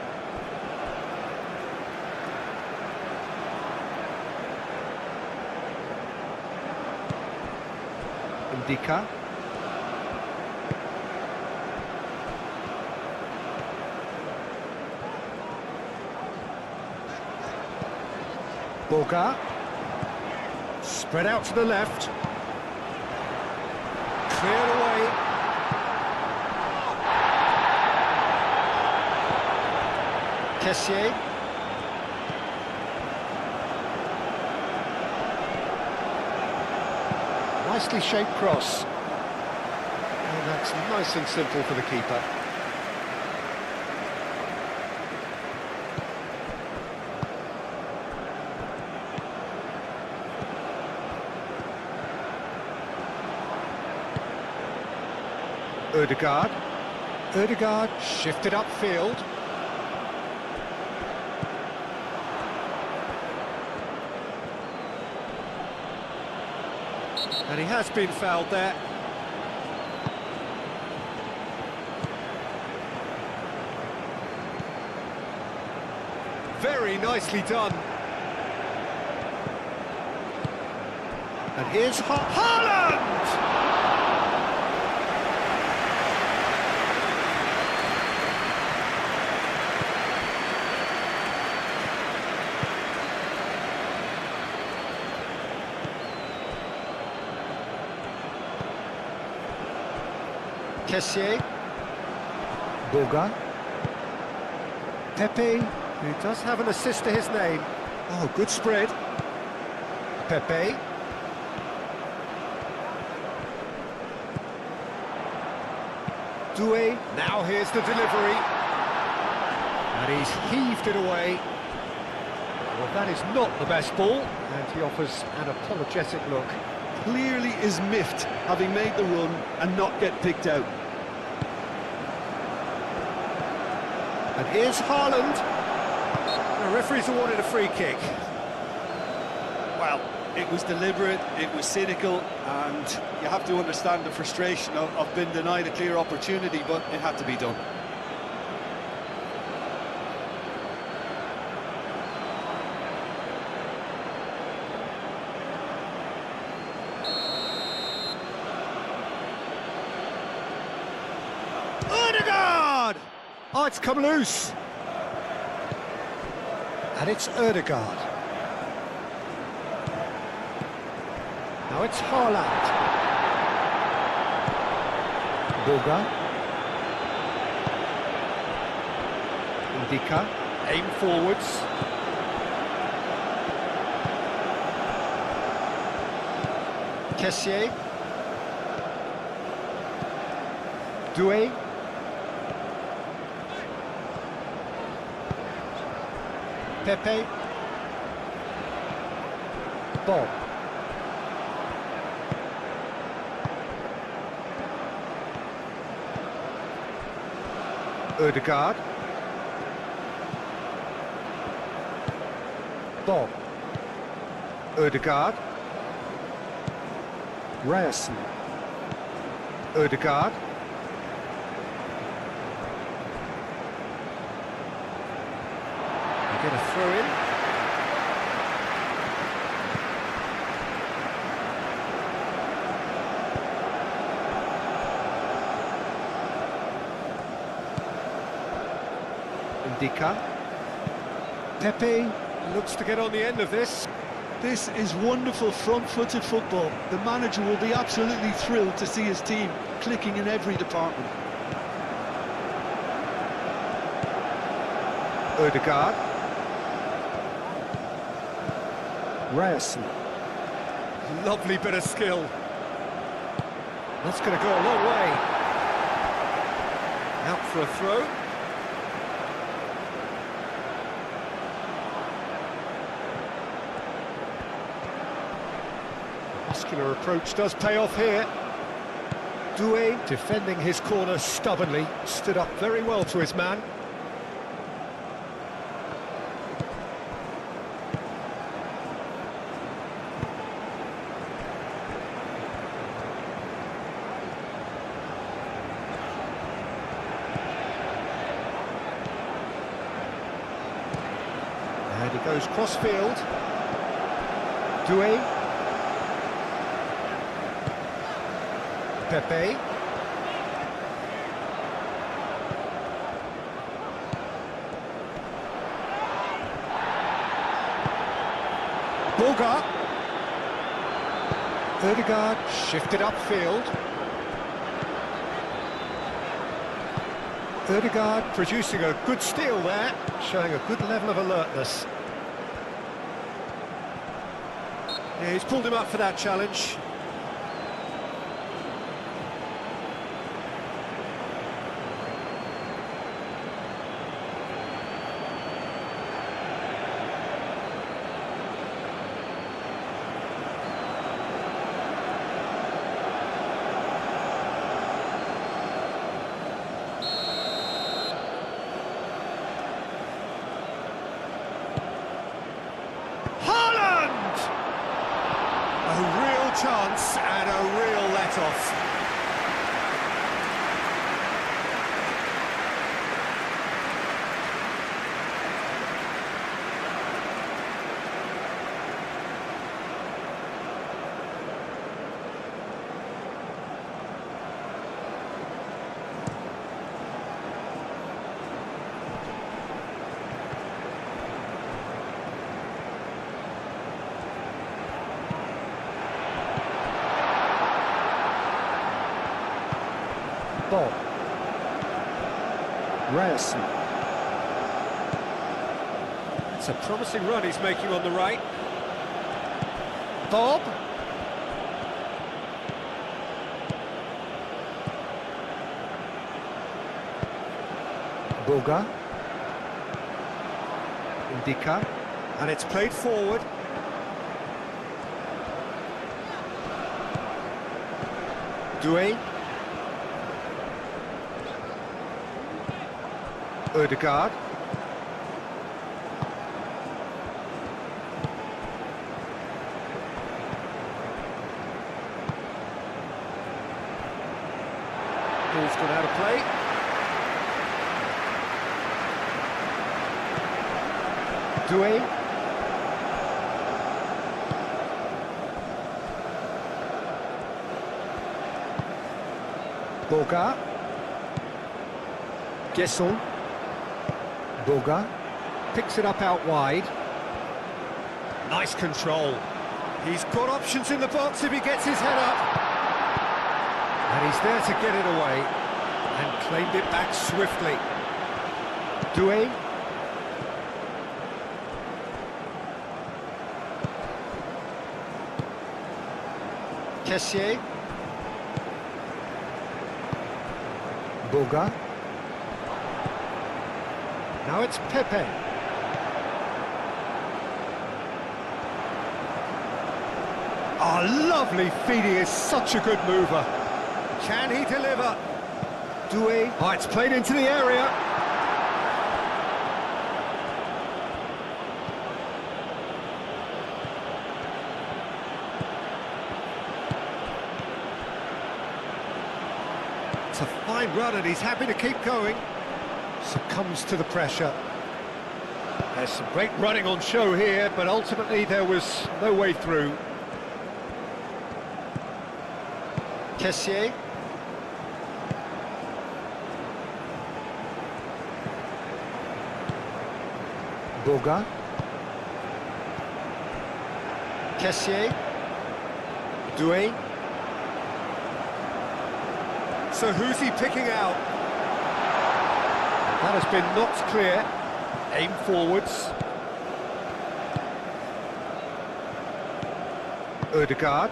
Ndika. Boga. Spread out to the left. Cleared away. Kessié. Nicely shaped cross. And that's nice and simple for the keeper. Ødegaard shifted upfield. And he has been fouled there. Very nicely done. And here's Haaland! Kessié. Boga. Pepe, who does have an assist to his name. Oh, good spread. Pepe. Doué. Now here's the delivery. And he's heaved it away. Well, that is not the best ball. And he offers an apologetic look. Clearly is miffed, having made the run and not get picked out. And here's Haaland. The referee's awarded a free kick. Well, it was deliberate, it was cynical, and you have to understand the frustration of being denied a clear opportunity, but it had to be done. Ødegaard! Oh, it's come loose. And it's Ødegaard. Now it's Haaland. Boga. Ndika. Aim forwards. Kessié. Doué. Pepe. Bob. Ødegaard. Bob. Ødegaard. Ryerson. Ødegaard. Get a throw in. Ndika. Pepe looks to get on the end of this. This is wonderful front-footed football. The manager will be absolutely thrilled to see his team clicking in every department. Ødegaard. Ryerson. Lovely bit of skill. That's going to go a long way. Out for a throw. Muscular approach does pay off here. Doué, defending his corner stubbornly, stood up very well to his man. And he goes cross-field. Pepe. Bulgar. Ødegaard shifted upfield. Ødegaard producing a good steal there, showing a good level of alertness. Yeah, he's pulled him up for that challenge. A real chance and a real let-off. Bob. Ryerson. It's a promising run he's making on the right. Bob. Boga. Indica. And it's played forward. Doué. Ødegaard. Ball's gone out of play. Doué. Boga. Gesson. Boga picks it up out wide. Nice control. He's got options in the box if he gets his head up. And he's there to get it away. And claimed it back swiftly. Doué. Kessié. Boga. Now it's Pepe. Oh, lovely feed, he is such a good mover. Can he deliver? Doué. Oh, it's played into the area. It's a fine run and he's happy to keep going. Succumbs to the pressure. There's some great running on show here, but ultimately there was no way through. Kessié. Boga. Kessié. Doué. So who's he picking out? That has been knocked clear. Aim forwards. Ødegaard.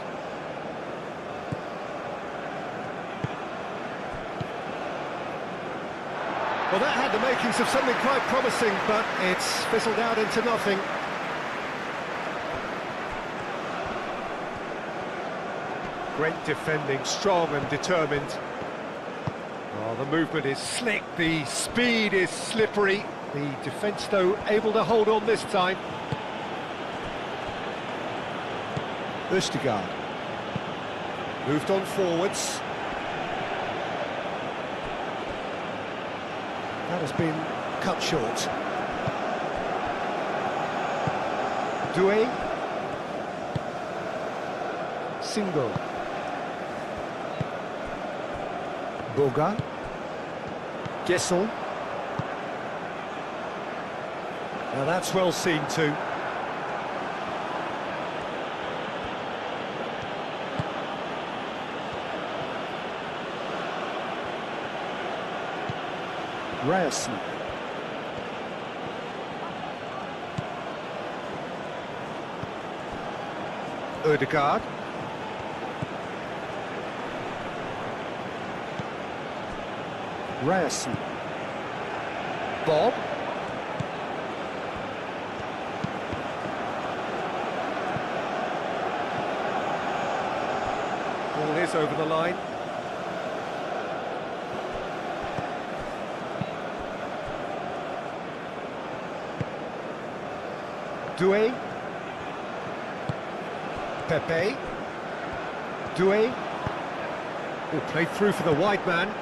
Well, that had the makings of something quite promising, but it's fizzled out into nothing. Great defending, strong and determined. Oh, the movement is slick, the speed is slippery. The defence, though, able to hold on this time. Ødegaard. Moved on forwards. That has been cut short. Doué. Boga. Gesson. Now that's well seen too. Ryerson. Ødegaard. Ryerson. Bob. Ball is over the line. Doué. Pepe. Doué. Will play through for the wide man.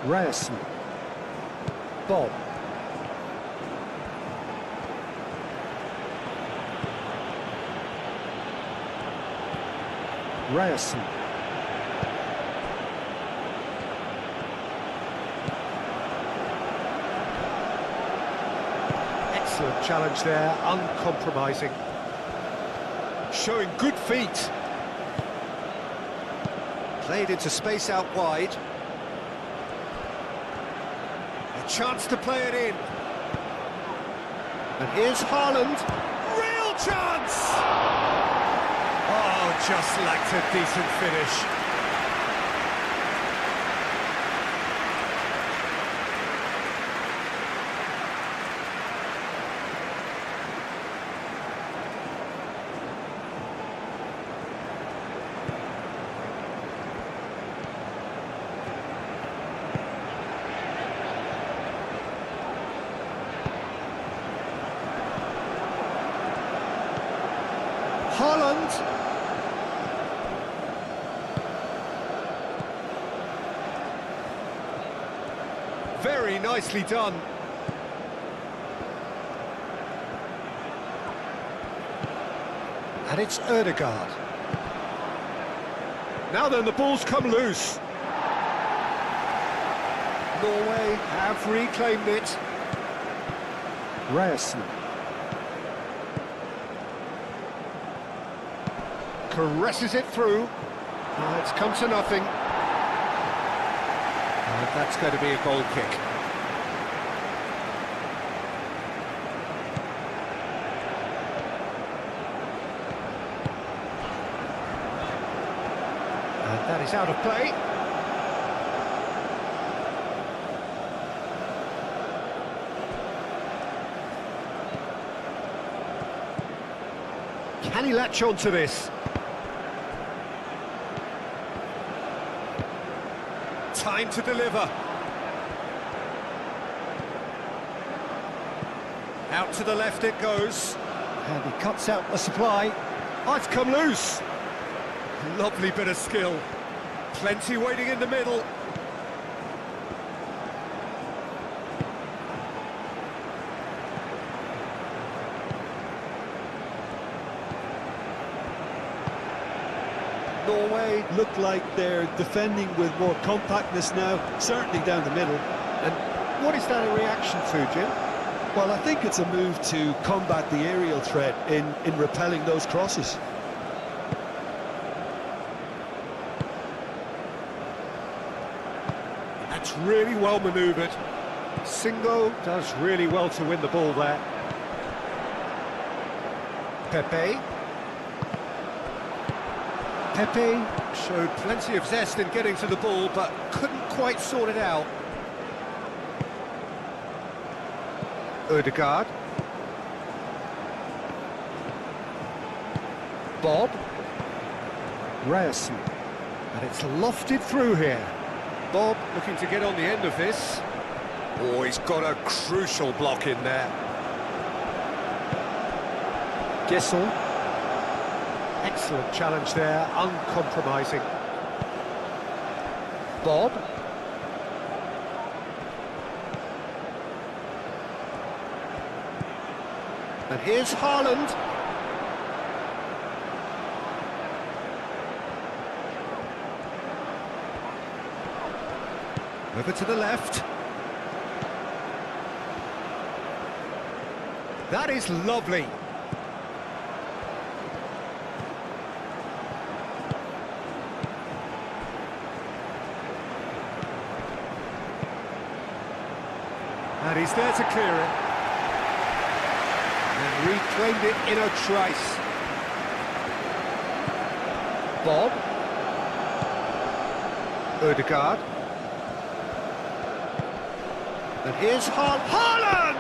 Ryerson. Bob. Ryerson. Excellent challenge there, uncompromising. Showing good feet. Played into space out wide. A chance to play it in. And here's Haaland. Real chance! Oh, just lacked a decent finish. Haaland. Very nicely done. And it's Ødegaard. Now then, the ball's come loose. Norway have reclaimed it. Ryerson. Caresses it through. It's come to nothing. And that's going to be a goal kick. And that is out of play. Can he latch on to this? Time to deliver. Out to the left it goes. And he cuts out the supply. Oh, it's come loose. Lovely bit of skill. Plenty waiting in the middle. Norway look like they're defending with more compactness now, certainly down the middle. And what is that a reaction to, Jim? Well, I think it's a move to combat the aerial threat in repelling those crosses. That's really well manoeuvred. Singo does really well to win the ball there. Pepe. Pepe showed plenty of zest in getting to the ball, but couldn't quite sort it out. Ødegaard. Bob. Ryerson. And it's lofted through here. Bob looking to get on the end of this. Oh, he's got a crucial block in there. Gesson. Excellent challenge there, uncompromising. Bob. And here's Haaland. Over to the left. That is lovely. And he's there to clear it. And reclaimed it in a trice. Bob. Ødegaard. And here's Haaland!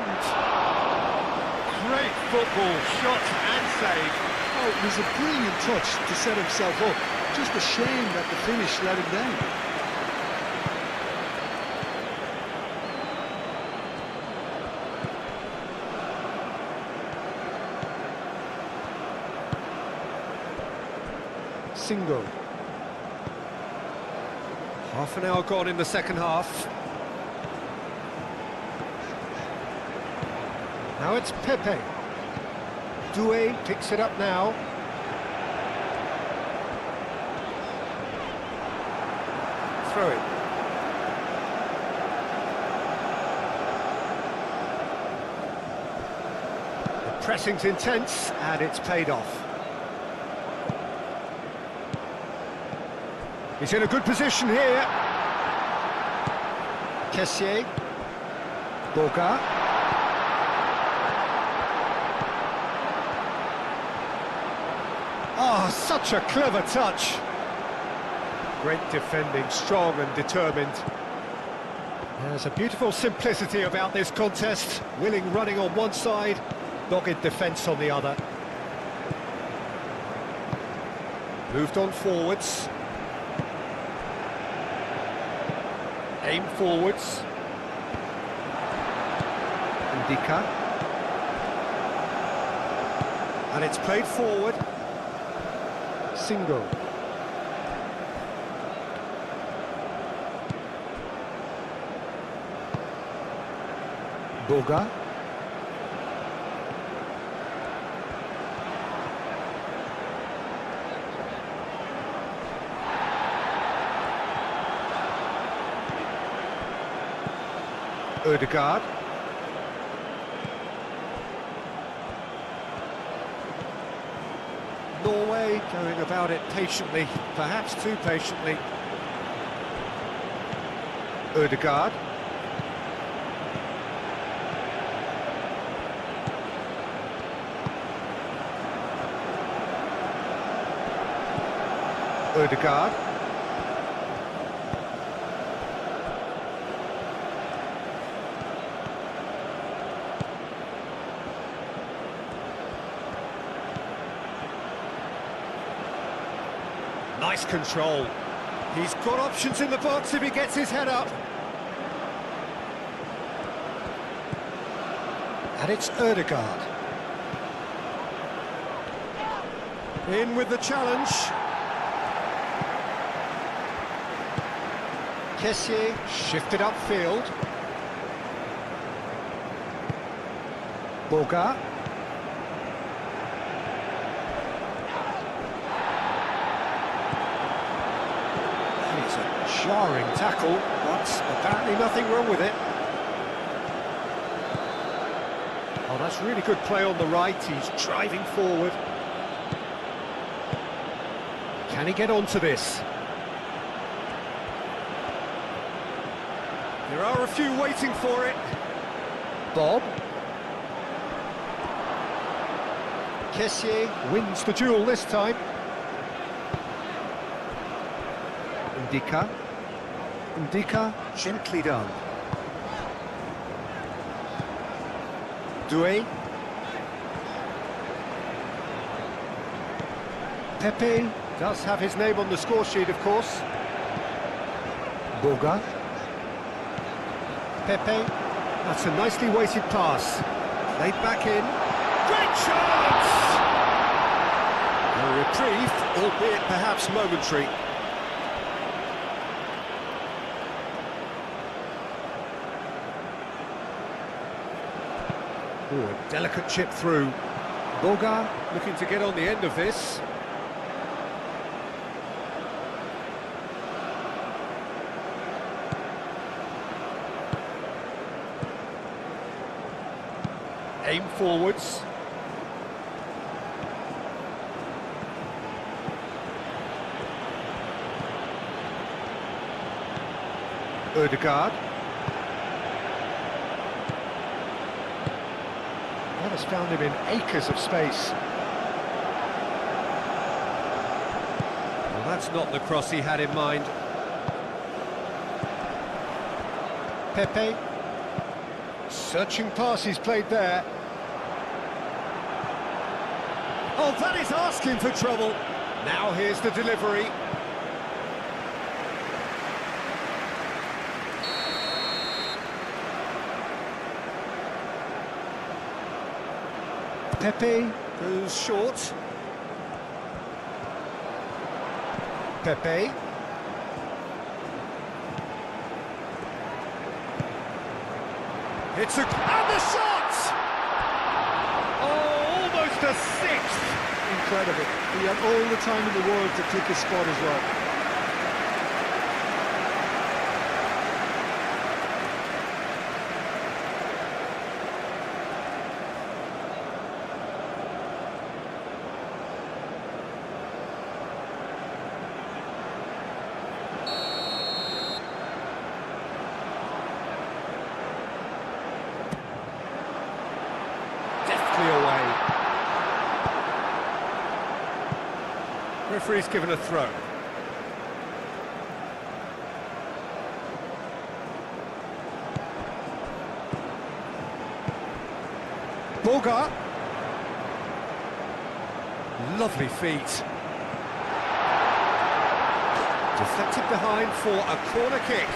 Great football, shot and save. Oh, it was a brilliant touch to set himself up. Just a shame that the finish let him down. Single. Half an hour gone in the second half. Now it's Pepe. Doué picks it up now. Throw it. The pressing's intense and it's paid off. He's in a good position here. Kessié. Boga. Oh, such a clever touch. Great defending, strong and determined. There's a beautiful simplicity about this contest. Willing running on one side, dogged defence on the other. Moved on forwards. Aim forwards. Ndika. And it's played forward. Single. Boga. Ødegaard. Norway going about it patiently, perhaps too patiently. Ødegaard. Ødegaard. Nice control. He's got options in the box if he gets his head up. And it's Ødegaard. In with the challenge. Kessié shifted upfield. Boga. It's a jarring tackle, but apparently nothing wrong with it. Oh, that's really good play on the right. He's driving forward. Can he get onto this? There are a few waiting for it. Bob. Kessié wins the duel this time. Ndika. Ndika, gently done. Doué. Pepe does have his name on the score sheet, of course. Boga. Pepe. That's a nicely weighted pass. Played back in. Great chance! A reprieve, albeit perhaps momentary. Ooh, a delicate chip through. Boga looking to get on the end of this. Aim forwards. Ødegaard. That has found him in acres of space. Well, that's not the cross he had in mind. Pepe. Searching pass he's played there. Oh, that is asking for trouble. Now here's the delivery. Pepe Goes short. Pepe. It's a... And the shot! Oh, almost a sixth. Incredible. He had all the time in the world to click his spot as well. Deftly away. Referee's given a throw. Boga. Lovely feet. Deflected behind for a corner kick.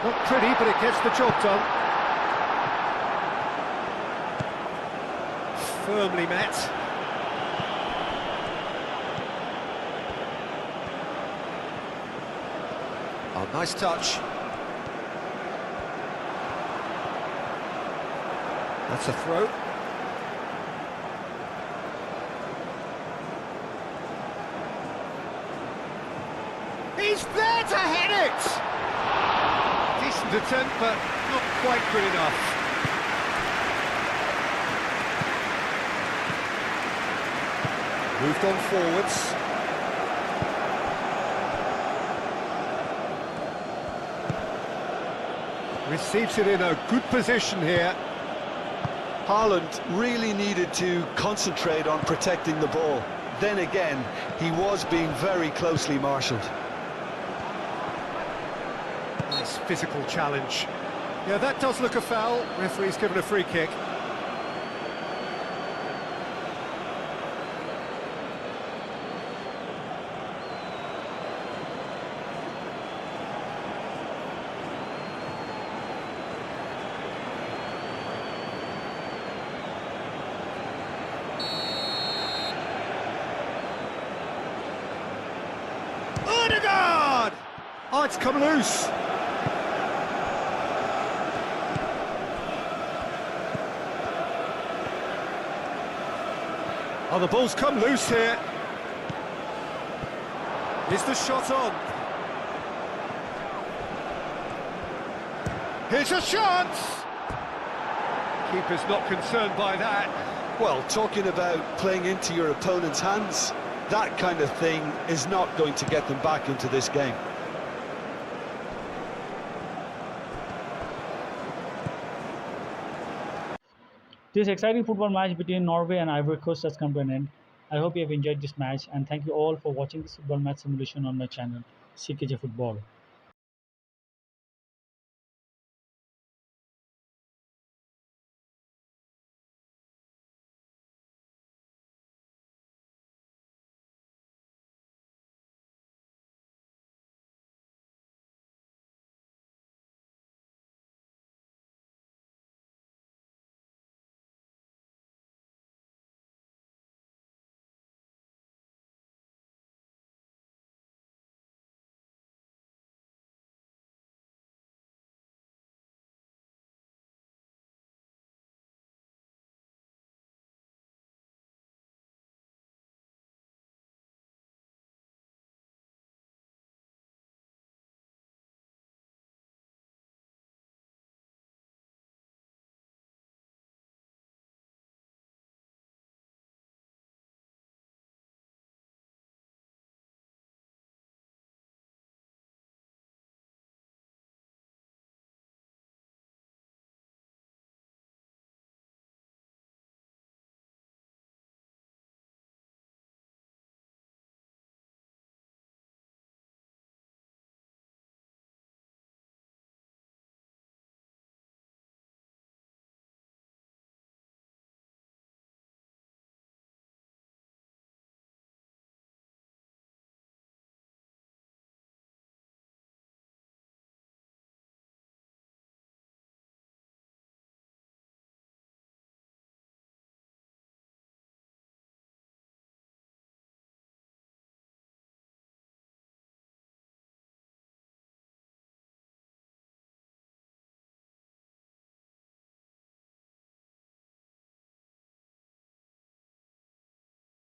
Not pretty, but it gets the job done. Firmly met. Oh, nice touch. That's a throw. He's there to hit it! Decent attempt, but not quite good enough. Moved on forwards. Receives it in a good position here. Haaland really needed to concentrate on protecting the ball. Then again, he was being very closely marshalled. Nice physical challenge. Yeah, that does look a foul. Referee's given a free kick. Ødegaard! Oh, it's come loose. Oh, the ball's come loose here. Is the shot on? Here's a shot! Keeper's not concerned by that. Well, talking about playing into your opponent's hands, that kind of thing is not going to get them back into this game. This exciting football match between Norway and Ivory Coast has come to an end. I hope you have enjoyed this match and thank you all for watching this football match simulation on my channel, CKJ Football.